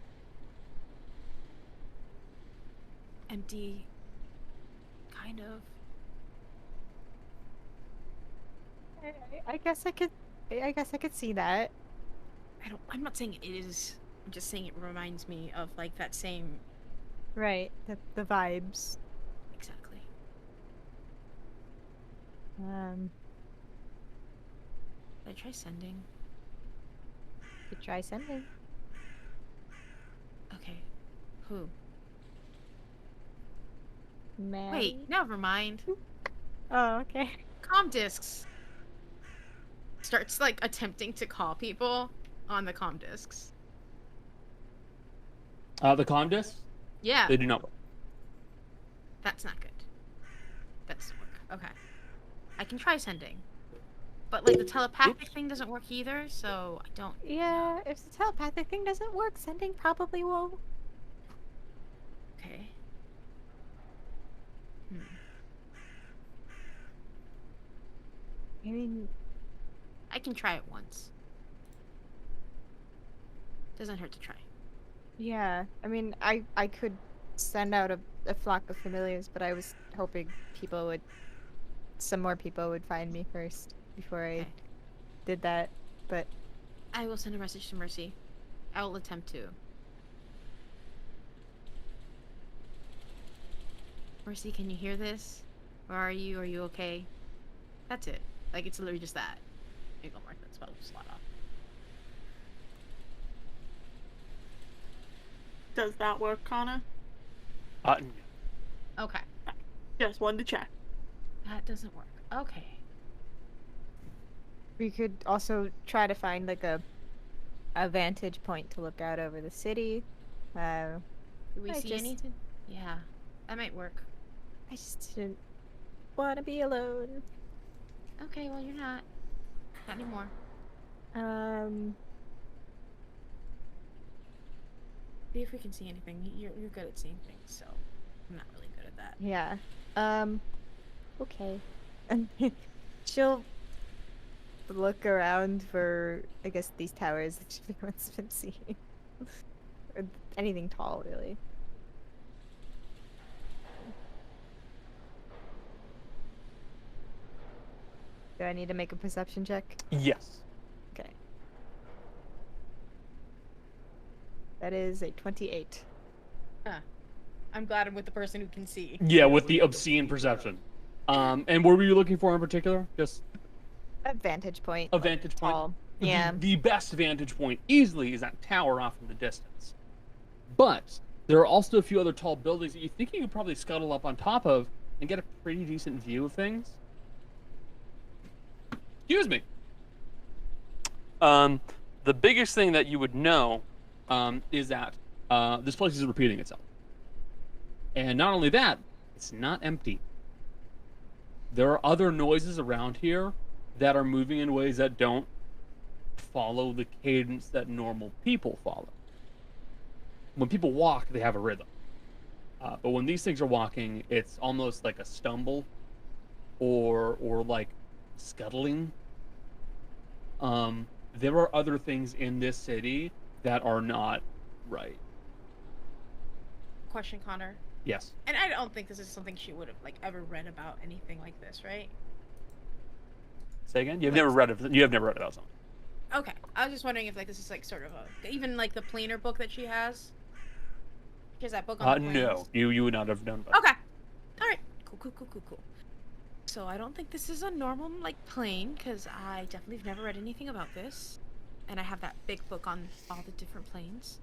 Empty. Kind of. I guess I could. I guess I could see that. I'm not saying it is. I'm just saying it reminds me of like that same. Right. The vibes. Exactly. Um. Did I try sending? Could try sending. Okay. Who? Mary? Wait, never mind. Oh, okay. Comm discs. Starts like attempting to call people on the comm discs. The comm discs, Yeah. they do not work. That's not good. That doesn't work. Okay. I can try sending. But, like, the telepathic thing doesn't work either, so I don't Yeah, know. if the telepathic thing doesn't work, sending probably won't. Okay. I mean, I can try it once. Doesn't hurt to try. yeah. I mean, I could send out a flock of familiars, but I was hoping some more people would find me first before I Okay. did that. But I will send a message to Mercy. I will attempt to. Mercy, can you hear this? Where are you? Are you okay? That's it. Like, it's literally just that. Maybe I'll mark that spell slot off. Does that work, Connor? Okay. Just wanted to check. That doesn't work. Okay. we could also try to find like a vantage point to look out over the city. Do we I see just- anything? Yeah. That might work. I just didn't want to be alone. Okay, well, you're not. Not anymore. See if we can see anything. You're good at seeing things, so I'm not really good at that. Yeah. Okay. She'll look around for, I guess, these towers that everyone's been seeing. Or anything tall, really. Do I need to make a perception check? Yes. Okay. That is a 28. I'm glad I'm with the person who can see. Yeah, with the obscene perception. And what were you looking for in particular? Just A vantage point. a like, vantage point? tall. The- Yeah. The best vantage point easily is that tower off in the distance. But there are also a few other tall buildings that you think you could probably scuttle up on top of and get a pretty decent view of things. Excuse me. The biggest thing that you would know is that this place is repeating itself. And not only that, it's not empty. There are other noises around here that are moving in ways that don't follow the cadence that normal people follow. When people walk, they have a rhythm. But when these things are walking, it's almost like a stumble or like scuttling. There are other things in this city that are not right. Question, Connor. Yes. And I don't think this is something she would have like ever read about anything like this, right? Say again? You have Wait. never read about something. Okay. I was just wondering if like this is like sort of even like the planar book that she has. She has that book on the No. planes. You would not have known about it. Okay. All right. Cool. So I don't think this is a normal like plane because I definitely have never read anything about this, and I have that big book on all the different planes.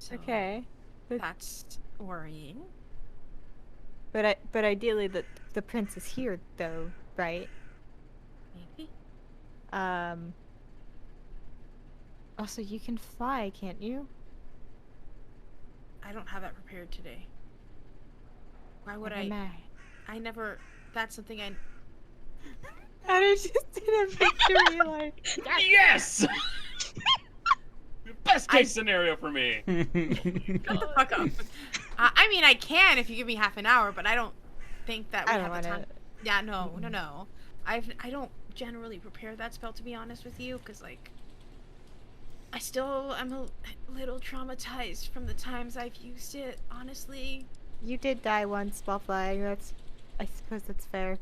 So Okay. that's worrying. But ideally the prince is here though, right? Maybe. Also you can fly, can't you? I don't have that prepared today. Why would Never I? mind. I never. That's something I. I just did a victory like Yes! Best case scenario for me. Shut the fuck up. I mean, I can if you give me half an hour, but I don't think that we I don't have the wanna- time. Yeah, no. I don't generally prepare that spell, to be honest with you, because like I still am a little traumatized from the times I've used it. Honestly, you did die once while flying, I suppose that's fair.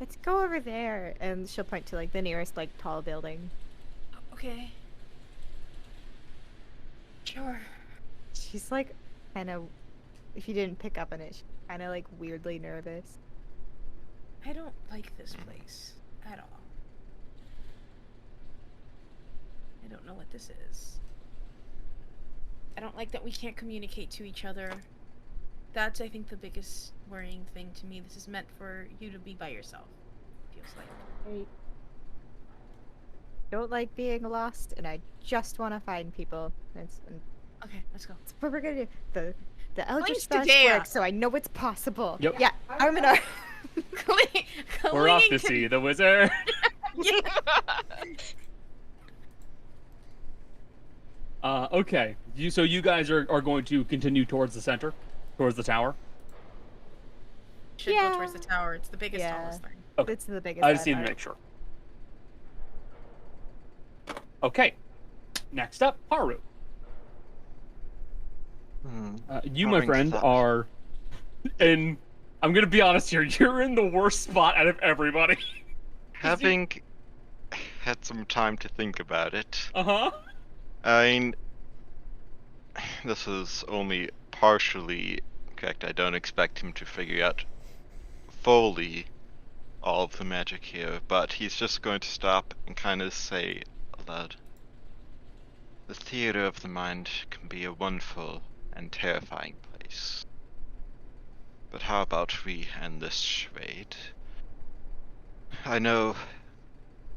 Let's go over there, and she'll point to like the nearest like tall building. okay. Sure. She's like kind of, if you didn't pick up on it, she's kind of like weirdly nervous. I don't like this place at all. I don't know what this is. I don't like that we can't communicate to each other. That's, I think, the biggest worrying thing to me. This is meant for you to be by yourself, feels like. Right. don't like being lost, and I just want to find people. And Okay, let's go. that's what we're gonna do. The Eldritch Thanks to Slash Dea. works, so I know it's possible. Yep. Yeah, arm in arm. We're off to see the wizard. Okay. So you guys are going to continue towards the center, towards the tower. Should Yeah. go towards the tower. It's the biggest, Yeah. tallest thing. Okay. It's the biggest. I just need to part. make sure. Okay. Next up, Haru. You, my Having friend, thought- are in. I'm gonna be honest here. You're in the worst spot out of everybody. Having had some time to think about it, Uh-huh. I mean, this is only partially correct. I don't expect him to figure out fully all of the magic here, but he's just going to stop and kind of say aloud, "The theater of the mind can be a wonderful and terrifying place. But how about we end this charade? I know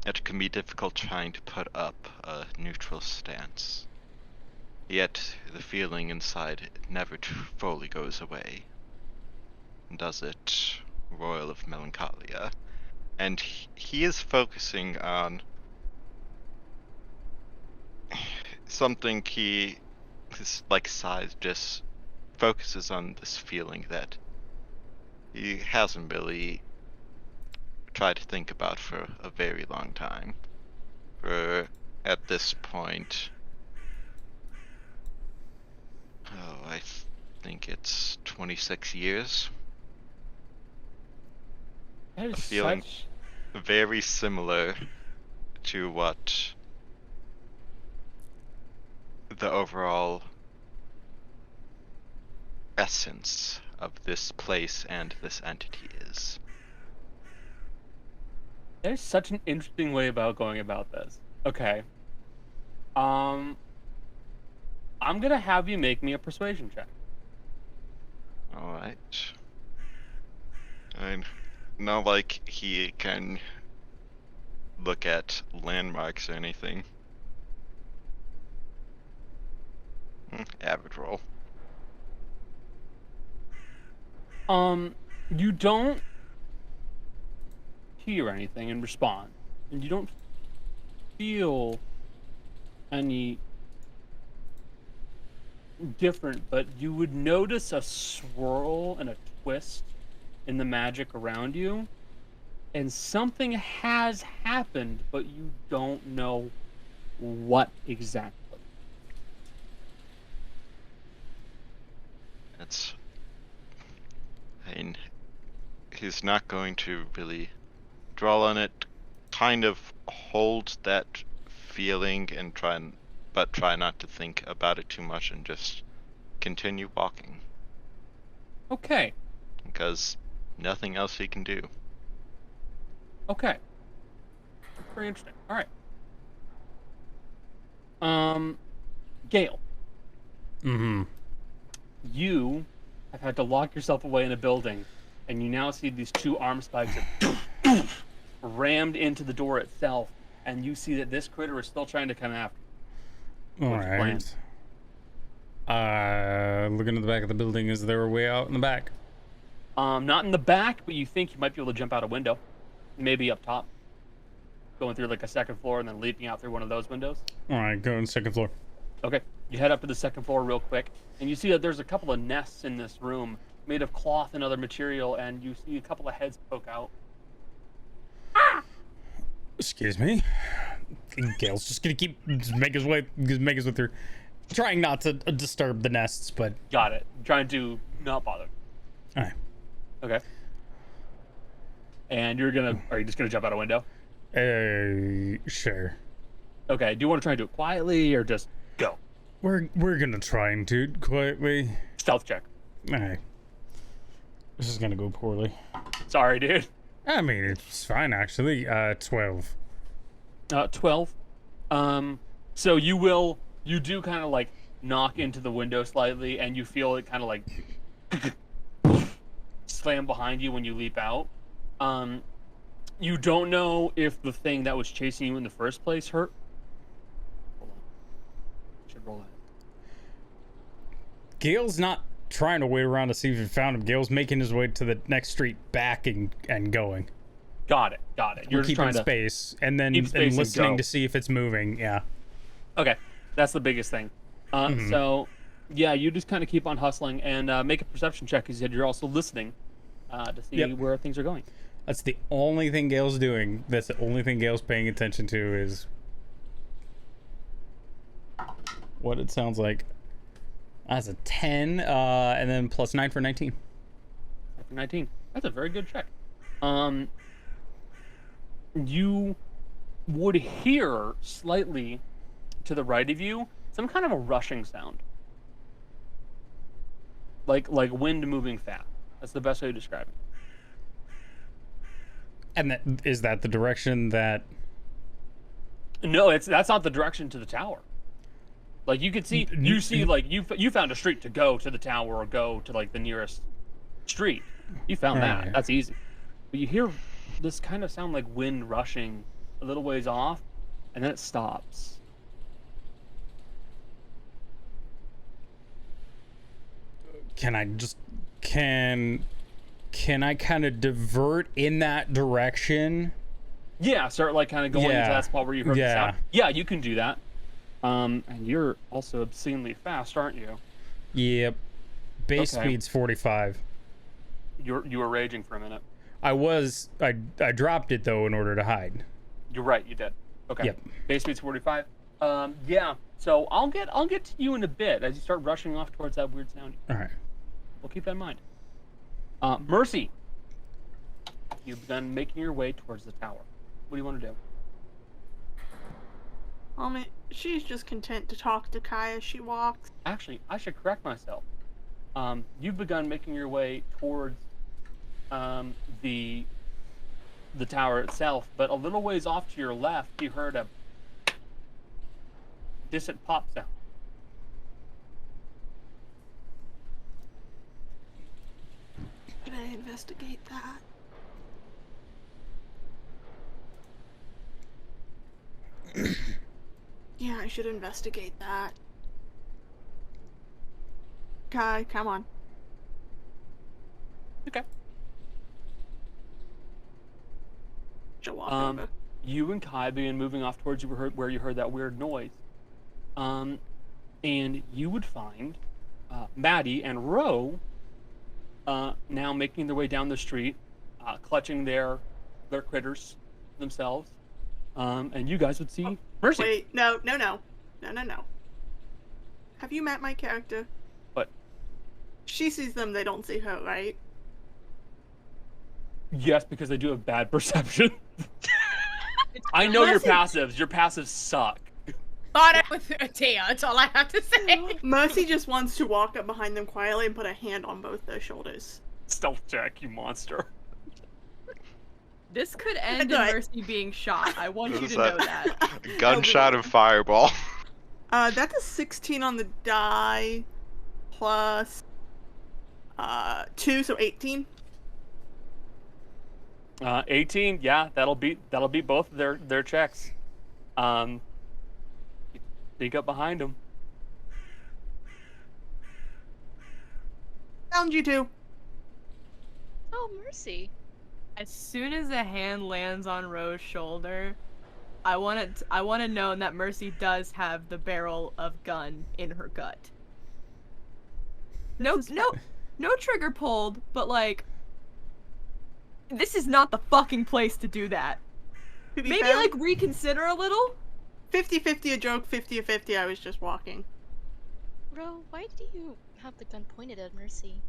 it can be difficult trying to put up a neutral stance. Yet the feeling inside never fully goes away. Does it, Royal of Melancholia?" And he is focusing on something his size just focuses on this feeling that he hasn't really tried to think about for a very long time. For at this point, I think it's 26 years. That is feeling- such. Very similar to what the overall essence of this place and this entity is. There's such an interesting way about going about this. Okay. I'm gonna have you make me a persuasion check. Alright. And not like he can look at landmarks or anything. Average roll. You don't hear anything and respond, and you don't feel any different, but you would notice a swirl and a twist in the magic around you, and something has happened, but you don't know what exactly. It's. I mean, he's not going to really dwell on it. Kind of hold that feeling and try not to think about it too much and just continue walking. Okay. Because nothing else he can do. Okay. Very interesting. All right. Gael, Mm-hmm. you have had to lock yourself away in a building, and you now see these two arm spikes that rammed into the door itself, and you see that this critter is still trying to come after you. All What's your plan? right. Looking at the back of the building. Is there a way out in the back? Not in the back, but you think you might be able to jump out a window. Maybe up top. Going through like a second floor and then leaping out through one of those windows. All right, go on the second floor. Okay, you head up to the second floor real quick, and you see that there's a couple of nests in this room made of cloth and other material, and you see a couple of heads poke out. Excuse me. Gail's just gonna make his way through, trying not to disturb the nests, but Got it. Trying to not bother. all right. Okay. And are you just gonna jump out a window? Sure. Okay, do you want to try and do it quietly, or just go? We're gonna try and do it quietly. Stealth check. All right. This is gonna go poorly. Sorry, dude. I mean, it's fine actually. 12. 12. So you do kind of like knock into the window slightly, and you feel it kind of like slam behind you when you leap out. You don't know if the thing that was chasing you in the first place hurt. Hold on. Should roll that. Gail's not trying to wait around to see if he found him. Gail's making his way to the next street back and going. Got it. You're just keeping trying to space and then keep space and listening go. to see if it's moving. Yeah. Okay, that's the biggest thing. So, yeah, you just kind of keep on hustling and make a perception check because you're also listening to see where things are going. That's the only thing Gail's doing. That's the only thing Gail's paying attention to is what it sounds like. That's a 10, and then plus 9 for 19. 19. That's a very good check. You would hear slightly to the right of you some kind of a rushing sound, like wind moving fast. That's the best way to describe it. And is that the direction that? No, that's not the direction to the tower. Like you could see, like you found a street to go to the tower or go to like the nearest street. You found that. Right. That's easy. But you hear this kind of sound like wind rushing a little ways off, and then it stops. Can I kind of divert in that direction? Yeah, start like kind of going into that spot where you heard the sound. Yeah, you can do that. And you're also obscenely fast, aren't you? Yep. Base Okay. speed's 45. You were raging for a minute. I dropped it though in order to hide. You're right, you did. Okay. Yep. Base speed's 45. Yeah. So I'll get to you in a bit as you start rushing off towards that weird sound. All right. We'll keep that in mind. Mercy, you've begun making your way towards the tower. What do you want to do? She's just content to talk to Kai as she walks. Actually, I should correct myself. You've begun making your way towards the tower itself, but a little ways off to your left, you heard a distant pop sound. Can I investigate that? Yeah, I should investigate that. Kai, come on. Okay. She'll walk over. You and Kai begin moving off towards where you heard that weird noise. And you would find Maddie and Ro now making their way down the street, clutching their critters themselves. And you guys would see Mercy. Wait, no. Have you met my character? What? She sees them, they don't see her, right? Yes, because they do have bad perception. I know your passives. Your passives suck. Thought it was Tia, that's all I have to say. Mercy just wants to walk up behind them quietly and put a hand on both their shoulders. Stealth check, you monster. This could end in Good. Mercy being shot. I want you What to is know that? that. Gunshot and fireball. That's a 16 on the die, plus 2, so 18. 18, yeah, that'll beat both of their checks. Sneak up behind them. Found you two. Oh, Mercy. As soon as a hand lands on Ro's shoulder, I want to know that Mercy does have the barrel of gun in her gut. No trigger pulled, but like, this is not the fucking place to do that. To be Maybe fair, like reconsider a little. 50-50 a joke, 50-50 I was just walking. Ro, why do you have the gun pointed at Mercy?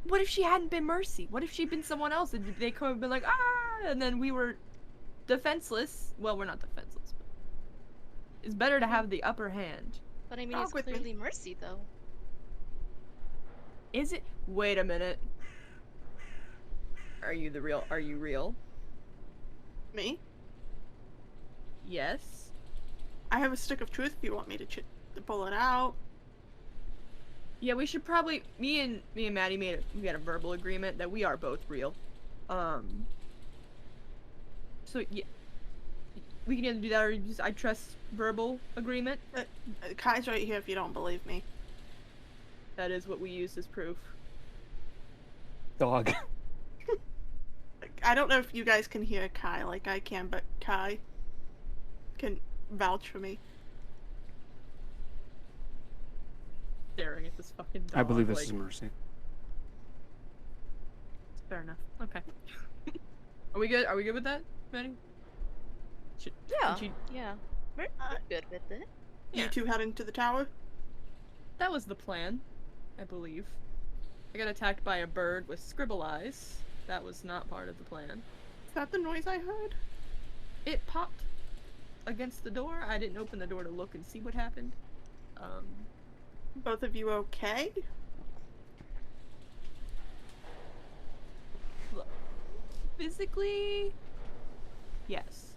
What if she hadn't been Mercy? What if she'd been someone else and they could have been like, ah, and then we were defenseless. Well, we're not defenseless, but it's better to have the upper hand. But I mean, Talk it's with me. clearly Mercy, though. Is it? Wait a minute. Are you real? Me? Yes. I have a stick of truth if you want me to pull it out. Yeah, we should probably. Me and Maddie we had a verbal agreement that we are both real. So yeah, we can either do that or just I trust verbal agreement. Kai's right here if you don't believe me. That is what we use as proof. Dog. I don't know if you guys can hear Kai like I can, but Kai can vouch for me. Staring at this fucking dog. I believe this like, is Mercy. fair enough. Okay. Are we good? Are we good with that, Maddie? Yeah. Should- Yeah. We're good with it. Yeah. You two heading to the tower? That was the plan, I believe. I got attacked by a bird with scribble eyes. That was not part of the plan. Is that the noise I heard? It popped against the door. I didn't open the door to look and see what happened. Both of you okay? Look, physically, yes.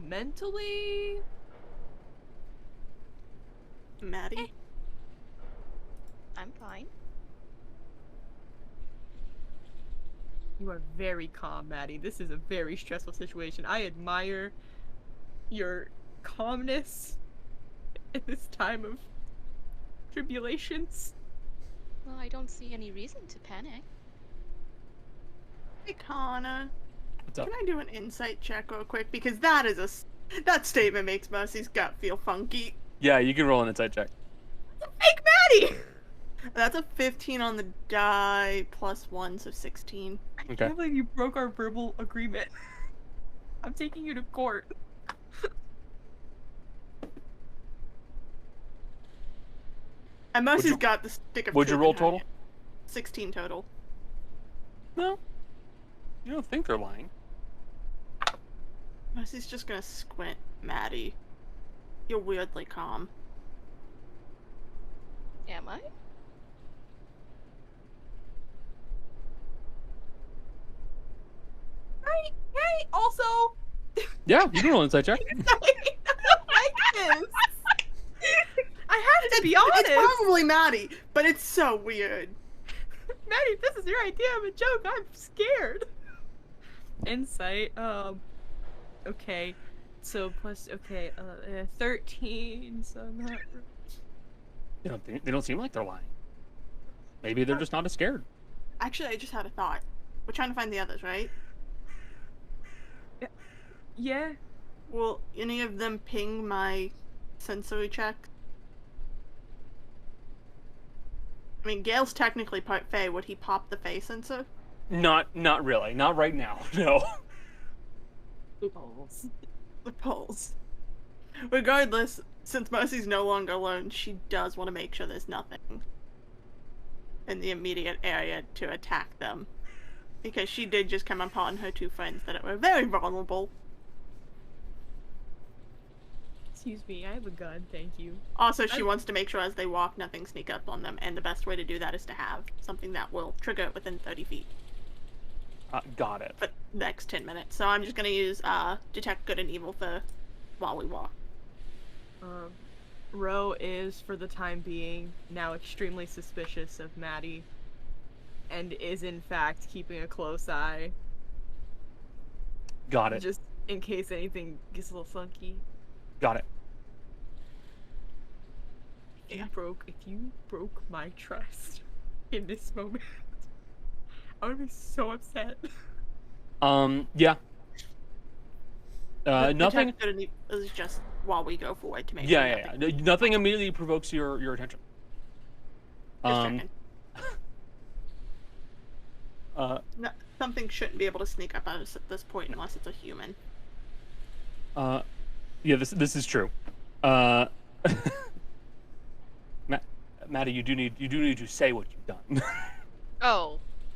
Mentally, Maddie? I'm fine. you are very calm, Maddie. This is a very stressful situation. I admire your calmness in this time of tribulations. Well, I don't see any reason to panic. Hey, Connor. What's up? Can I do an insight check real quick? Because that is that statement makes Mercy's gut feel funky. Yeah, you can roll an insight check. Fake Maddie! That's a 15 on the die, plus 1, so 16. I Okay. can't believe you broke our verbal agreement. I'm taking you to court. And Mercy's you- got the stick of What'd you truth roll in her total? hand. 16 total. No. You don't think they're lying. Mercy's just gonna squint. Maddie, you're weirdly calm. Am I? Hey, also, Yeah, you can roll an insight check. I don't like this. I have to be honest. It's probably Maddie, but it's so weird. Maddie, if this is your idea of a joke, I'm scared. Insight, okay. So plus, okay, 13, so not... They don't seem like they're lying. Maybe they're just not as scared. Actually, I just had a thought. We're trying to find the others, right? Yeah, Will any of them ping my sensory check? I mean, Gael's technically part Fey. Would he pop the Fey sensor? Not really. Not right now. No. loopholes. The polls. Regardless, since Mercy's no longer alone, she does want to make sure there's nothing in the immediate area to attack them. Because she did just come upon her two friends that were very vulnerable. Excuse me, I have a gun, thank you. Also, she wants to make sure as they walk, nothing sneak up on them, and the best way to do that is to have something that will trigger it within 30 feet Got it. for the next 10 minutes. So I'm just gonna use Detect Good and Evil for while we walk. Ro is, for the time being, now extremely suspicious of Maddie, and is in fact keeping a close eye, Got it. just in case anything gets a little funky. Got it. If you broke my trust in this moment, I would be so upset. Yeah. Nothing. Detect Good and Evil is just while we go forward to make sure Yeah. Nothing immediately provokes your attention. Just checking. Uh, No, something shouldn't be able to sneak up on us at this point unless it's a human. Yeah, this is true. Maddie, you do need to say what you've done.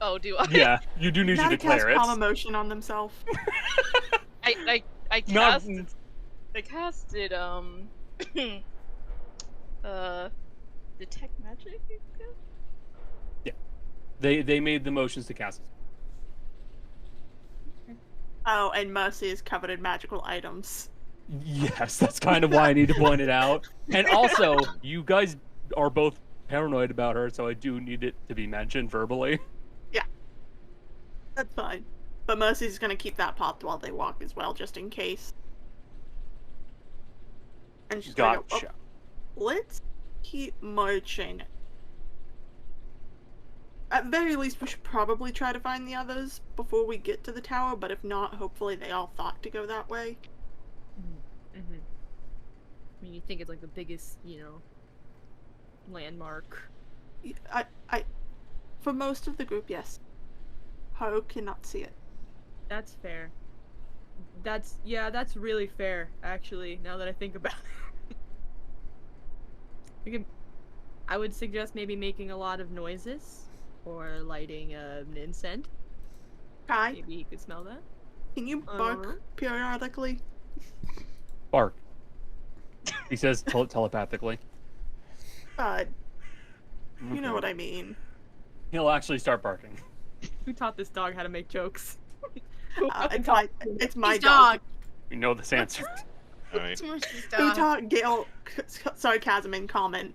Oh, do I? Yeah, you do need to Maddie declare casts calm it. emotion on themselves. I Not- casted detect magic. I guess? They made the motions to cast it. Oh, and Mercy is covered in magical items. Yes, that's kind of why I need to point it out. And also, you guys are both paranoid about her, so I do need it to be mentioned verbally. That's fine. But Mercy's gonna keep that path while they walk as well, just in case. And she's gonna go, Gotcha. let's keep marching. At very least, we should probably try to find the others before we get to the tower, but if not, hopefully they all thought to go that way. Mm-hmm. I mean, you think it's like the biggest, landmark. For most of the group, yes. Haru cannot see it. That's fair. That's really fair, actually, now that I think about it. I would suggest maybe making a lot of noises, or lighting an incense. Kai, Maybe you could smell that. can you bark periodically? Bark. He says telepathically. You know what I mean. He'll actually start barking. Who taught this dog how to make jokes? It's my His dog. We know this answer. Alright. It's Mercy's Who dog. taught Gael sarcasm in comment?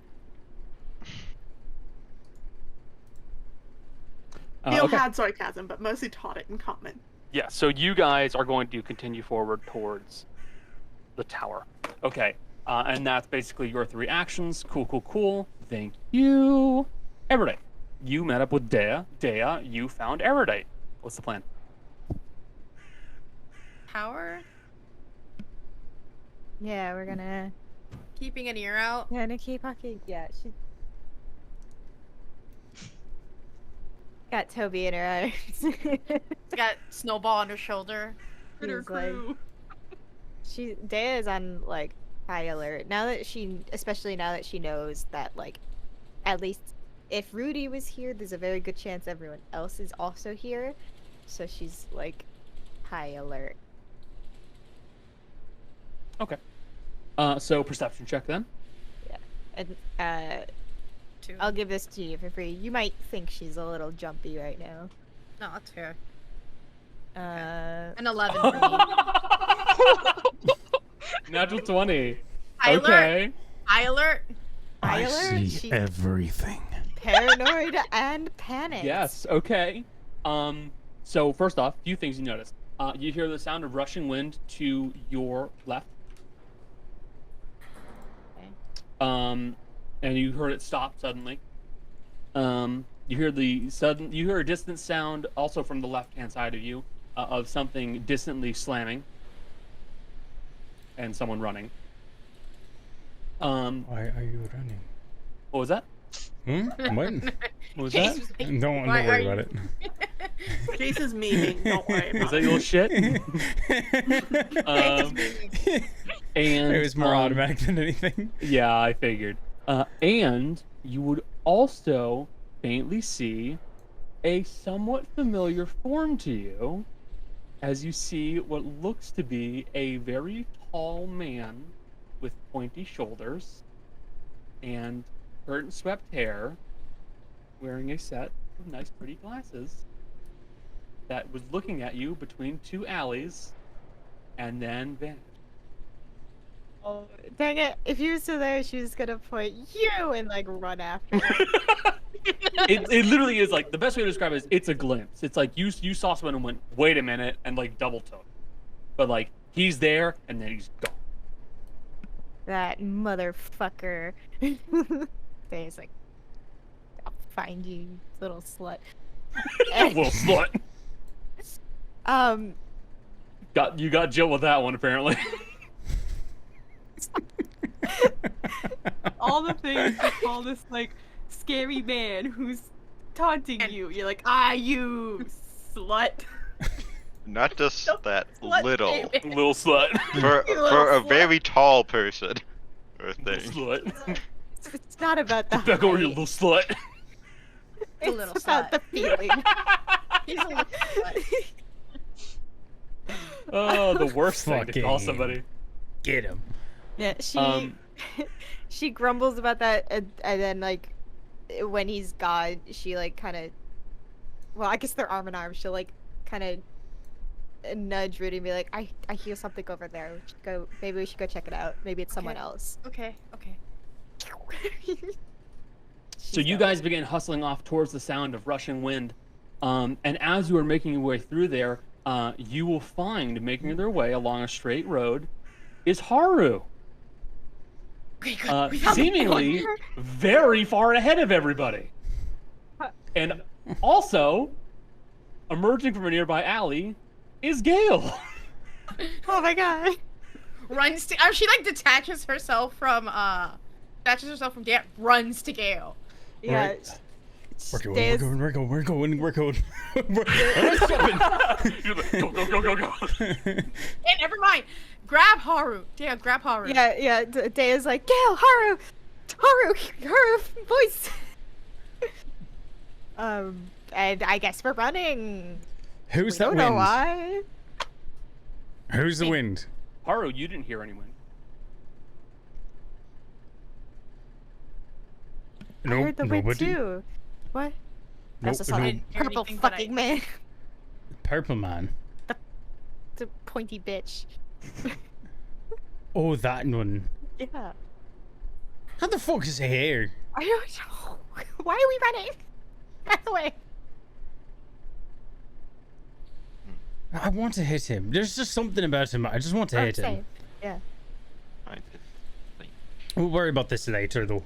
Gael Okay. had sarcasm, but mostly taught it in comment. Yeah, so you guys are going to continue forward towards the tower. Okay, and that's basically your 3 actions. Cool. Thank you. Erudite, you met up with Dea. Dea, you found Erudite. What's the plan? Tower? Yeah, we're gonna Keeping an ear out. keep walking. Yeah, she got Toby in her eyes. She's got Snowball on her shoulder. Critter He's like- crew. Dea is on like high alert now that especially now that she knows that like at least if Rudy was here, there's a very good chance everyone else is also here, so she's like high alert. Okay. So perception check then. And 2. I'll give this to you for free. You might think she's a little jumpy right now. No, that's fair. Uh, An 11 for me. Natural 20. High alert. Okay. High alert. high alert. She's everything. paranoid and panicked. Yes. Okay. So first off, few things you notice. You hear the sound of rushing wind to your left. Okay. And you heard it stop suddenly. You hear a distant sound also from the left-hand side of you of something distantly slamming and someone running. Why are you running? What was that? What? What was that? Don't Why worry are about it. Chase is memeing, don't worry Is about that it. your shit? And It was more automatic than anything. Yeah, I figured. And you would also faintly see a somewhat familiar form to you as you see what looks to be a very tall man with pointy shoulders and curtain-swept hair, wearing a set of nice, pretty glasses, that was looking at you between 2 alleys and then vanished. Oh, dang it. If you were still there, she was gonna point you and like run after her. It literally is like the best way to describe it is it's a glimpse. It's like you saw someone and went, wait a minute, and like double took. But like he's there and then he's gone. That motherfucker. He's like, I'll find you, you little slut. Little slut. You got Jill with that one apparently. All the things to call this like scary man who's taunting you. You're like, you slut. Not just that Slut little. shaming. Little slut. For You little for a slut. very tall person. Or thing. Slut. It's not about the Back over, you height. little slut. The It's little about slut. the feeling. He's a little slut. Oh, the worst thing to call Fucking- somebody. Get him. Yeah, she Um, she grumbles about that, and then like when he's gone, she like kind of, well, I guess they're arm in arm. She'll like kind of nudge Rudy and be like, I hear something over there. Maybe we should go check it out. Maybe it's someone Okay. else. Okay. So you guys begin hustling off towards the sound of rushing wind. And as you are making your way through there, you will find, making their way along a straight road, is Haru. Okay, good. We found the Seemingly very far ahead of everybody. And also, emerging from a nearby alley is Gael. Oh my god. runs to. She like detaches herself from Gael. Runs to Gael. Yeah. Right. We're Stays- going. You're like, go. Hey, never mind. Grab Haru. Yeah, grab Haru. Yeah. Daya's like, Gael, Haru, voice. And I guess we're running. Who's We that don't know wind? why. Who's the wind? Haru, you didn't hear anyone. I No, heard the wind nobody. too. What? That's Nope, just some nope. purple anything, but fucking man. Purple man. The pointy bitch. Oh, that one. Yeah. How the fuck is he here? I don't know. Why are we running? By the way. I want to hit him. There's just something about him. I just want to hit him. Same. Yeah. I did. We'll worry about this later, though.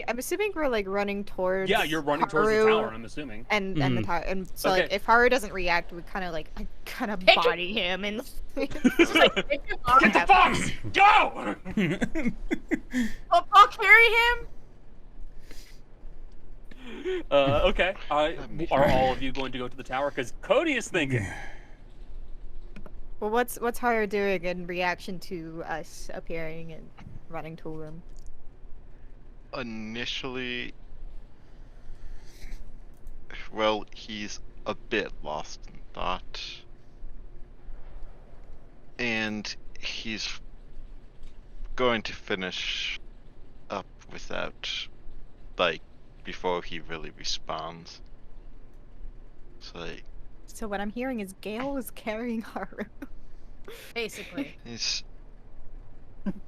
I'm assuming we're like running towards. Yeah, you're running towards the Haru tower, I'm assuming. And the Mhm. tower, and so like Okay. if Haru doesn't react, we kind of like Pick him- body him and. Just like pick him up. Get the fox! Go! I'll carry him. Okay. Are all of you going to go to the tower? Because Cody is thinking. Well, what's Haru doing in reaction to us appearing and running to him? Initially, well, he's a bit lost in thought. And he's going to finish up without, like, before he really responds. So, like, So what I'm hearing is Gael is carrying Haru. Basically. he's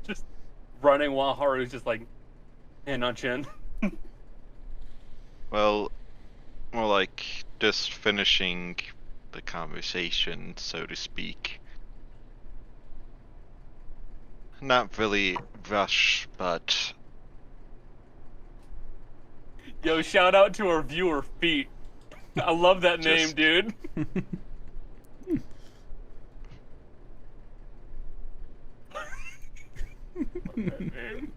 Just running while Haru's just like hand on chin. well, more like just finishing the conversation, so to speak. Not really rush, but Yo, shout out to our viewer, Feet. I love that name, Just- dude. Love that name.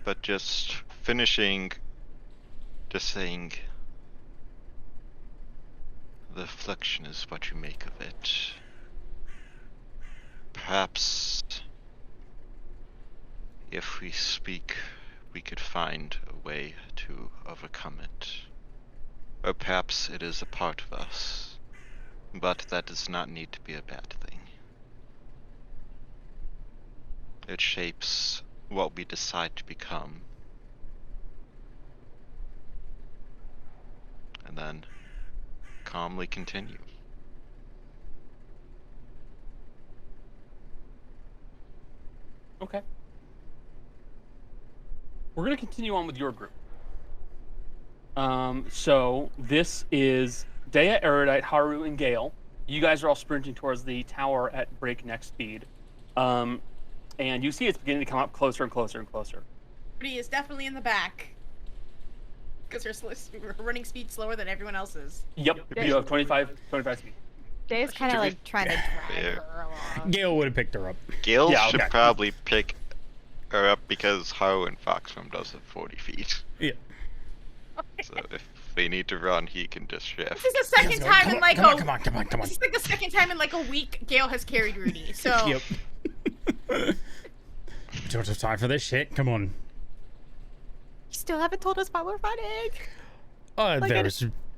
but just finishing, just saying, the reflection is what you make of it. Perhaps if we speak, we could find a way to overcome it. Or perhaps it is a part of us, but that does not need to be a bad thing. It shapes what we decide to become. And then calmly continue. Okay. We're gonna continue on with your group. So this is Dea, Erudite, Haru, and Gael. You guys are all sprinting towards the tower at breakneck speed. And you see it's beginning to come up closer and closer and closer. Rudy is definitely in the back. Because her running speed slower than everyone else's. Yep, you have 25 speed. Daya's kind of To be like trying to drag fair. her along. Gail would have picked her up. Gail Yeah, should okay. probably pick her up because Haru and Foxworm does it 40 feet. Yeah. So if they need to run, he can just shift. This is the second time in like come on. This is like the second time in like a week Gail has carried Rudy. So Yep. Don't have time for this shit. Come on. You still haven't told us why we're running.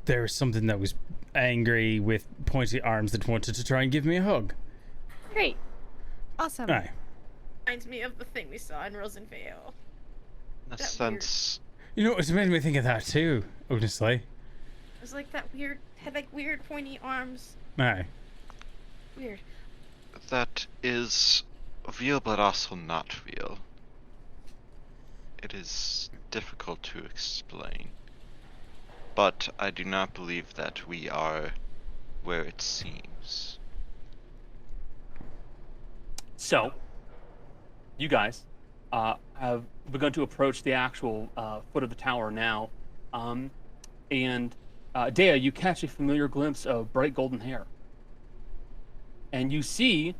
There was something that was angry with pointy arms that wanted to try and give me a hug. Great. Awesome. Aye. reminds me of the thing we saw in Rosenvale. In a That sense, You know, it's made me think of that too, honestly. It was like that weird, had like weird pointy arms. Aye. Weird. that is real but also not real. It is difficult to explain. But I do not believe that we are where it seems. So, you guys have begun to approach the actual foot of the tower now. And Dea, you catch a familiar glimpse of bright golden hair. And you see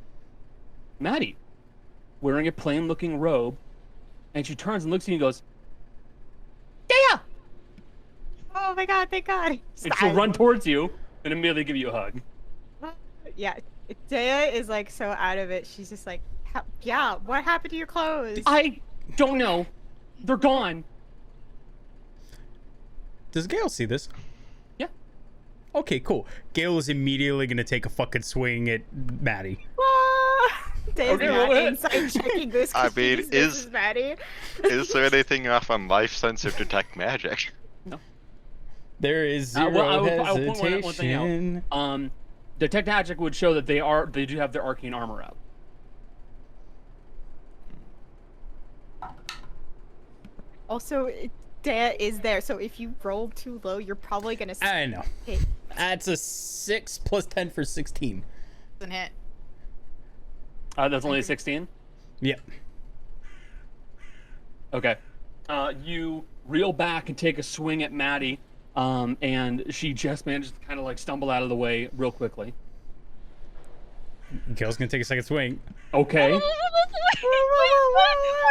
Maddie wearing a plain-looking robe. And she turns and looks at you and goes, Dea! Oh my god, thank god. And she'll run towards you and immediately give you a hug. Yeah, Dea is like so out of it. She's just like, yeah, what happened to your clothes? I don't know. They're gone. Does Gael see this? Yeah. Okay, cool. Gael is immediately gonna take a fucking swing at Maddie. Dea's Okay, roll not it. inside checking this. I 'cause mean, she just misses Maddie. Is there anything off on life sense of detect magic? There is Well, zero I will point hesitation. one thing out. Detect magic would show that they do have their arcane armor out. Also, Dea is there, so if you roll too low, you're probably gonna. I know. hit. That's a 6 plus 10 for 16. Doesn't hit. That's only a 16? Yep. Okay. You reel back and take a swing at Maddie, and she just manages to kind of like stumble out of the way real quickly. Gael's gonna take a second swing. Okay. Wait, what are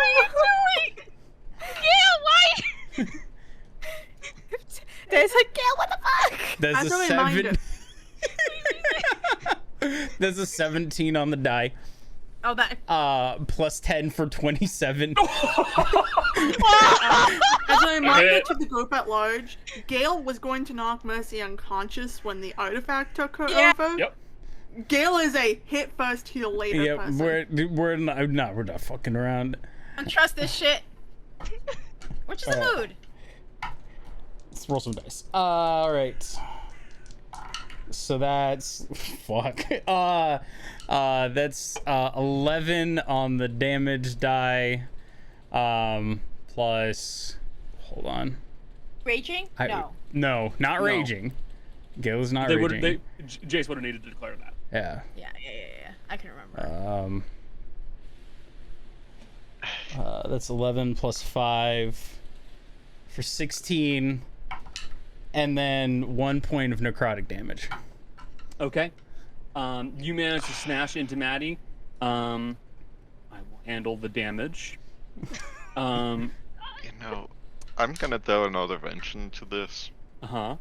you doing? Gael, why? Dea's like, Gael, what the fuck? That's As a a reminder. 7. That's a 17 on the die. Oh, that. Plus 10 for 27. As a reminder to the group at large, Gail was going to knock Mercy unconscious when the artifact took her over. Yep. Gail is a hit first, heal later Yeah, person. we're not fucking around. Don't trust this shit. Which is a mood. Let's roll some dice. All right. So that's fuck. That's 11 on the damage die. Plus, hold on. Raging? No. No, not No. raging. Gail is not They raging. would. Jace would have needed to declare that. Yeah. Yeah. I can remember. That's 11 plus 5 for 16, and then 1 point of necrotic damage. Okay. You managed to smash into Maddie. I will handle the damage. You know, I'm gonna throw another wrench into this. Uh-huh.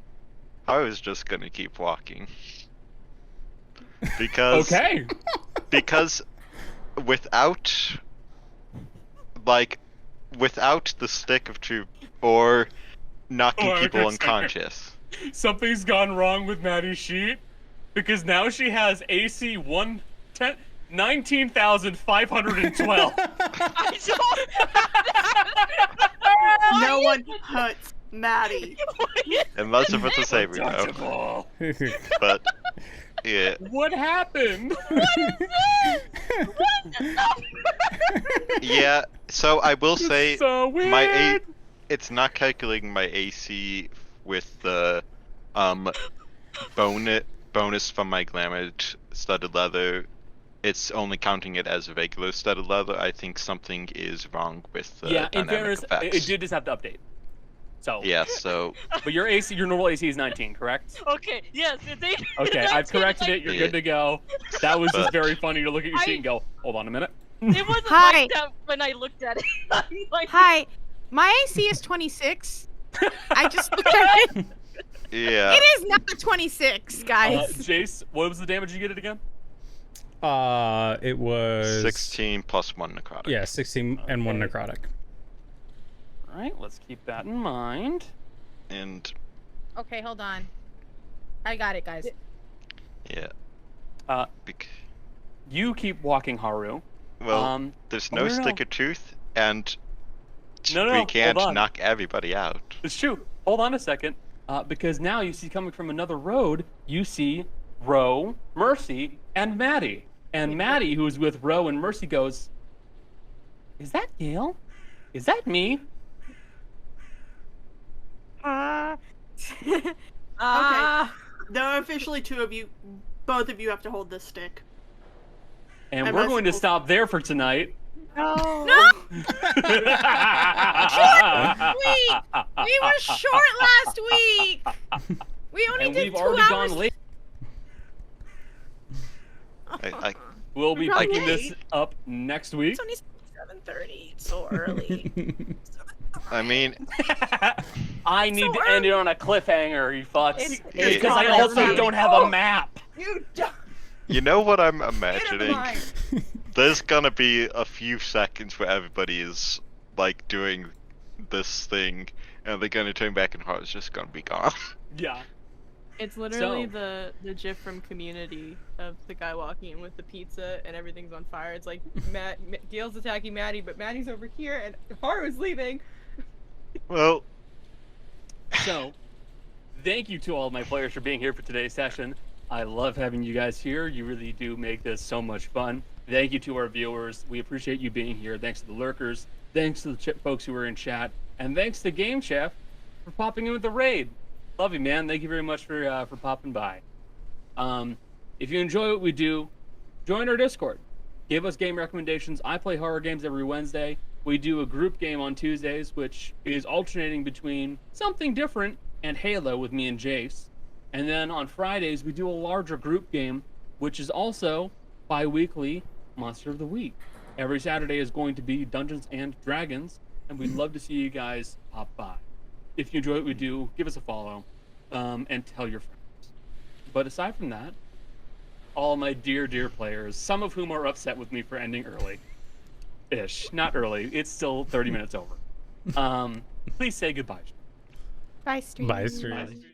I was just gonna keep walking. Because Okay. because without the stick of truth or knocking Oh, people okay, unconscious. Something's gone wrong with Maddie's sheet because now she has AC 19,512. I don't. No one hurts Maddie. Unless if it's a saving throw. Untouchable. But yeah. What happened? Yeah, so I will say So weird. it's not calculating my AC with the bonus from my glamour studded leather. It's only counting it as a regular studded leather. I think something is wrong with the Yeah, in dynamic fairness, effects. it did just have to update. So. Yeah, so But your AC, your normal AC is 19, correct? Okay, yes, it's 8. Okay, I've corrected it. You're good to go. That was just But- very funny to look at your sheet and go, hold on a minute. It wasn't Hi. like that when I looked at it. I'm like, Hi. My AC is 26. I just looked at it. yeah. It is not 26, guys. Jace, what was the damage you get it again? It was 16 plus 1 necrotic. Yeah, 16 and 1 Okay. necrotic. All right, let's keep that in mind. And Okay, hold on. I got it, guys. yeah. Uh, Bec- You keep walking, Haru. well, there's no stick of truth, and No, we can't hold on. knock everybody out. It's true. Hold on a second, because now you see coming from another road, you see Ro, Mercy, and Maddie. And Maddie, who's with Ro and Mercy, goes, "Is that Gael? Is that me?" Ah. There are officially two of you. Both of you have to hold this stick. And I'm we're not going to supposed- stop there for tonight. No. No! Week. We were short last week. We only And did we've 2 already hours. gone late. I We'll be Probably picking this late. up next week. It's only 7:30. It's so early. I mean, I need to end it on a cliffhanger, you fucks. It's Because I not also early. don't have a map. You don't. you know what I'm Get imagining? in line. There's gonna be a few seconds where everybody is like doing this thing, and they're gonna turn back, and Heart's just gonna be gone. Yeah. It's literally So- the gif from Community of the guy walking in with the pizza and everything's on fire. It's like Gail's attacking Maddie, but Maddie's over here and Haru's leaving. Well, So, thank you to all of my players for being here for today's session. I love having you guys here. You really do make this so much fun. Thank you to our viewers. We appreciate you being here. Thanks to the lurkers. Thanks to the folks who were in chat. And thanks to Game Chef for popping in with the raid. Love you, man. Thank you very much for popping by. If you enjoy what we do, join our Discord. Give us game recommendations. I play horror games every Wednesday. We do a group game on Tuesdays, which is alternating between something different and Halo with me and Jace. And then on Fridays, we do a larger group game, which is also bi-weekly Monster of the Week. Every Saturday is going to be Dungeons and Dragons, and we'd love to see you guys pop by. If you enjoy what we do, give us a follow, and tell your friends. But aside from that, all my dear, dear players, some of whom are upset with me for ending early. Ish. Not early. It's still 30 minutes over. Please say goodbye. Bye, stream. Bye, stream.